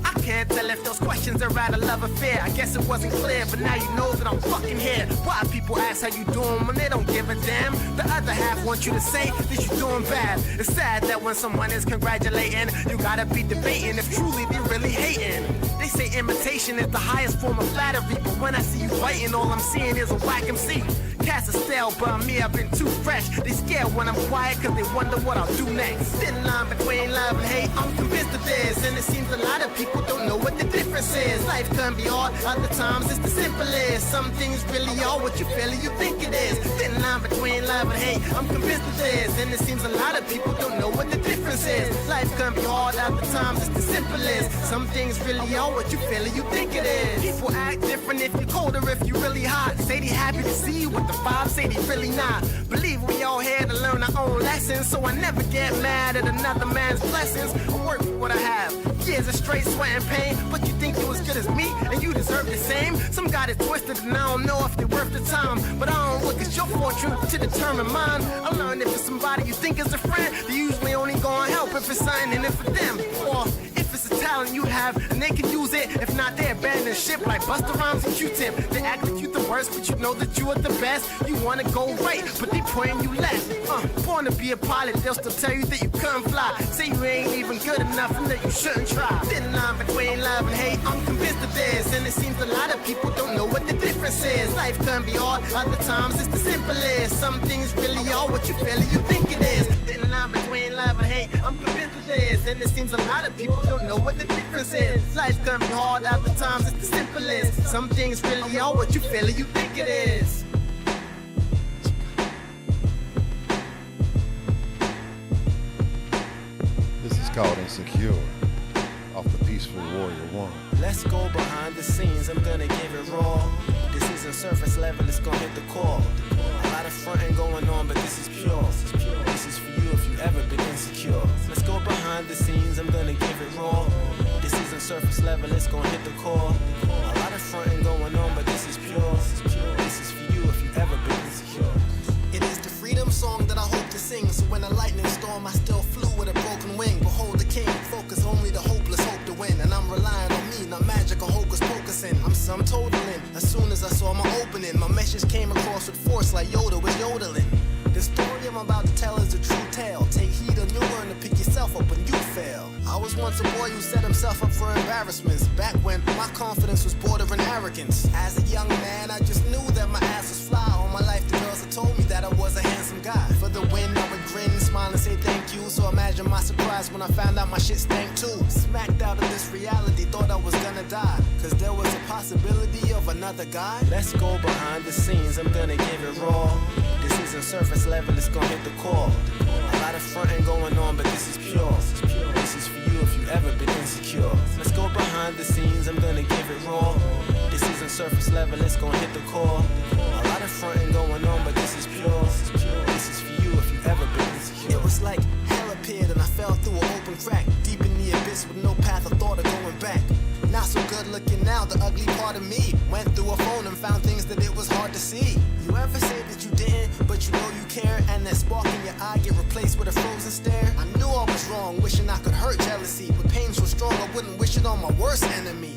I can't tell if those questions are out of love or fear. I guess it wasn't clear, but now you know that I'm fucking here. Why people ask how you doing when they don't give a damn? The other half want you to say that you're doing bad. It's sad that when someone is congratulating, you gotta be debating if truly they really hating. They say imitation is the highest form of flattery, but when I see you fighting, all I'm seeing is a whack MC. Cats are stale, but me, I've been too fresh. They scared when I'm quiet, cause they wonder what I'll do next. Thin line between love and hate, I'm convinced of this. And it seems a lot of people don't know what the difference is. Life can be hard, other times it's the simplest. Some things really are what you feel or you think it is. Thin line between love and hate, I'm convinced of this. And it seems a lot of people don't know what the difference is. Life can be hard, other times it's the simplest. Some things really are what you feel or you think it is. People act different if you're cold or if you're really hot. Say they happy to see you with the vibe, say they really not. Believe we all here to learn our own lessons, so I never get mad at another man's blessings. I work for what I have, years of straight sweat and pain, but you think you as good as me and you deserve the same. Some got it twisted and I don't know if they're worth the time, but I don't look at your fortune to determine mine. I learned if it's somebody you think is a friend, they usually only gonna help if it's something in it for them, or if it's a talent you have and they can use it. If not, they abandon ship like Busta Rhymes and Q-Tip. They act like you the worst, but you know that you are the best. You wanna go right, but they pointing you left. Born to be a pilot, they'll still tell you that you couldn't fly. Say you ain't even good enough and that you shouldn't try. Thin line between love and hate, I'm convinced of this. And it seems a lot of people don't know what the difference is. Life can be hard, other times it's the simplest. Some things really are what you feel or you think it is. Thin line between love and hate, I'm convinced of this. And it seems a lot of people don't know what the difference is. Life can be hard, other times it's the simplest. Some things really are what you feel or you think it is. This is called Insecure, off the Peaceful Warrior 1. Let's go behind the scenes, I'm gonna give it raw. This isn't surface level, it's gonna hit the core. A lot of fronting going on, but this is pure. This is for you if you ever been insecure. Let's go behind the scenes, I'm gonna give it raw. This isn't surface level, it's gonna hit the core. A lot of fronting going on, but this is pure. This is for you if you ever been insecure. It is the freedom song that I hope to sing. So when a lightning storm, I still flew with a broken wing. Behold the king, focus only the hopeless hope to win. And I'm relying on me, not magic or hocus pocusing. I'm sum totaling. As soon as I saw my opening, my message came across with force like Yoda was yodeling. The story I'm about to tell is a true tale. Take heed and you'll learn to pick yourself up when you fail. I was once a boy who set himself up for embarrassments. Back when my confidence was bordering arrogance. As a young man, I just knew that my ass was fly. All my life the girls had told me that I was a handsome guy. For the win, I would grin, smile and say thank you. so imagine my surprise when I found out my shit stank too. Smacked out of this reality, thought I was gonna die, cause there was a possibility of another guy. Let's go behind the scenes, I'm gonna give it raw. This isn't surface level, it's gonna hit the core. A lot of fronting going on, but this is pure. This is for you if you ever been insecure. Let's go behind the scenes, I'm gonna give it raw. This isn't surface level, it's gonna hit the core. A lot of fronting going on, but this is pure. This is for you if you ever been insecure. It was like hell appeared and I fell through an open crack, deep in the abyss with no path or thought of going back. Not so good looking now, the ugly part of me went through a phone and found things that it was hard to see. You ever say that you didn't, but you know you care, and that spark in your eye get replaced with a frozen stare? I knew I was wrong, wishing I could hurt jealousy, but pain so strong I wouldn't wish it on my worst enemy.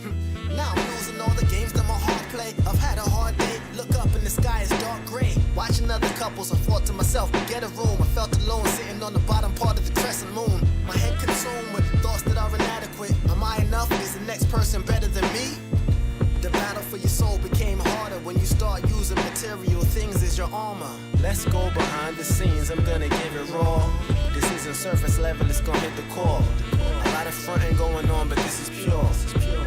Now I'm losing all the games that my heart play. I've had a hard day, look up and the sky is dark gray. Watching other couples, I thought to myself, get a room. I felt alone sitting on the bottom part of the crescent moon. My head consumed with thoughts that are inadequate. Am I enough? Is the next person better than me? The battle for your soul became harder when you start using material things as your armor. Let's go behind the scenes, I'm gonna give it raw. This isn't surface level, it's gonna hit the core. A lot of fronting going on, but this is pure.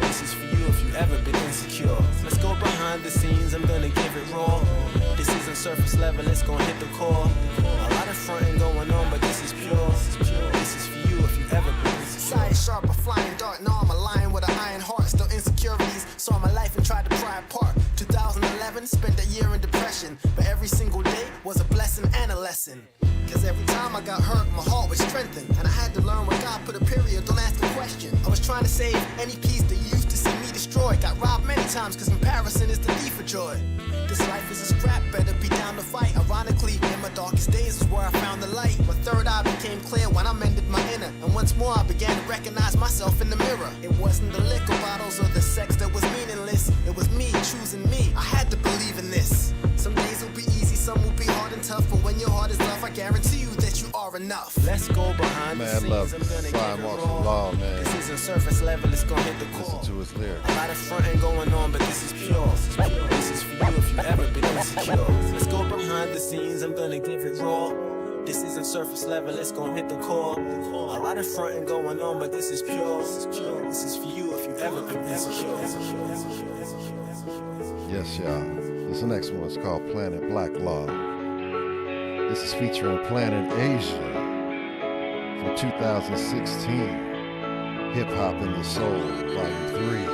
This is for you if you ever been insecure. Let's go behind the scenes, I'm gonna give it raw. This isn't surface level, it's gonna hit the core. A lot of fronting going on, but this is pure. This is for you if you ever been insecure. Side sharp, a flying dart, now I'm a lion with an iron heart. Still insecurities, saw my life and tried to pry apart. 2011, spent a year in depression, but every single day was a blessing and a lesson. Cause every time I got hurt, my heart was strengthened, and I had to learn when God put a period, don't ask a question. I was trying to save any piece that you used to see me destroy. Got robbed many times cause comparison is the thief of joy. This life is a scrap, better be down to fight. Ironically, in my darkest days is where I found the light. My third eye became clear when I mended my inner, and once more I began to recognize myself in the mirror. It wasn't the liquor bottles or the sex that was meaningless, it was me choosing me. I had to believe in this. Some days will be easy, some will be hard and tough, but when your heart is love, I guarantee you that you are enough. Let's go behind the scenes, I'm gonna Cymarshall Law, man. This isn't surface level, it's gonna hit the core. Listen to his lyrics. A lot of fronting going on, but this is pure. This is for you if you ever been insecure. Let's go behind the scenes, I'm gonna give it raw. This isn't surface level, it's gonna hit the core. A lot of fronting going on, but this is pure. This is for you if you ever been insecure. Yes, y'all. This next one is called Planet Black Law. This is featuring Planet Asia from 2016. Hip Hop in the Soul, Volume 3.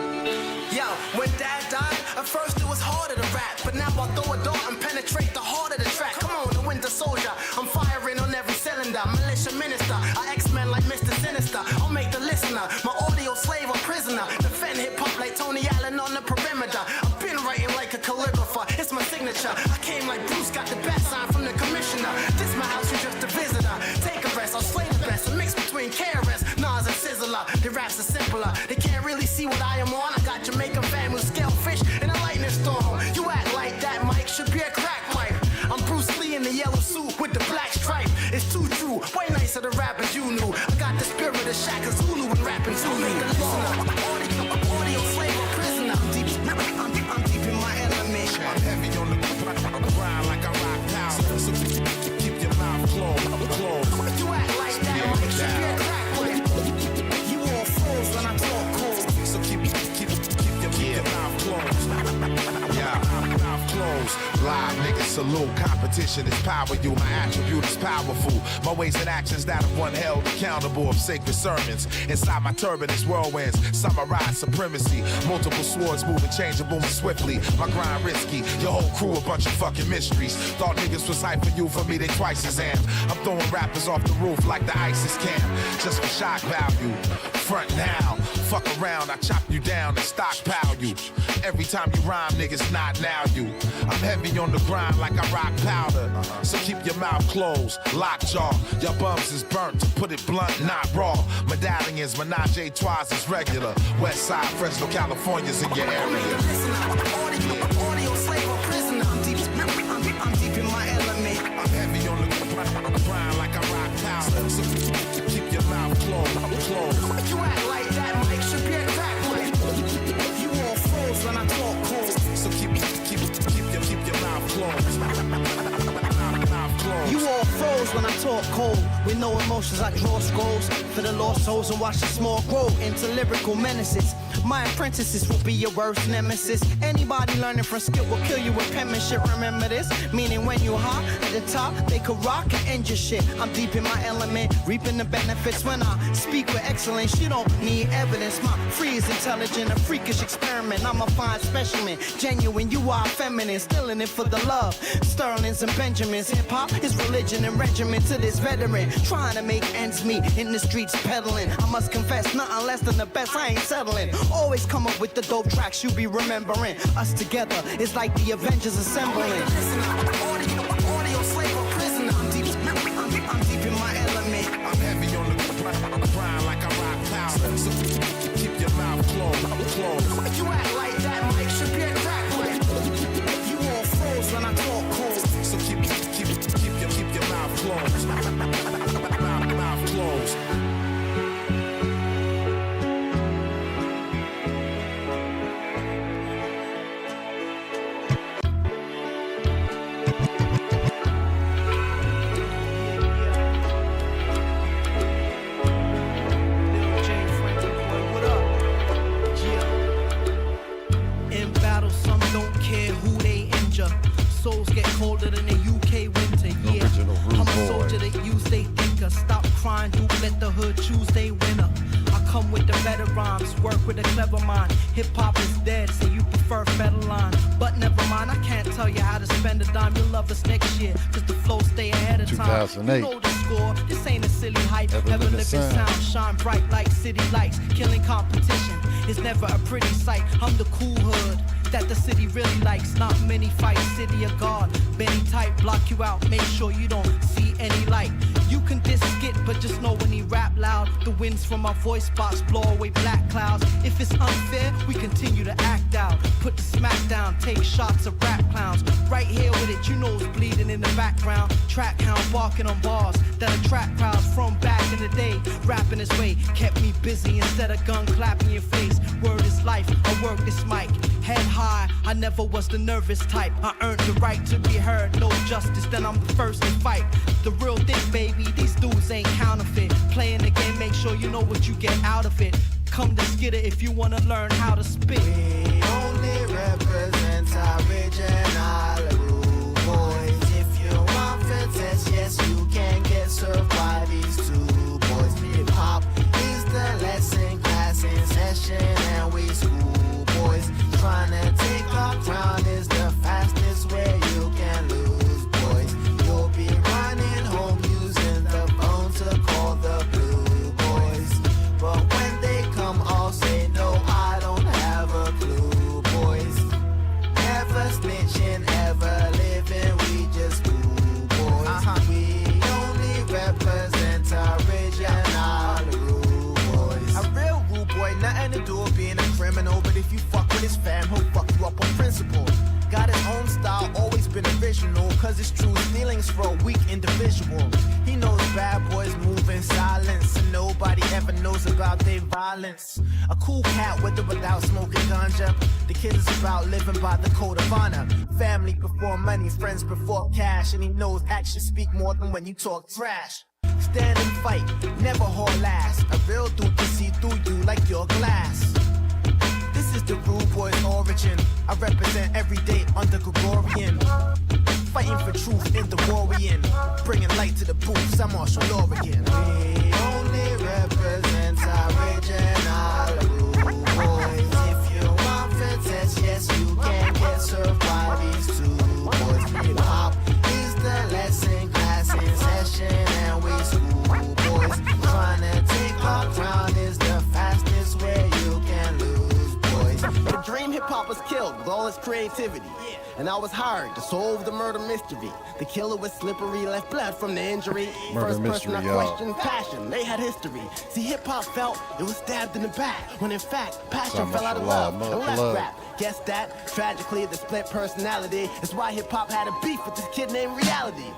Yo, when Dad died, at first it was harder to rap, but now I throw a dart and penetrate the heart of the track. Come on, the Winter Soldier, I'm firing on every cylinder. Militia minister, I X-Men like Mr. Sinister. I'll make the listener my audio slave or prisoner. Defend hip-hop like Tony Allen on the perimeter. I've been writing like a calligrapher, it's my signature. I came like Bruce, got the bat sign from the commissioner. This my house, you just a visitor. Take a rest, I'll slay the best. A mix between KRS, Nas and Sizzler. The raps are simpler, they can't really see what I am on. I got Jamaican fam with scale fish in a lightning storm. You act like that mic should be a crack pipe. I'm Bruce Lee in the yellow suit with the black stripe. It's too true, way nicer the rappers you knew. I got the spirit of Shaka Zulu and rapping Zulu. Make the listener, audio slave or prisoner. I'm deep in my element. I'm heavy on the grind like I rock power. So keep your mouth closed. You act like that mic should be a crack pipe. You all froze when I talk cold. So keep your mouth closed. Yeah, mouth closed. Live niggas salute. Competition is power. You, my attribute is powerful. My ways and actions that of one held accountable of sacred sermons. Inside my turban is whirlwinds. Samurai supremacy. Multiple swords moving, changeable and swiftly. My grind risky. Your whole crew a bunch of fucking mysteries. Thought niggas was hype for you, for me they twice as am. I'm throwing rappers off the roof like the ISIS camp. Just for shock value. Front now. Fuck around, I chop you down and stockpile you. Every time you rhyme, niggas not now you. I'm heavy on the grind like I rock powder. So keep your mouth closed, lockjaw. Your bums is burnt, to put it blunt, not raw. Medallions, menage a trois is regular. West Side, Fresno, California's in your area. Audio slave or prisoner. I'm deep in my element. I'm heavy on the grind like I rock powder. So keep your mouth closed. You act like that mic should be a crack pipe. You all froze when I talk cold. So keep your mouth closed. Mouth closed. You all froze when I talk cold. With no emotions, I draw scrolls for the lost souls and watch the small grow into lyrical menaces. My apprentices will be your worst nemesis. Anybody learning from skill will kill you with penmanship. Remember this? Meaning when you hot at the top, they could rock and end your shit. I'm deep in my element, reaping the benefits when I speak with excellence. You don't need evidence. My free is intelligent, a freakish experiment. I'm a fine specimen, genuine. You are feminine, still in it for the love. Sterlings and Benjamins. Hip hop is religion and regiment to this veteran. Trying to make ends meet in the streets peddling. I must confess, nothing less than the best. I ain't settling. Always come up with the dope tracks you be remembering. Us together is like the Avengers assembling. Audio slave or prisoner. I'm deep in my element. I'm heavy on the grind like I rock power. So keep your mouth closed. You act like that, Mike should be a crack pipe. You all froze when I talk cold. So keep your mouth closed. Mouth closed. Souls get colder than the UK winter, yeah. I'm a soldier that use they thinker. Stop crying, dude, let the hood choose they winner. I come with the better rhymes, work with a clever mind. Hip-hop is dead, so you prefer Federline. But never mind, I can't tell you how to spend a dime. You'll love us next year, cause the flow stay ahead of time. 2008. You know the score, this ain't a silly hype. Ever Heaven living living sound. sound, shine bright like city lights. Killing competition is never a pretty sight. I'm the cool hood that the city really likes. Not many fights, city of God. Benny type, block you out, make sure you don't see any light. You can diss skit, but just know when he rap loud, the winds from my voice box blow away black clouds. If it's unfair, we continue to act out. Put the smack down, take shots of rap clowns. Right here with it, you know it's bleeding in the background. Track hound barking on bars that attract crowds from back in the day. Rapping his way kept me busy instead of gun clapping your face. Word is life, I work this mic. Head high, I never was the nervous type. I earned the right to be heard, no justice, then I'm the first to fight. The real thing, baby, these dudes ain't counterfeit. Playing the game, make sure you know what you get out of it. Come to Skitter if you wanna learn how to spit. We only represent our original rude boys. If you want to test, yes, you can get served by these two boys. Hip hop is the lesson class in session, and we school boys. Trying to take our crown is the fastest way you can lose, boys. You'll be running home using the phone to call the blue boys. But when they come, I'll say no, I don't have a clue, boys. Never snitching, ever living, we just cool boys. We only represent original rude boys. A real rude boy, nothing to do with being a criminal, but if you fuck with his fam, he'll fuck you up on principle. Got his own style, always been original, cause it's true feelings for a weak individual. He knows bad boys move in silence, and nobody ever knows about their violence. A cool cat with or without smoking ganja. The kid is about living by the code of honor. Family before money, friends before cash, and he knows actions speak more than when you talk trash. Stand and fight, never haul last. A real dude can see through you like your glass. This is the rude boy's origin. I represent every day under Gregorian. Fighting for truth in the war we in. Bringing light to the booth, Cymarshall Law again. We only represent original rude boys. If you want to test, yes, you can get served by these two boys. Hip hop is the lesson class in session, and we school boys. Trying to take our crown is the fastest way you can lose, boys. The dream hip hop was killed with all its creativity. And I was hired to solve the murder mystery. The killer was slippery, left blood from the injury. Murder First mystery, person I y'all. questioned, passion, they had history. See, hip hop felt it was stabbed in the back, when in fact, passion fell out of love and left rap. Guess that, tragically, the split personality is why hip hop had a beef with this kid named Reality.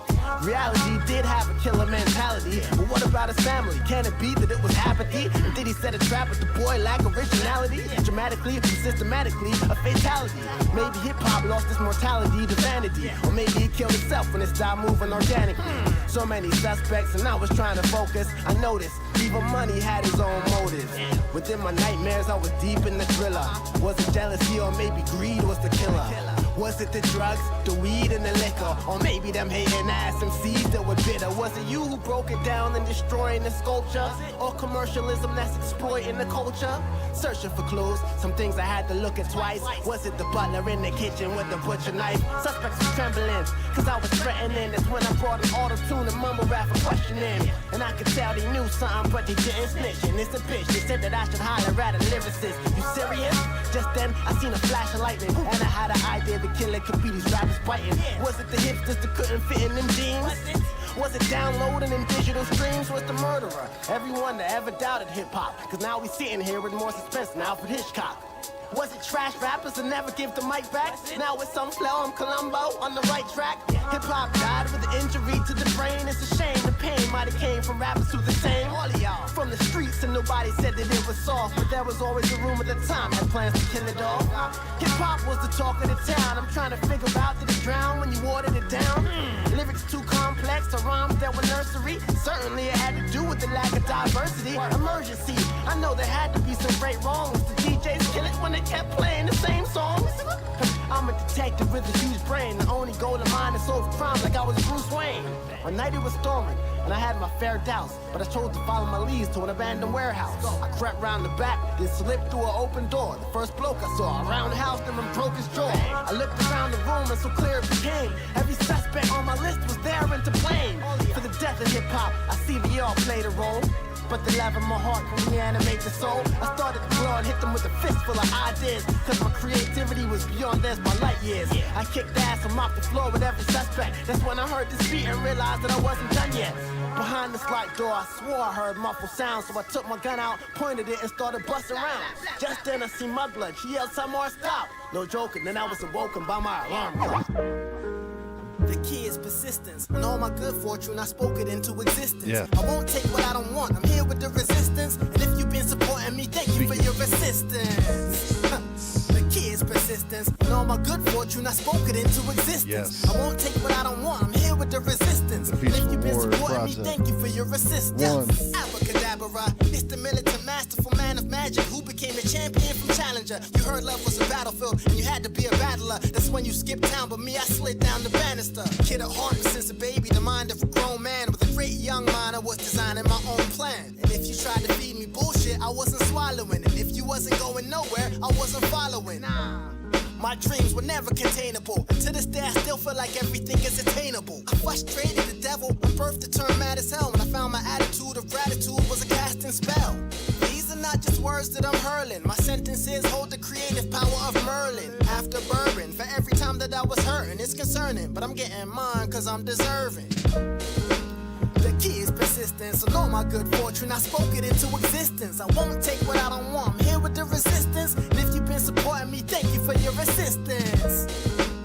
Reality did have a killer mentality, but what about his family? Can it be that it was apathy? And did he set a trap but the boy lack originality? Dramatically, systematically, a fatality. Maybe hip-hop lost its mortality to vanity, or maybe he killed himself when it stopped moving organically. So many suspects and I was trying to focus. I noticed even money had his own motives. Within my nightmares I was deep in the thriller. Was it jealousy or maybe greed was the killer? Was it the drugs, the weed and the liquor? Or maybe them hating ass MCs that were bitter? Was it you who broke it down and destroying the sculpture? Or commercialism that's exploiting the culture? Searching for clues, some things I had to look at twice. Was it the butler in the kitchen with the butcher knife? Suspects were trembling, cause I was threatening. That's when I brought an auto-tune and mumble rap for questioning. And I could tell they knew something, but they didn't snitch. And it's a bitch, they said that I should holler at a lyricist. You serious? Just then, I seen a flash of lightning, and I had an idea the killer could be these rappers biting. Was it the hipsters that couldn't fit in them jeans? Was it downloading in digital streams? Was the murderer everyone that ever doubted hip-hop? Cause now we sitting here with more suspense than Alfred Hitchcock. Was it trash rappers that never give the mic back? Now it's some flow, I'm Columbo on the right track. Hip-hop died with an injury to the brain. It's a shame the pain might have came from rappers who the same. All of y'all from the streets and nobody said that it was soft, but there was always a room at the time had plans to kill it all. Hip-hop was the talk of the town. I'm trying to figure out, did it drown when you watered it down? Lyrics too complex or rhymes that were nursery? Certainly it had to do with the lack of diversity. Emergency, I know there had to be some great wrongs. The DJs kill it when they kept playing the same songs. I'm a detective with a huge brain. The only goal of mine is solve crimes like I was Bruce Wayne. One night it was storming, and I had my fair doubts, but I chose to follow my leads to an abandoned warehouse. I crept round the back, then slipped through an open door. The first bloke I saw around the house, then broke his jaw. I looked around the room, and so clear it became. Every suspect on my list was there and to blame. For the death of hip-hop, I see they all played a role. But the love in my heart can reanimate the soul. I started to blow and hit them with a fist full of ideas, cause my creativity was beyond theirs by light years. I kicked ass and mopped the floor with every suspect. That's when I heard this beat and realized that I wasn't done yet. Behind this locked door, I swore I heard muffled sounds, so I took my gun out, pointed it, and started busting around. Just then I see my blood. She yelled, "Cymarshall, stop!" No joking, then I was awoken by my alarm clock. The key is persistence, and all my good fortune, I spoke it into existence. Yeah. I won't take what I don't want, I'm here with the resistance. And if you've been supporting me, thank you for your assistance. The key is persistence, and all my good fortune, I spoke it into existence. Yes. I won't take what I don't want, I'm here with the resistance. And if you've been supporting me, thank you for your assistance. Abracadabra, it's the militant masterful man of magic who became the champion from Challenger. You heard love was a battlefield, and you had to be a battler. That's when you skipped town, but me, I slid down the banister. Kid at heart, but since a baby, the mind of a grown man with a great young mind, I was designing my own plan. And if you tried to feed me bullshit, I wasn't swallowing it. If you wasn't going nowhere, I wasn't following. My dreams were never containable. To this day, I still feel like everything is attainable. I frustrated the devil, on birth to turn mad as hell. When I found my attitude of gratitude was a casting spell. These are not just words that I'm hurling. My sentences hold the creative power of Merlin. After bourbon, for every time that I was hurting, it's concerning, but I'm getting mine cause I'm deserving. The key is persistence, and all my good fortune, I spoke it into existence. I won't take what I don't want, I'm here with the resistance. And if you've been supporting me, thank you for your assistance.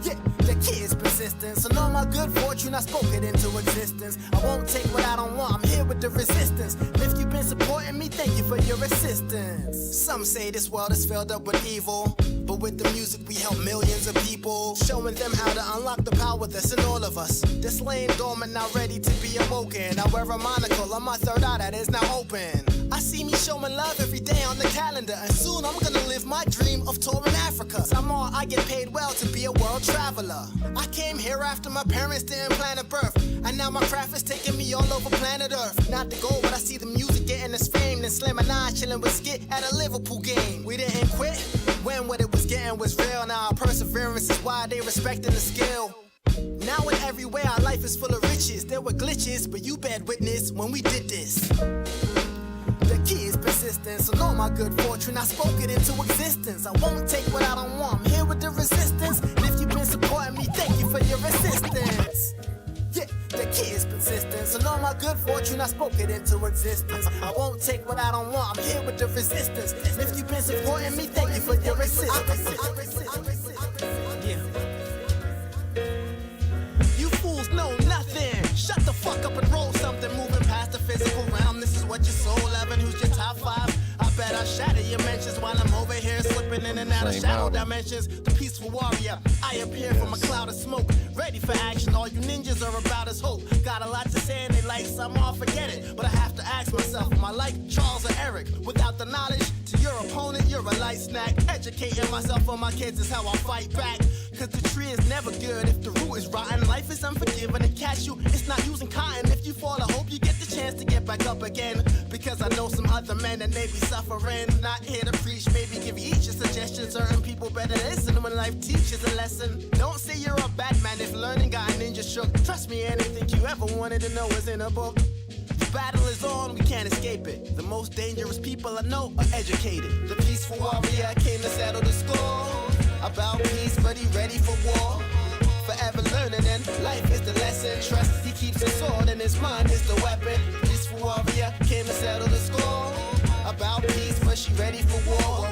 Yeah, the key is persistence, and all my good fortune, I spoke it into existence. I won't take what I don't want, I'm here with the resistance. And if you've been supporting me, thank you for your assistance. Some say this world is filled up with evil, but with the music we help millions of people, showing them how to unlock the power that's in all of us. This laying dormant, now ready to be awoken. I wear a monocle on my third eye that is now open. I see me showing love every day on the calendar, and soon I'm gonna live my dream of touring Africa. Somehow I get paid well to be a world traveler. I came here after my parents didn't plan a birth, and now my craft is taking me all over planet Earth. Not the goal, but I see the music getting us fame. And Slim and I chilling with Skit at a Liverpool game. We didn't quit when what it was getting was real. Now our perseverance is why they respecting the skill. Now and everywhere our life is full of riches. There were glitches, but you bear witness when we did this. The key is persistence, and all my good fortune, I spoke it into existence. I won't take what I don't want, I'm here with the resistance. And if you've been supporting me, thank you for your assistance. Yeah, the key is persistence, and all my good fortune, I spoke it into existence. I won't take what I don't want, I'm here with the resistance. And if you've been supporting me, thank you for your assistance. Yeah. You fools know nothing. here, slipping in and out of shadow dimensions. The peaceful warrior, I appear from a cloud of smoke, ready for action. All you ninjas are about as hope. Got a lot to say and they like some, I'll forget it. But I have to ask myself, am I like Charles or Eric? Without the knowledge, to your opponent, you're a light snack. Educating myself on my kids is how I fight back. Cause the tree is never good if the root is rotten. Life is unforgiving and catch you, it's not using cotton. If you fall, I hope you get the chance to get back up again. Because I know some other men and they be suffering. Not here to preach, maybe give each a suggestion. Certain people better listen when life teaches a lesson. Don't say you're a bad man if learning got a ninja shook. Trust me, anything you ever wanted to know is in a book. The battle is on, we can't escape it. The most dangerous people I know are educated. The peaceful warrior came to settle the score. About peace, but he ready for war. Forever learning and life is the lesson. Trust, he keeps his sword and his mind is the weapon. Peaceful warrior came to settle the score. About peace, but she ready for war.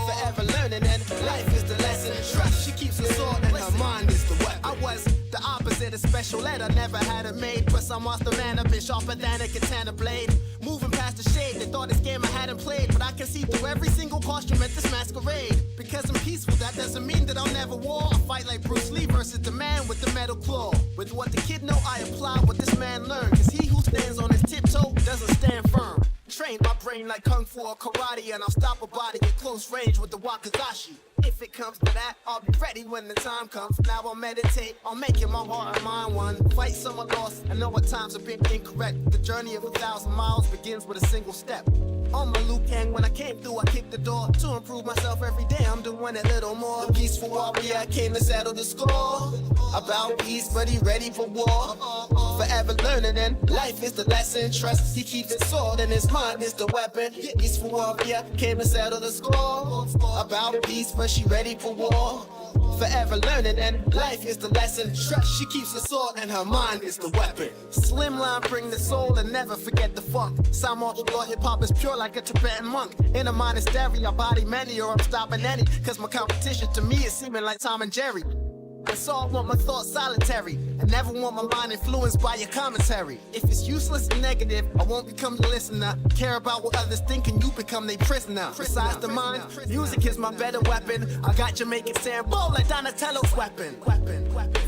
Forever learning and life is the lesson. Trust, she keeps her sword and her mind is the weapon. I was the opposite of special ed, I never had it made. Plus I'm off the man, I've been sharper than a katana blade. Moving past the shade, they thought this game I hadn't played. But I can see through every single costume at this masquerade. Because I'm peaceful, that doesn't mean that I'll never war. I fight like Bruce Lee versus the man with the metal claw. With what the kid know, I apply what this man learned. Cause he who stands on his tiptoe doesn't stand firm. Train my brain like kung fu or karate, and I'll stop a body at close range with the wakizashi. If it comes to that, I'll be ready when the time comes. Now I'll meditate on making my heart and mind one. Fight someone lost, I know at times I've been incorrect. The journey of 1,000 miles begins with a single step. On my Liu Kang, when I came through, I kicked the door. To improve myself every day, I'm doing a little more. The peaceful warrior came to settle the score. About peace, but he ready for war. Forever learning and life is the lesson. Trust, he keeps his sword and his mind is the weapon. Peaceful warrior came to settle the score. About peace, but she ready for war. Forever learning and life is the lesson. Trust, she keeps the sword and her mind is the weapon. Slimline, bring the soul and never forget the funk. Cymarshall Law, hip-hop is pure like a Tibetan monk. In a monastery, I body many or I'm stopping any. Cause my competition to me is seeming like Tom and Jerry. And so I want my thoughts solitary. I never want my mind influenced by your commentary. If it's useless and negative, I won't become your listener. Care about what others think and you become their prisoner. Besides the mind, music is my better weapon. I got Jamaican sample like Donatello's weapon.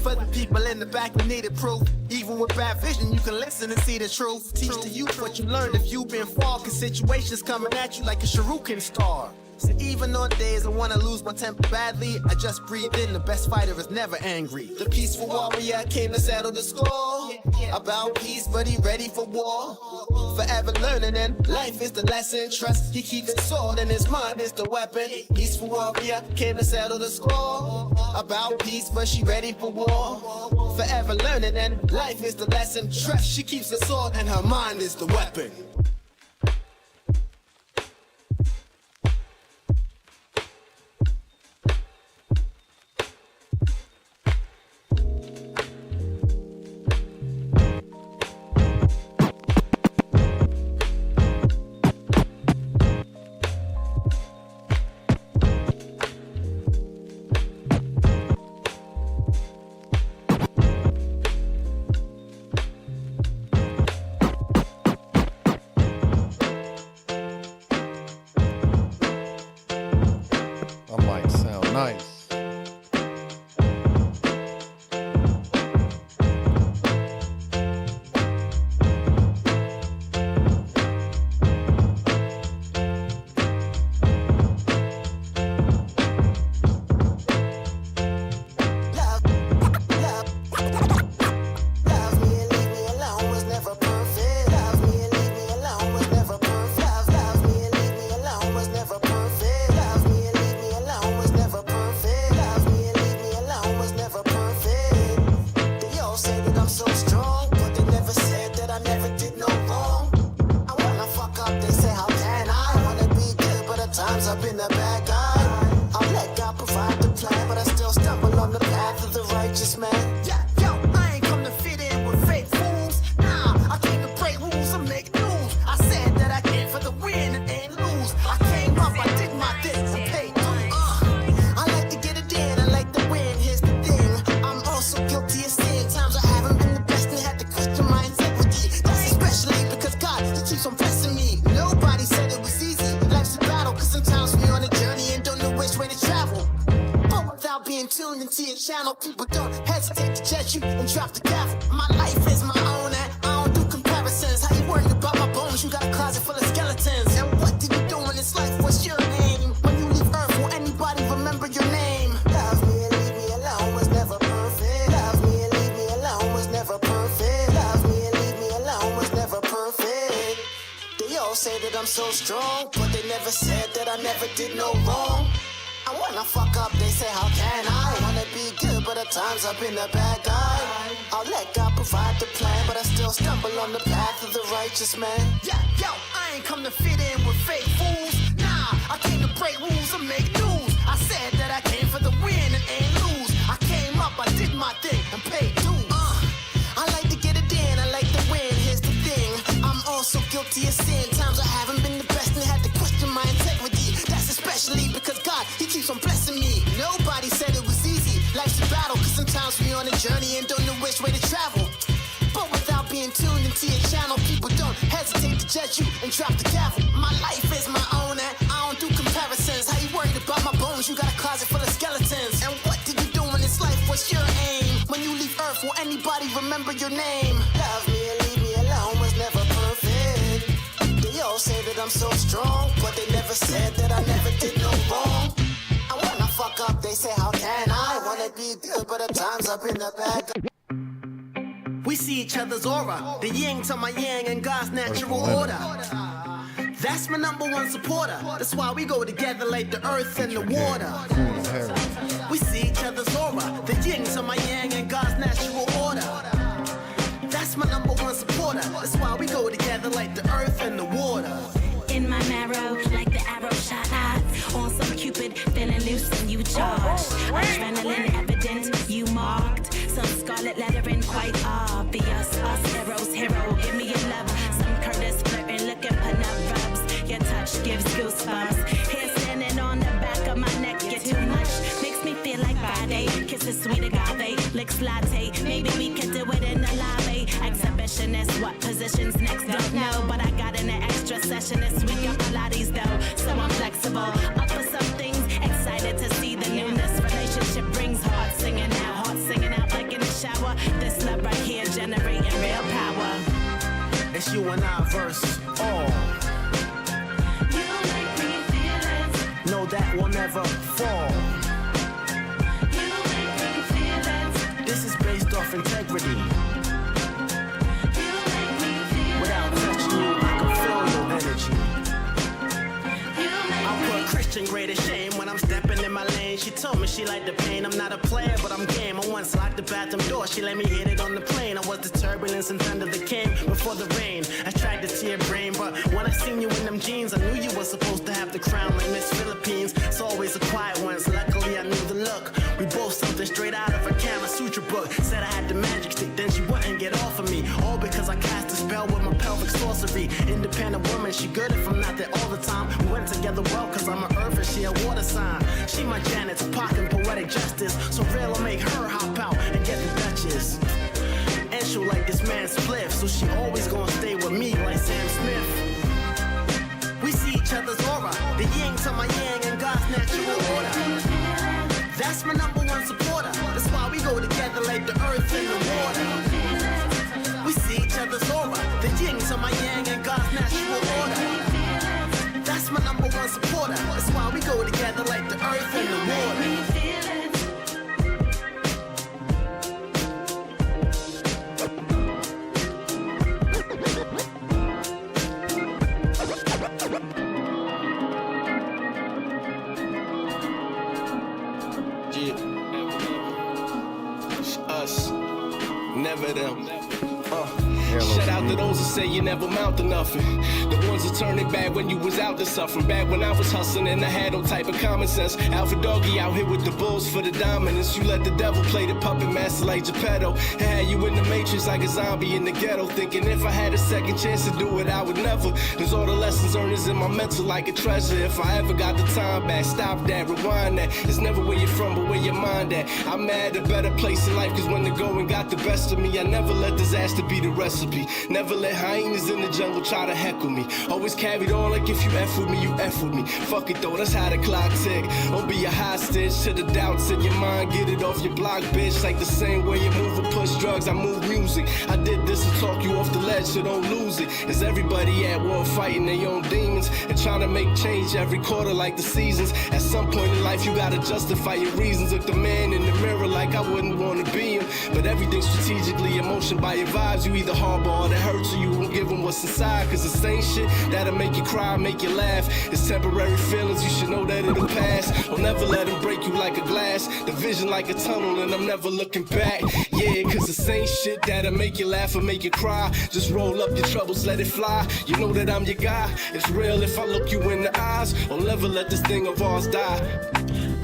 For the people in the back who needed proof. Even with bad vision, you can listen and see the truth. Teach the youth what you learned if you've been far. Cause situations coming at you like a shuriken star. So even on days I wanna lose my temper badly, I just breathe in, the best fighter is never angry. The peaceful warrior came to settle the score. About peace, but he ready for war. Forever learning and life is the lesson. Trust, he keeps his sword and his mind is the weapon. Peaceful warrior came to settle the score. About peace, but she ready for war. Forever learning and life is the lesson. Trust, she keeps the sword and her mind is the weapon. Nobody said it was easy. Life's a battle, cause sometimes we on a journey and People don't hesitate to judge you and drop the gavel. My life is my own and I don't do comparisons. How you worried about my bones? You got a closet full of skeletons. And what did you do in this life? What's your name? When you leave Earth, will anybody remember your name? Love me and leave me alone was never perfect. Love me and leave me alone was never perfect. Love me and leave me alone was never perfect. They all say that I'm so strong, but they never said that I never did no wrong. And when I fuck up, they say, how can I? Wanna be good, but at times I've been a bad guy. I'll let God provide the plan, but I still stumble on the path of the righteous man. Yeah, yo, I ain't come to fit in with fake fools. Nah, I came to break rules and make news. I said that I came for the win and ain't lose. I came up, I did my thing and paid dues. I like to get it in, I like to win. Here's the thing, I'm also guilty of sin. Times I haven't been the best and had to question my integrity. That's especially because God, He keeps on blessing me. Nobody said it was easy. Life's a battle, cause sometimes we on a journey and don't know which way to travel. But without being tuned into your channel, people don't hesitate to judge you and drop the gavel. My life is my own and I don't do comparisons. How you worried about my bones? You got a closet full of skeletons. And what did you do in this life? What's your aim? When you leave Earth, will anybody remember your name? Love me and leave me alone was never perfect. They all say that I'm so strong, but they never said that I never did no wrong. And when I fuck up, they say, how can I? Wanna be good, but at times I've been a bad guy. We see each other's aura, the yin to my yang and God's natural order. That's my number one supporter. That's why we go together like the earth and the water. We see each other's aura, the yin to my yang and God's natural order. That's my number one supporter. That's why we go together like the earth and the water. In my marrow, like the arrow shot out. On some Cupid, feeling loose and you charged. Adrenaline evident, you marked. Some scarlet lettering quite obvious. Us heroes, hero, give me your love. Some Curtis flirting, looking pin-up rubs. Your touch gives goosebumps. Hair standing on the back of my neck, you're too much. Makes me feel like Friday. Kisses sweet agave, licks latte. Maybe we could do it in the lobby. Exhibitionist, what positions next? Don't know, but I got in an extra session this week of Pilates though, so I'm flexible. Up for some things, excited to see the newness. Relationship brings heart singing out like in the shower. This love right here generating real power. It's you and I versus all. You make me feel it. No, that will never fall. You make me feel it. This is based off integrity. You make me feel Without touching you, I can feel your energy. I put Christian grade to shame when I'm stepping in my lane. She told me she liked the pain. I'm not a player, but I'm game. I once locked the bathroom door. She let me hit it on the plane. I was the turbulence and thunder that came before the rain. Attracted to your brain, but when I seen you in them jeans, I knew you were supposed to have the crown like Miss Philippines. It's always the quiet ones. Luckily, I knew the look. We both something straight out of a Kama Sutra book. Said I had the magic stick, then she wouldn't get off of me. All because I cast a spell with my pelvic sorcery. Independent woman, she good if I'm not there all the time. We went together well, cause I'm an earth and she a water sign. She my Janet, Tupac and poetic justice. So real, I'll make her hop out and get the Duchess. And she'll like this man spliff, so she always gonna stay with me like Sam Smith. We see each other's aura, the yin to my yang and God's natural order. That's my number one supporter. That's why we go together like the earth and the water. We see each other's aura, the yin to my yang and God's natural order. That's my number one supporter. That's why we go together like the earth and the water. Never them. Shout out to those that say you never amount to nothing. The ones that turn it bad when you was out to suffering. Back when I was hustling and I had no type of common sense. Alpha Doggy out here with the bulls for the dominance. You let the devil play the puppet master like Geppetto. And had you in the matrix like a zombie in the ghetto. Thinking if I had a second chance to do it, I would never. Cause all the lessons earned is in my mental like a treasure. If I ever got the time back, stop that, rewind that. It's never where you're from, but where your mind at. I'm at a better place in life, cause when the going got the best of me, I never let disaster be the rest philosophy. Never let hyenas in the jungle try to heckle me. Always carried on like if you F with me, you F with me. Fuck it though, that's how the clock tick. Don't be a hostage to the doubts in your mind. Get it off your block, bitch. Like the same way you move or push drugs, I move music. I did this to talk you off the ledge, so don't lose it. Is everybody at war fighting their own demons and trying to make change every quarter like the seasons? At some point in life, you gotta justify your reasons. Look the man in the mirror like I wouldn't wanna be him. But everything strategically, emotion by your vibes. You either harbor all that hurts or you won't give them what's inside. Cause the same shit that'll make you cry, make you laugh. It's temporary feelings, you should know that it'll pass. Don't never let them break you like a glass. The vision like a tunnel and I'm never looking back. Yeah, cause the same shit that'll make you laugh or make you cry. Just roll up your troubles, let it fly. You know that I'm your guy. It's real if I look you in the eyes. Don't never let this thing of ours die.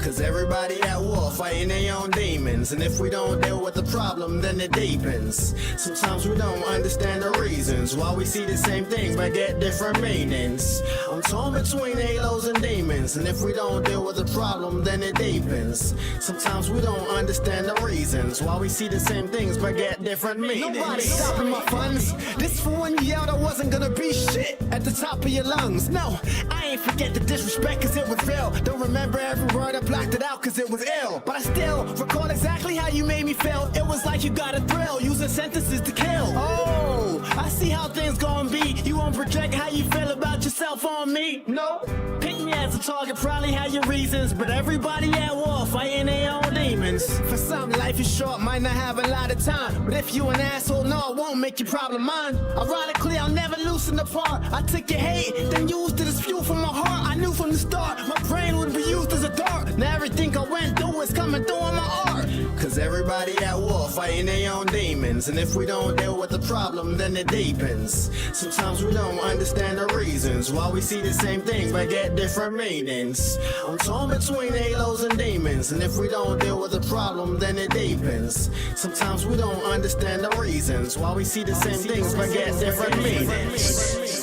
Cause everybody at war fighting their own demons. And if we don't deal with the problem, then it deepens. Sometimes we don't understand the reasons why we see the same things but get different meanings. I'm torn between halos and demons. And if we don't deal with the problem, then it deepens. Sometimes we don't understand the reasons why we see the same things but get different meanings. Nobody's stopping my funds. This for when you yelled I wasn't gonna be shit at the top of your lungs. No, I ain't forget the disrespect cause it was real. Don't remember every word I blocked it out cause it was ill. But I still recall exactly how you made me feel. It was like you got a thrill using sentences to kill. Oh, I see how things gon' be. You won't project how you feel about yourself on me. No, pick me as a target, probably have your reasons. But everybody at war fighting their own demons. For some, life is short, might not have a lot of time. But if you an asshole, no, it won't make your problem mine. Ironically, I'll never loosen the part. I took your hate, then used it as fuel for my heart. I knew from the start, my brain would be used as a dart. Now everything I went through is coming through on my art. Cause everybody at war fighting their own demons. And if we don't deal with the problem, then it deepens. Sometimes we don't understand the reasons why we see the same things but get different meanings. I'm torn between halos and demons. And if we don't deal with the problem, then it deepens. Sometimes we don't understand the reasons why we see the same things but get different meanings.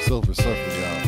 Silver Surfer, y'all.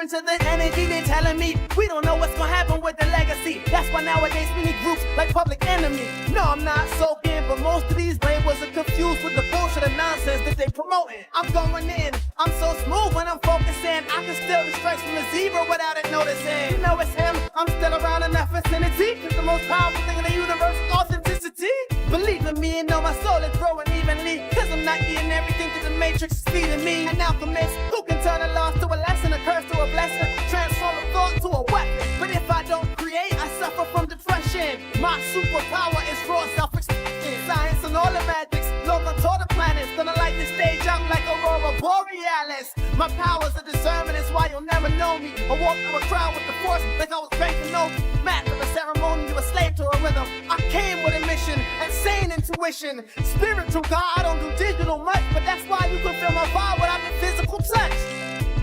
To the energy they're telling me we don't know what's gonna happen with the legacy. That's why nowadays many groups like Public Enemy. No, I'm not soaking, but most of these labels are confused with the bullshit and nonsense that they promoting. I'm going in, I'm so smooth when I'm focusing. I can still distract from the zebra without it noticing. You know it's him, I'm still around in that vicinity. Cause the most powerful thing in the universe is authenticity. Believe in me and know my soul is growing evenly. Cause I'm not eating everything that the Matrix is feeding me. An alchemist who can turn a loss to a lesson, a curse to a blessing, transform a thought to a weapon. But if I don't create, I suffer from depression. My superpower is raw self-expression. Science and all the magics, Logan toward the planets. Gonna light the stage up like Aurora Borealis. My powers of discernment is why you'll never know me. I walk through a crowd with the force like I was banking notes. Master of a ceremony, you a slave to a rhythm. I came with a mission, insane into intuition. Spiritual God, I don't do digital much, but that's why you can feel my vibe without the physical touch.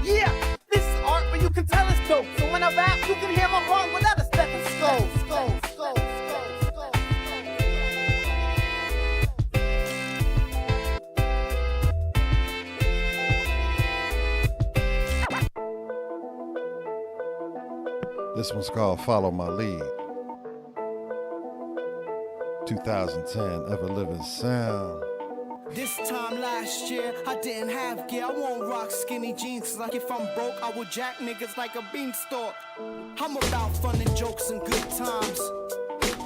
Yeah, this is art, but you can tell it's dope. So when I rap, you can hear my heart without a stethoscope. This one's called Follow My Lead. 2010 Ever Living Sound. This time last year, I didn't have gear. I won't rock skinny jeans. Like if I'm broke, I will jack niggas like a beanstalk. I'm about fun and jokes and good times.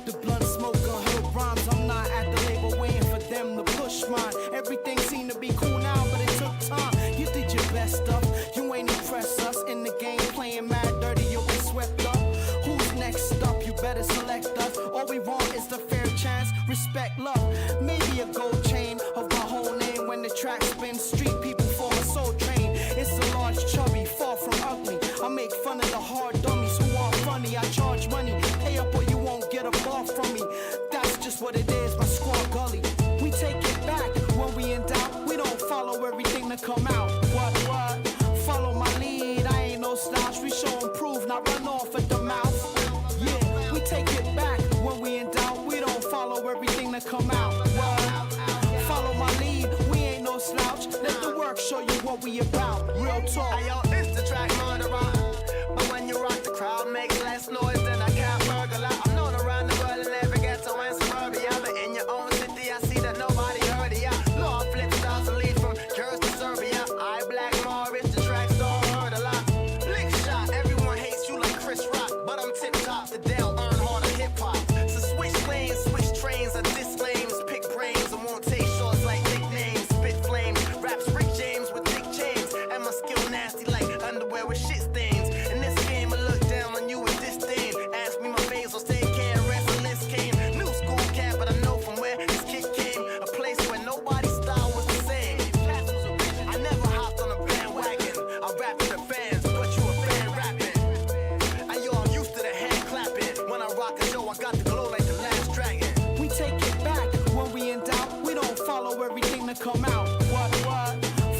The blunt smoke gon' help rhymes. I'm not at the label waiting for them to push mine. Everything seemed to be cool now, but it took time. You did your best stuff. You ain't impress us in the game playing mad dirty. You'll be swept up. Who's next up? You better select us. All we want is the fair chance, respect, love. Maybe a gold chain of my whole name. When the track spins, street people form a soul train. It's a large chubby, far from ugly. I make fun of the hard dummies who aren't funny. I charge money, pay up or you won't get a ball from me. That's just what it is, my squad gully. We take it back when we in doubt. We don't follow everything to come out. What? Follow my lead, I ain't no slouch. We show and prove, not run off at the mouth. Yeah, we take it back when we in doubt. We don't follow everything to come out. What? Follow my lead, we ain't no slouch. Let the work show you what we about. Real talk. Hey, yo, it's the track murderer. But when you rock, the crowd makes less noise than a cat burglar. I'm known around the world in every ghetto and suburbia. But in your own city, I see that nobody heard of ya. No, I flip styles and lead from Jersey to Serbia. I Black Morris, the track star heard a lot. Lick shot, everyone hates you like Chris Rock. But I'm tip top, the Dale Earnhardt of hip hop. So switch lanes, switch trains, I diss lanes, pick brains, and won't take shorts like nicknames. Spit flames, raps Rick James with thick chains, and my skill nasty like underwear with shit stains. In this game, I look down on you with disdain. Ask me my face, I'll say KRS and Liz Kane. New school cat, but I know from where this kick came. A place where nobody's style was the same. I never hopped on a bandwagon. I rap to the fans, but you a fan rapping. And yo, I'm used to the hand clapping. When I rock a show, I got the glow like the last dragon. We take it back when we in doubt. We don't follow everything to come out. What?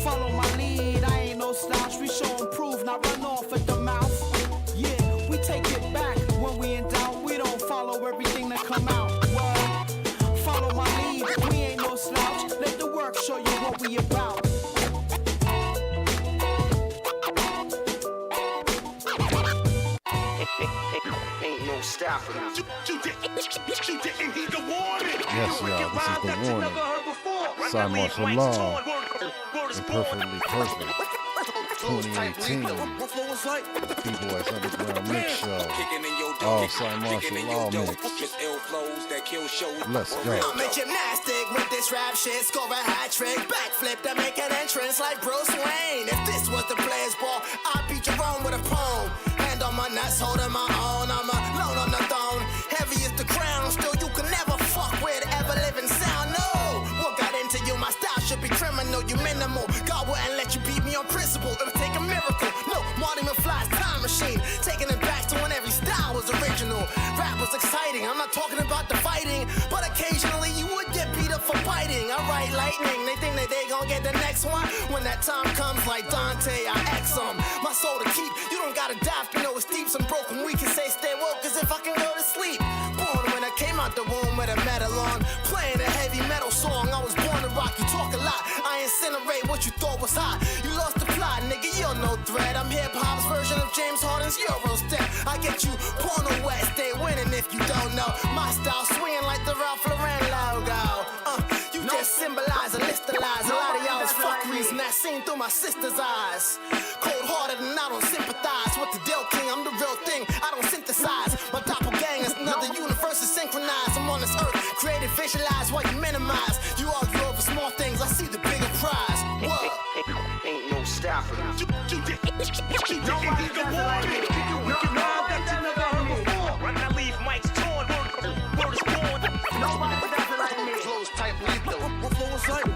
Follow my lead, I ain't no slouch. We show and prove, not run off at the mouth. Yeah, we take it back when we in doubt. We don't follow everything to come out. What? Follow my lead, we ain't no slouch. Let the work show you what we about. Ain't no stopping us. You didn't heed the warning. Yes, y'all, this is the warning. Cymarshall Law. Imperfectly Perfect. 2018. B-Boys Underground Mix Show. All Cymarshall Law mix. Let's go. I'm a gymnastic with this rap shit. Score a hat trick. Backflip to make an entrance like Bruce Wayne. If this was the player's ball, I'd beat Jerome with a poem. Hand on my nuts, holding my own. I'm alone on the throne. Heavy is the crown. Still, you can never fuck with ever living sound. No, what got into you? My style should be criminal. You minimal. God wouldn't let you beat me on principle. It'll take a miracle. No, Marty McFly's time machine. Taking it back to when every style was original. Rap was exciting. I'm not talking about the fighting, but occasionally you would get beat up for biting. I write lightning. They think that they gon' get the next one. When that time comes, like Dante, I X 'em. My soul to keep. You don't gotta dive to know it's deep. Some broken we can say stay woke as if I can go to sleep. Born when I came out the womb with a medal on. Playing a heavy metal song. I was born to rock. You talk a lot. I incinerate what you thought was hot. You lost the plot, nigga. You're no threat. I'm hip hop's version of James Harden's Euro step. I get you porno wet. Stay winning if you don't know. My style swinging like the Ralph Lauren logo. You just symbolize and listalize a lot of y'all's fuckeries, and that's seen through my sister's eyes. Cold hearted and I don't sympathize with the Dale King. I'm the real thing. I don't synthesize. My doppelganger's another universe is synchronized. I'm on this earth, created, visualize while you minimize. You argue over small things. I see the bigger prize. What? Ain't no stopping us. You didn't heed the warning. When I leave Mike's torn, word is born. Nobody does it like me. Flows type lethal. What flow is like?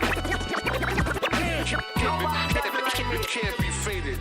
Nobody does it like me. Can't be faded.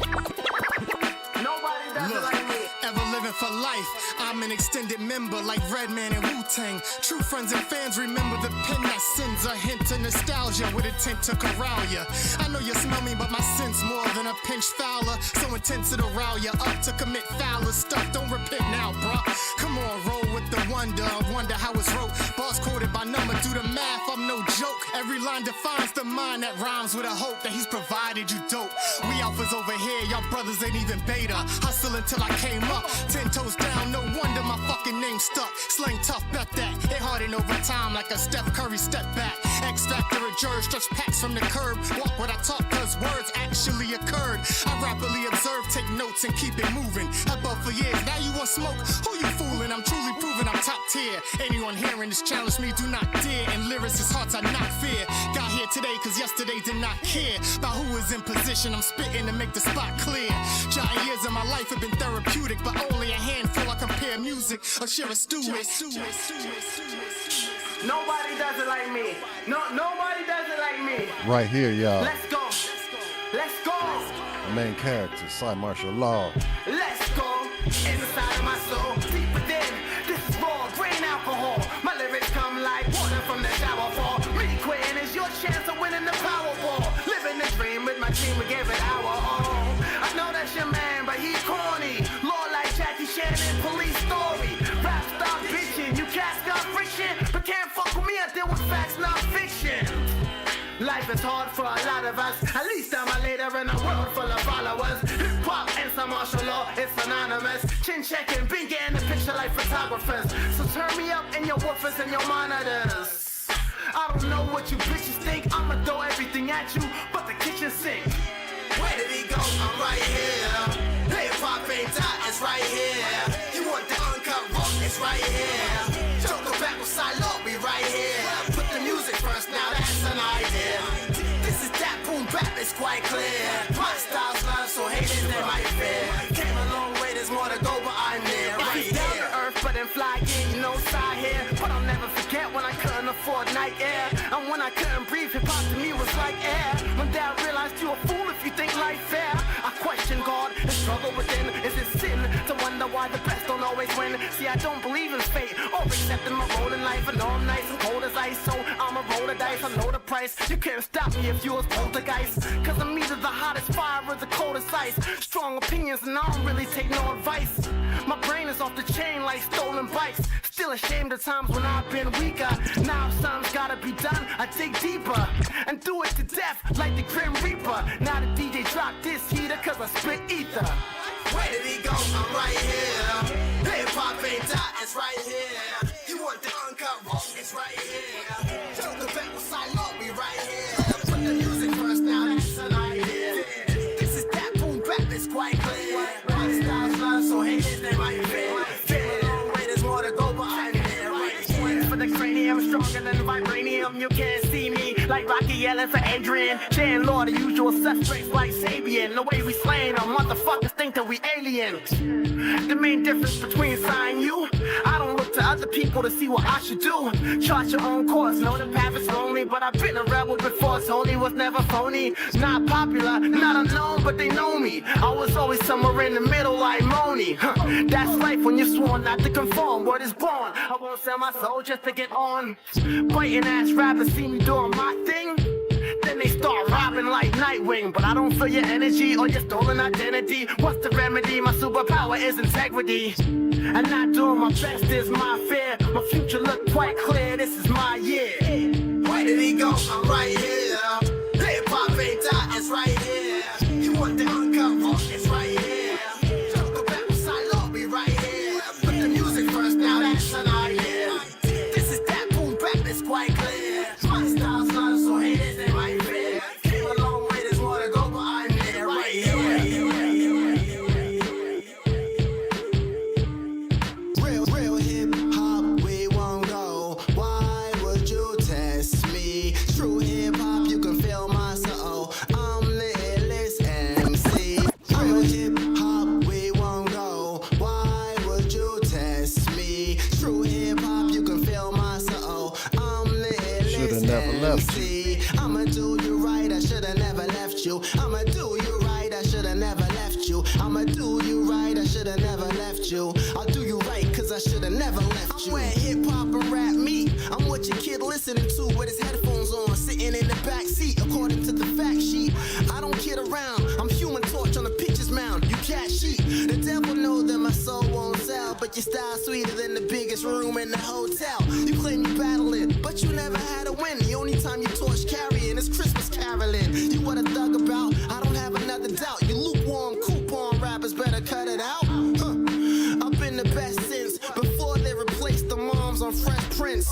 Nobody does it like me. Ever living for life, I'm an extended member like Redman and Wu-Tang. True friends and fans remember the pen that sent is a hint of nostalgia with intent to corral ya. I know you smell me, but my scent's more than a pinch fouler. So intense it'll rile ya up to commit fouler stuff. Don't repent now, bruh. Come on, roll with the wonder. Wonder how it's wrote. Boss quoted by number, do the math, I'm no joke. Every line defines the mind that rhymes with a hope that he's provided you dope. We alphas over here, y'all brothers ain't even beta. Hustle until I came up, 10 toes down, no wonder my fucking name stuck. Slang tough, bet that. It hardened over time like a Steph Curry step back. X Factor a jerk, stretch packs from the curb. Walk what I talk, cause words actually occurred. I rapidly observe, take notes, and keep it moving. I've bought for years, now you want smoke? Who you fooling? I'm truly proving I'm top tier. Anyone hearing this challenge me, do not dare. And lyricists' hearts I not fear. Got here today, cause yesterday did not care about who was in position. I'm spitting to make the spot clear. Giant years of my life have been therapeutic, but only a handful I compare music or share a stew with. Nobody does it like me. Nobody does it like me. Right here, y'all. Let's go. Let's go. The main character, Cymarshall Law. Let's go. Inside of my soul, deep within. This is raw brain alcohol. My lyrics come like water from the shower fall. Me quitting is your chance of winning the Powerball. Living the dream with my team, we gave it our all. I know that's your man, but he corny. Law like Jackie Shannon, police story. Rap stop bitching, you cast got friction, but can't fuck with me. I deal with facts, not fiction. Life is hard for a lot of us. At least I'm a leader in a world full of followers. Hip hop and some martial law, it's anonymous. Chin checking, been getting the picture like photographers. So turn me up in your woofers and your monitors. I don't know what you bitches think. I'ma throw everything at you, but the kitchen sink. Where did he go? I'm right here. Hip hop ain't that, it's right here. You want the uncut rock? It's right here. Joker back with side law, we right here. Put the music first, now that's an idea. This is that boom bap, it's quite clear. My style's love, so haters they might fear. Came a long way, there's more to go, but I'm there, right here. Down to earth, but then fly again, you know side here. But I'll never forget when I couldn't afford night air. And when I couldn't breathe, hip hop to me was like air. When dad realized you a fool if you think life fair. I question God and struggle within. Is it sin to wonder why the best don't always win? See, I don't believe in fate or accepting my role in life. I know I'm nice and cold as ice, so I'ma roll the dice. I know the price. You can't stop me if you was poltergeist. Cause I'm either the hottest fire or the coldest ice. Strong opinions and I don't really take no advice. My brain is off the chain like stolen bikes. Still ashamed of times when I've been weaker. Now something's gotta be done, I dig deeper and do it to death like the Grim Reaper. Now the DJ dropped this heater cause I spit ether. Where did he go? I'm right here. Hip hop ain't that, it's right here. You want the uncut rock? It's right here. Joker back with side law, we right here. Put the music first, now that's an idea. This is that boom bap, it's quite clear. My style's love, so haters they might fear. Came a long way, there's more to go, but I'm there. Right for the cranium, stronger than vibranium. You can't see me like Rocky yelling for Adrian. Jan Law, the usual suspects like Sabian. The way we slaying them motherfuckers think that we aliens. The main difference between Cy and you, I don't look to other people to see what I should do. Chart your own course, know the path is lonely, but I've been a rebel before, Tony was never phony. Not popular, not unknown, but they know me. I was always somewhere in the middle like Moni. That's life when you're sworn not to conform. Word is born, I won't sell my soul just to get on. Biting ass rappers see me doing my thing, then they start robbing like Nightwing. But I don't feel your energy or your stolen identity. What's the remedy? My superpower is integrity, and not doing my best is my fear. My future look quite clear, this is my year. Where did he go? I'm right here. Hip hop ain't that, it's right here. You want the uncut rock? It's right here. Joker back with side law, we right here. Put the music first, now that's an idea. This is that boom bap, it's quite clear. My style's love, so haters they might fear. Came a long way, there's more to go, but I'm there, right here. Real hip hop, we won't go. Why would you test me? True hip hop. Shoulda never left you. I'ma do you right, I shoulda never left you. I'ma do you right, I shoulda never left you. I'ma do you right, I shoulda never left you. I'll do you right, cause I shoulda never left you. I'm wearing hip hop and rap meat. I'm what your kid listening to with his headphones on, sitting in the back seat, according to the fact sheet. I don't kid around, I'm Human Torch on the pitcher's mound. You cat sheet. The devil know that my soul won't sell, but your style sweeter than the biggest room in the hotel. You claim you battling, but you never had a win. The only time you torch carrying is Christmas caroling. You what a thug about, I don't have another doubt. You lukewarm coupon rappers better cut it out. I've been the best since before they replaced the moms on Fresh Prince.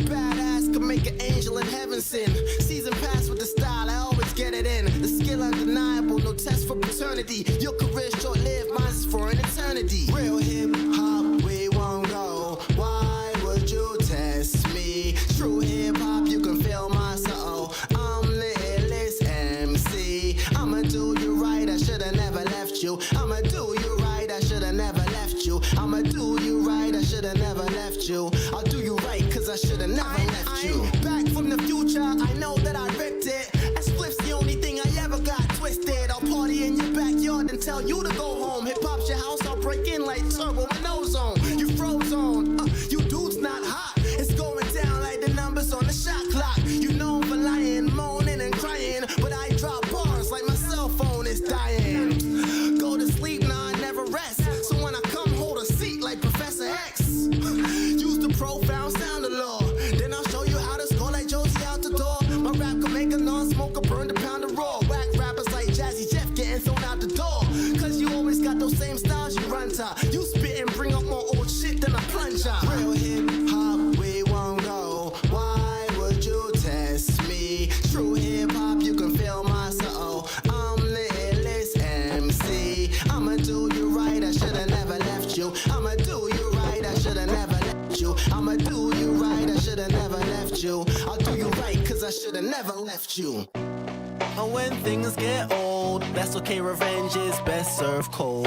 Badass could make an angel in heaven sin. Season pass with the style, I always get it in. The skill undeniable, no test for paternity. Your career short-lived, mine's for an eternity. Real hip hop, we won't go. Why would you test me? True hip hop, you can feel my soul. I'm the illest MC. I'ma do you right, I shoulda never left you. I'ma do you right, I shoulda never left you. I'ma do you right, I shoulda never left you. I'll do you right, cause I shoulda never left you. Back from the future, I know that I ripped it. As Spliff's the only thing I ever got twisted. I'll party in your backyard and tell you to go home. Hip hop's your house, I'll break in like turbo and ozone. You froze on, you dudes not hot. It's going down like the numbers on the shot clock. You know for lying, moaning and crying, but I drop bars like my cell phone is dying. Go to sleep, nah, I never rest. So when I come, hold a seat like Professor X. Use the profound sound of law. Then I'll show you how to score like Josie out the door. My rap can make a non-smoker burn the pound of raw. Whack rappers like Jazzy Jeff getting thrown out the door. Cause you always got those same styles you run to. You spit and bring up more old shit than a plunger. Real hip hop, we won't go. Why would you test me? True hip hop, you can feel my soul. I'm the illest MC. I'ma do you right, I shoulda never left you. I'ma do you right, I shoulda never left you. I'ma do you right, I shoulda never left you. I'll do you right, cause I shoulda never left you. And when things get old, that's okay, revenge is best served cold.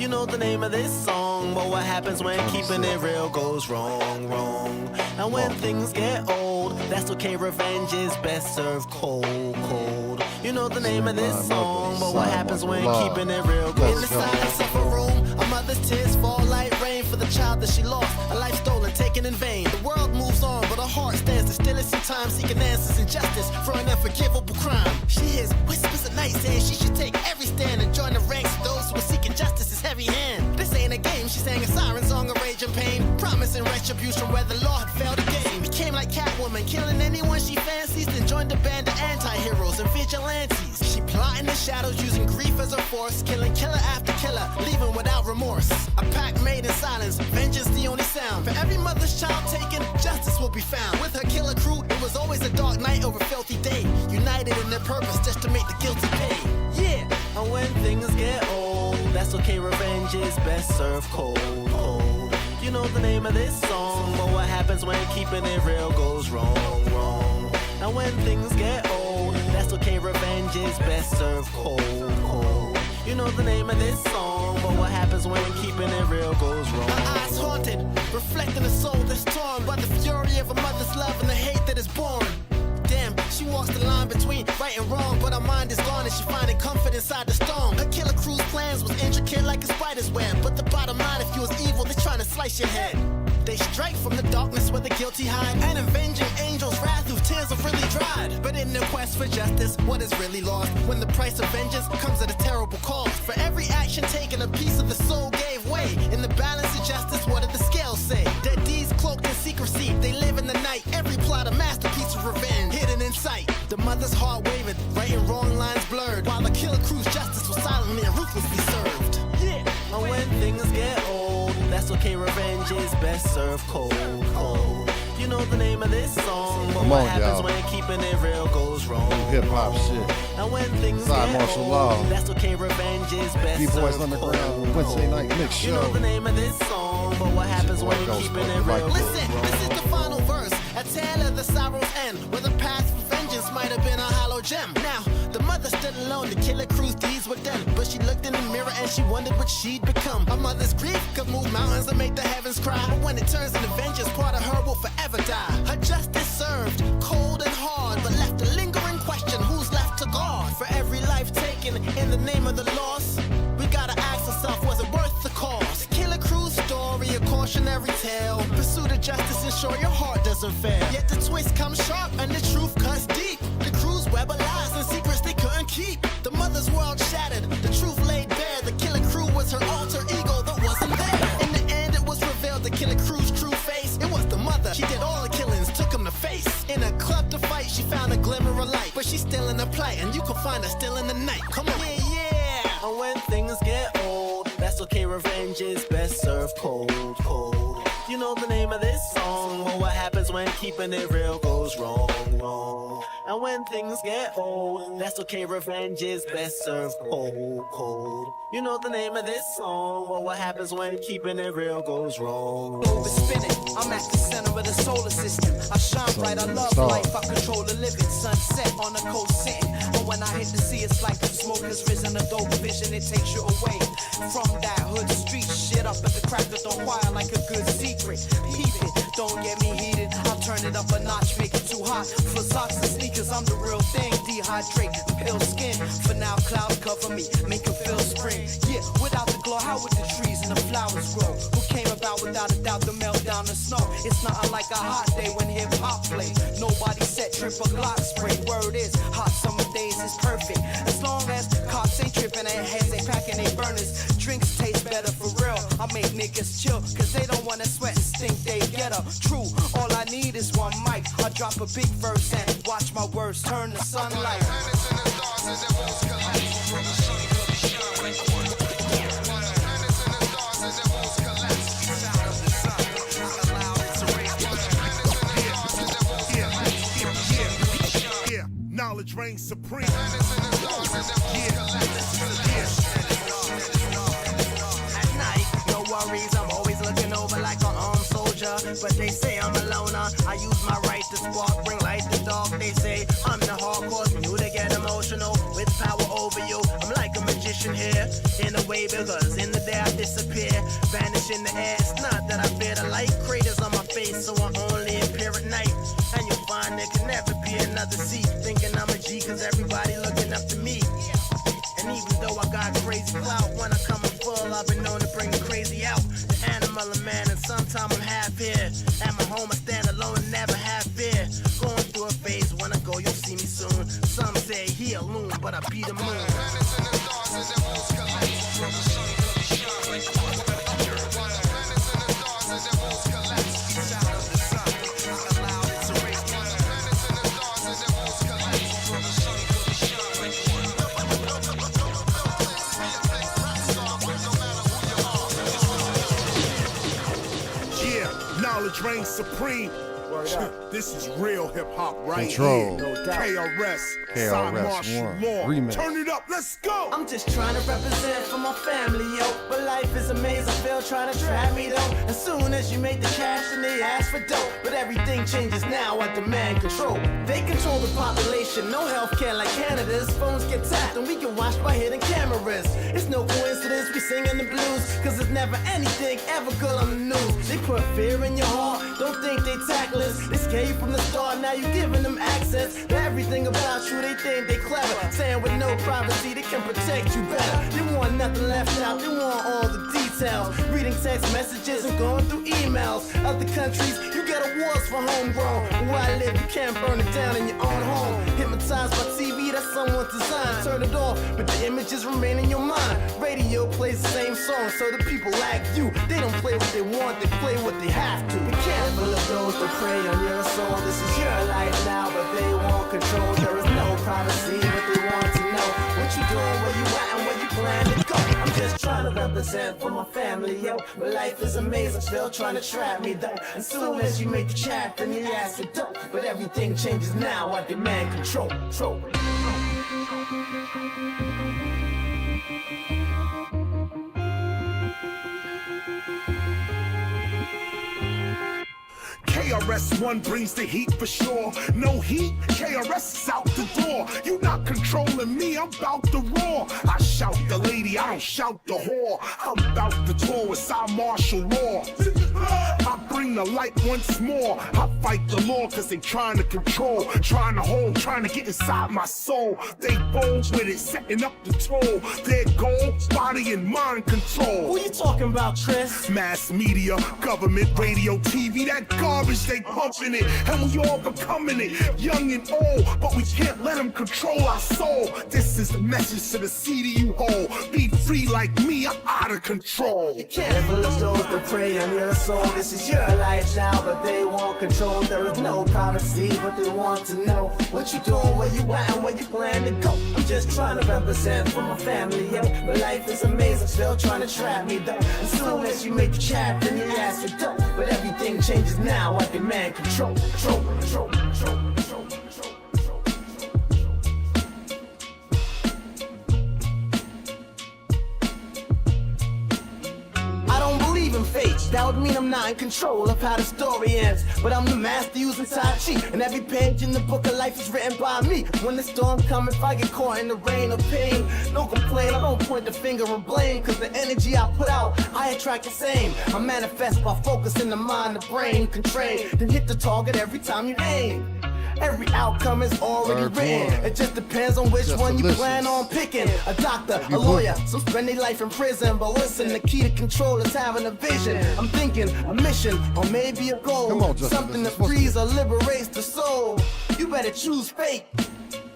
You know the name of this song, but what happens when keeping it real goes wrong, wrong. And when things get old, that's okay, revenge is best served cold, cold. You know the name of this song, but what happens when keeping it real goes wrong. In the silence of a room, a mother's tears fall like rain for the child that she lost, a life stolen, taken in vain. The world moves on, but her heart stands the stillest in time, seeking answers and justice for an unforgivable crime. She hears whispers at night saying she should take every stand and join the ranks of those who are seeking justice's heavy hand. This ain't a game, she sang a siren song of rage and pain, promising retribution where the law had failed again. Became like Catwoman, killing anyone she fancies, then joined a band of anti-heroes and vigilantes. She plot in the shadows, using grief as a force, killing killer after killer, leaving without remorse. A pact made in silence, vengeance the only sound. For every mother's child taken, justice will be found. With her killer crew, it was always a dark night over filthy day, united in their purpose just to make the guilty pay. Yeah, and when things get old, that's okay, revenge is best served cold, cold. You know the name of this song, but what happens when keeping it real goes wrong, wrong. And when things get old, that's okay, revenge is best served cold, cold. You know the name of this song, but what happens when keeping it real goes wrong. My eyes haunted, reflecting a soul that's torn by the fury of a mother's love and the hate that is born. Damn, she walks the line between right and wrong, but her mind is gone and she finding comfort inside the storm. Her killer crew's plans was intricate like a spider's web, but the bottom line, if you was evil, they're trying to slice your head. They strike from the darkness where the guilty hide, an avenging angel's wrath whose tears have really dried. But in their quest for justice, what is really lost when the price of vengeance comes at a terrible cost? For every action taken, a piece of the soul gave way. In the balance of justice, what did the scales say? Their deeds cloaked in secrecy, they live in the night. Every plot a masterpiece of revenge, hidden in sight. The mother's heart wavered, right and wrong lines blurred, while the killer crew's justice was silently and ruthlessly served. Yeah, and when things get old, that's okay, revenge is best served cold, cold. You know the name of this song, but what happens when keeping it real goes wrong. Hip hop shit. And when things Cymarshall Law. That's okay, revenge is best B-Boys Underground, Wednesday night mix show. You know the name of this song, but what happens when keeping it real? Listen, this is the final verse, a tale of the sorrow's end, where the path for vengeance might have been a hollow gem. Now, the mother stood alone, the killer crew's deeds were done, but she looked in the mirror and she wondered what she'd become. Her mother's grief could move mountains and make the heavens cry, but when it turns into vengeance, part of her will forever die. Her justice served, justice, ensure your heart doesn't fail. Yet the twist comes sharp and the truth cuts deep. The crew's web of lies and secrets they couldn't keep. The mother's world shattered, the truth laid bare. The killing crew was her alter ego that wasn't there. In the end, it was revealed the killing crew's true face. It was the mother. She did all the killings, took him to face. In a club to fight, she found a glimmer of light, but she's still in the plight, and you can find her still in the night. Come on. Yeah. And when things get old, that's okay. Revenge is best served cold, cold. You know the name of this song. Well, what happens when keeping it real goes wrong, wrong? And when things get old, that's okay. Revenge is best served cold, cold. You know the name of this song. Well, what happens when keeping it real goes wrong? Globe is spinning. I'm at the center of the solar system. I shine bright. I love life. I control the living. Sunset on the coast sitting. But when I hit the sea, it's like the smoke has risen. A dope vision, it takes you away from that hood street shit. Up at the crackers don't wire like a good secret. Peep it, don't get me heated. I'll turn it up a notch, make it too hot. For socks and sneakers, I'm the real thing. Dehydrate, pale skin. For now, clouds cover me, make it feel spring. Yeah, without the glow, how would the trees and the flowers grow? Who came about without a doubt the meltdown of snow? It's nothing like a hot day when hip hop play. Nobody set trip or Glock spray. Word is, hot summer days is perfect. As long as cops ain't tripping, their heads ain't packing their burners. Drinks taste better for real. I make niggas chill, cause they don't wanna sweat and stink they get up. True, all I need is one mic. I drop a big verse and watch my words turn to sunlight. Knowledge reigns supreme. At night, no worries, I'm always looking over like an armed soldier. But they say I'm a loner. I use my right to spark, bring light to dark. They say I'm the hardcore, you to get emotional with power over you. I'm like a magician here, in a way, because in the day I disappear, vanish in the air. It's not that I fear the light, craters on my face, so I only appear at night. And you'll find there can never be another seat, thinking I'm a G, cause everybody looking up to me. And even though I got crazy clout, when I come in full, I've been known to bring the crazy out. The animal and man, and sometimes I'm half here. At my home, I stand alone and never have fear. Going through a phase, when I go, you'll see me soon. Some say he a loon, but I be the moon. Knowledge reigns supreme. This is real hip hop right Control. here. KRS Cymarshall Law. Remix. Turn it up, let's go. I'm just trying to represent for my family, yo. But life is a maze, I feel trying to trap me though. As soon as you make the cash, then they ask for dope. But everything changes now, I demand control. They control the population, no healthcare like Canada's. Phones get tapped and we get watched by hidden cameras. It's no coincidence we singing the blues, cause it's never anything ever good on the news. They put fear in your heart, don't think they tactless. They scared from the start, now you giving them access to everything about you. They think they clever, saying with no privacy they can protect you better. They want nothing left out, they want all the details. Reading text messages and going through emails. Other countries, you get awards for homegrown. But where I live, you can't burn it down in your own home. Hypnotized by TV, that's someone's design. Turn it off, but the images remain in your mind. Radio plays the same song, so the people like you, they don't play what they want, they play what they have to. Be careful of those that prey on your soul. This is your life now, but they want control. There is no privacy, but they want to know what you doing, where you at, and where you plan to go. I'm just trying to represent for my family, yo. But life is a maze, I'm still trying to trap me though. As soon as you make the chat, then you ask for dope. But everything changes now, I demand control. KRS-One brings the heat for sure. No heat, KRS is out the door. You not controlling me, I'm about to roar. I shout the lady, I don't shout the whore. I'm about to tour with Cymarshall Law. I bring the light once more. I fight the law cause they trying to control, trying to hold, trying to get inside my soul. They bold with it, setting up the toll. Their goal, body and mind control. Who you talking about, Chris? Mass media, government, radio, TV, that garbage they pumping it. And we all becoming it, young and old. But we can't let them control our soul. This is the message to the CD you hold. Be free like me, I'm out of control. You can't believe those that prey on your soul. This is your life now, but they want control. There is no privacy, but they want to know what you doing, where you at, and where you plan to go. I'm just trying to represent for my family, yo. But life is amazing, still trying to trap me, though. As soon as you make the chap, then you ask for dope. But everything changes now, I demand control, control, control, control, control. Fate. That would mean I'm not in control of how the story ends. But I'm the master using Tai Chi, and every page in the book of life is written by me. When the storm comes, if I get caught in the rain of pain, no complaint, I don't point the finger and blame. Cause the energy I put out, I attract the same. I manifest by focusing the mind, the brain, can train, then hit the target every time you aim. Every outcome is already written. It just depends on which one you plan on picking. A doctor, a lawyer, some spend their life in prison. But listen, the key to control is having a vision. I'm thinking a mission or maybe a goal. Something that frees or liberates the soul. You better choose fate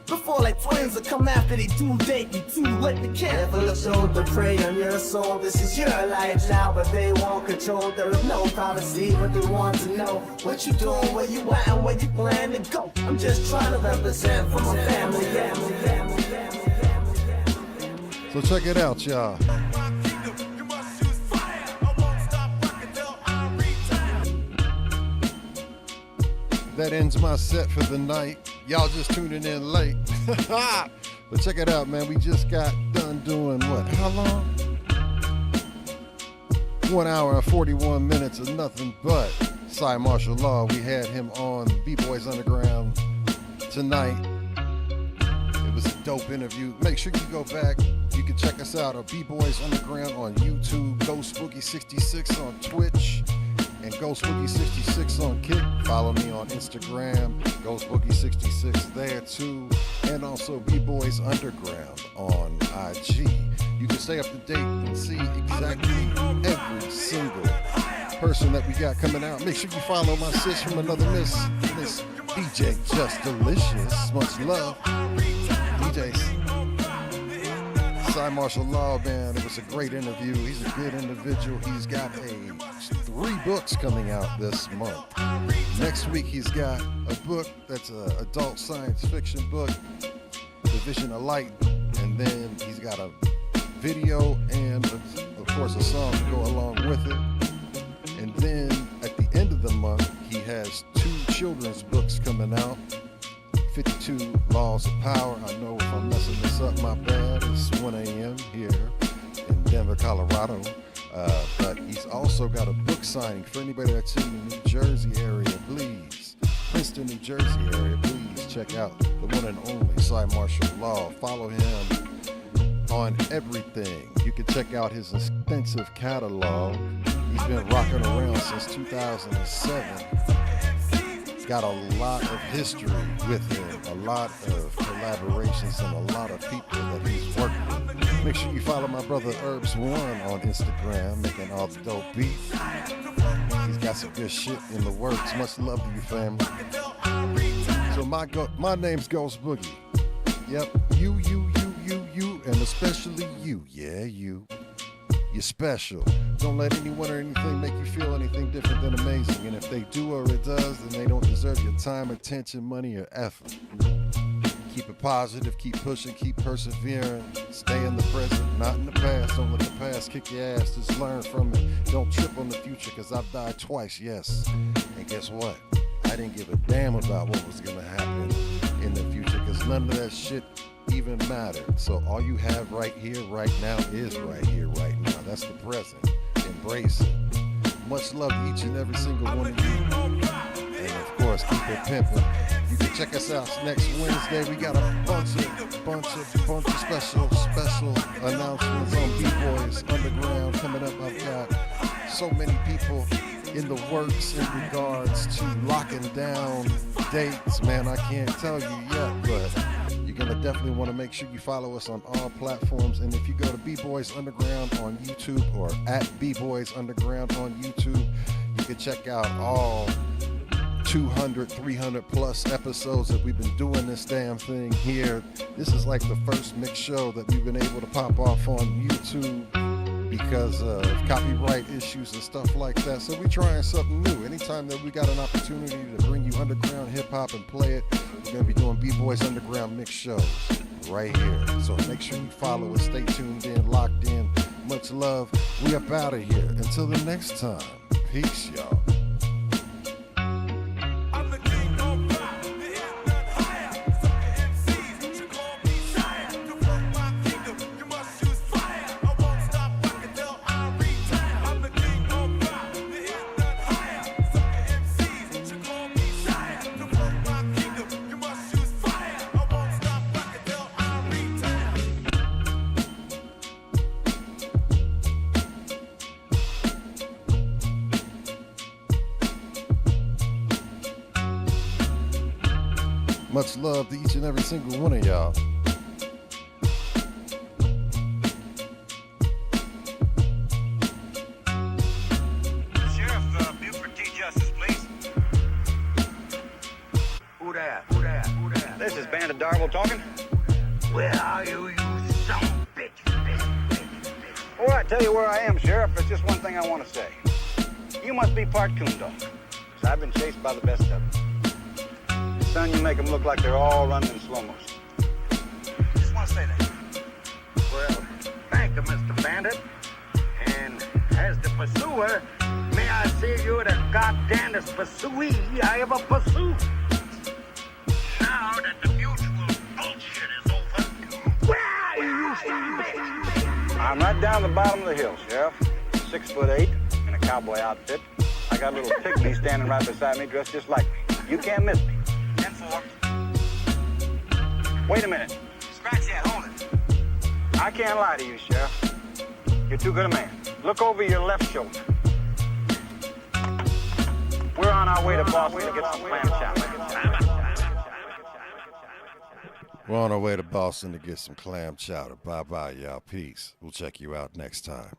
before like twins will come after they due date. You too late to care. Never look so to prey on your soul. This is your life now, but they want control. There is no privacy, but they want to know what you doing, where you at, and where you plan to go. I'm just trying to represent for my family. So check it out, y'all. That ends my set for the night. Y'all just tuning in late. But check it out, man. We just got done doing what? How long? 1 hour and 41 minutes of nothing but Cymarshall Law. We had him on B-Boys Underground tonight. It was a dope interview. Make sure you go back. You can check us out on B-Boys Underground on YouTube, GhostBoogie 66 on Twitch, and GhostBoogie 66 on Kick. Follow me on Instagram, GhostBoogie 66 there too, and also B-Boys Underground on IG. You can stay up to date and see exactly every single person that we got coming out. Make sure you follow my sis from another Miss DJ Just Delicious. Much love, DJs. Cymarshall Law, man, it was a great interview. He's a good individual. He's got 3 books coming out this month. Next week, he's got a book that's an adult science fiction book, Division of Light, and then he's got a video and, of course, a song to go along with it. And then at the end of the month, he has 2 children's books coming out. 52 Laws of Power. I know if I'm messing this up, my bad. It's 1 a.m. here in Denver, Colorado. But he's also got a book signing for anybody that's in the New Jersey area, please. Princeton, New Jersey area, please check out the one and only Cymarshall Law. Follow him on everything. You can check out his extensive catalog. He's been rocking around since 2007. Got a lot of history with him, a lot of collaborations, and a lot of people that he's worked with. Make sure you follow my brother Herbs1 on Instagram, making all the dope beats. He's got some good shit in the works. Much love to you, family. So my name's GhostBoogie. Yep, you, and especially you. Yeah, you. You're special. Don't let anyone or anything make you feel anything different than amazing. And if they do or it does, then they don't deserve your time, attention, money, or effort. Keep it positive, keep pushing, keep persevering. Stay in the present, not in the past. Don't let the past kick your ass, just learn from it. Don't trip on the future, because I've died twice, yes. And guess what? I didn't give a damn about what was gonna happen in the future, because none of that shit even mattered. So all you have right here, right now is right here, right now. That's the present. Embrace it. Much love to each and every single one of you. And of course, keep it pimping. You can check us out next Wednesday. We got a bunch of special announcements on B-Boys Underground coming up. I've got so many people in the works in regards to locking down dates, man. I can't tell you yet, but you're going to definitely want to make sure you follow us on all platforms. And if you go to B-Boys Underground on YouTube or at B-Boys Underground on YouTube, you can check out all 200, 300 plus episodes that we've been doing this damn thing here. This is like the first mixed show that we've been able to pop off on YouTube because of copyright issues and stuff like that. So we're trying something new. Anytime that we got an opportunity to bring you underground hip hop and play it, we're going to be doing B-Boys Underground mixed shows right here. So make sure you follow us. Stay tuned in, locked in. Much love. We up out of here. Until the next time. Peace, y'all. Much love to each and every single one of y'all. Sheriff, Buford T. Justice, please. Who that? This is Bandit Darville talking. Where are you, you son of a bitch? All right, tell you where I am, Sheriff. There's just one thing I want to say. You must be part coon dog, 'cause I've been chased by the best of them. Son, you make them look like they're all running in slow motion. Just want to say that. Well, thank you, Mr. Bandit. And as the pursuer, may I say you're the goddamnedest pursuee I ever pursued. Now that the mutual bullshit is over, where are you, son of a bitch? I'm right down the bottom of the hill, Sheriff. 6'8" in a cowboy outfit. I got a little pygmy standing right beside me, dressed just like me. You can't miss me. 10-4. Wait a minute. Scratch that, hold it. I can't lie to you, Sheriff. You're too good a man. Look over your left shoulder. We're on our way to Boston to get some clam chowder. We're on our way to Boston to get some clam chowder. Bye-bye, y'all. Peace. We'll check you out next time.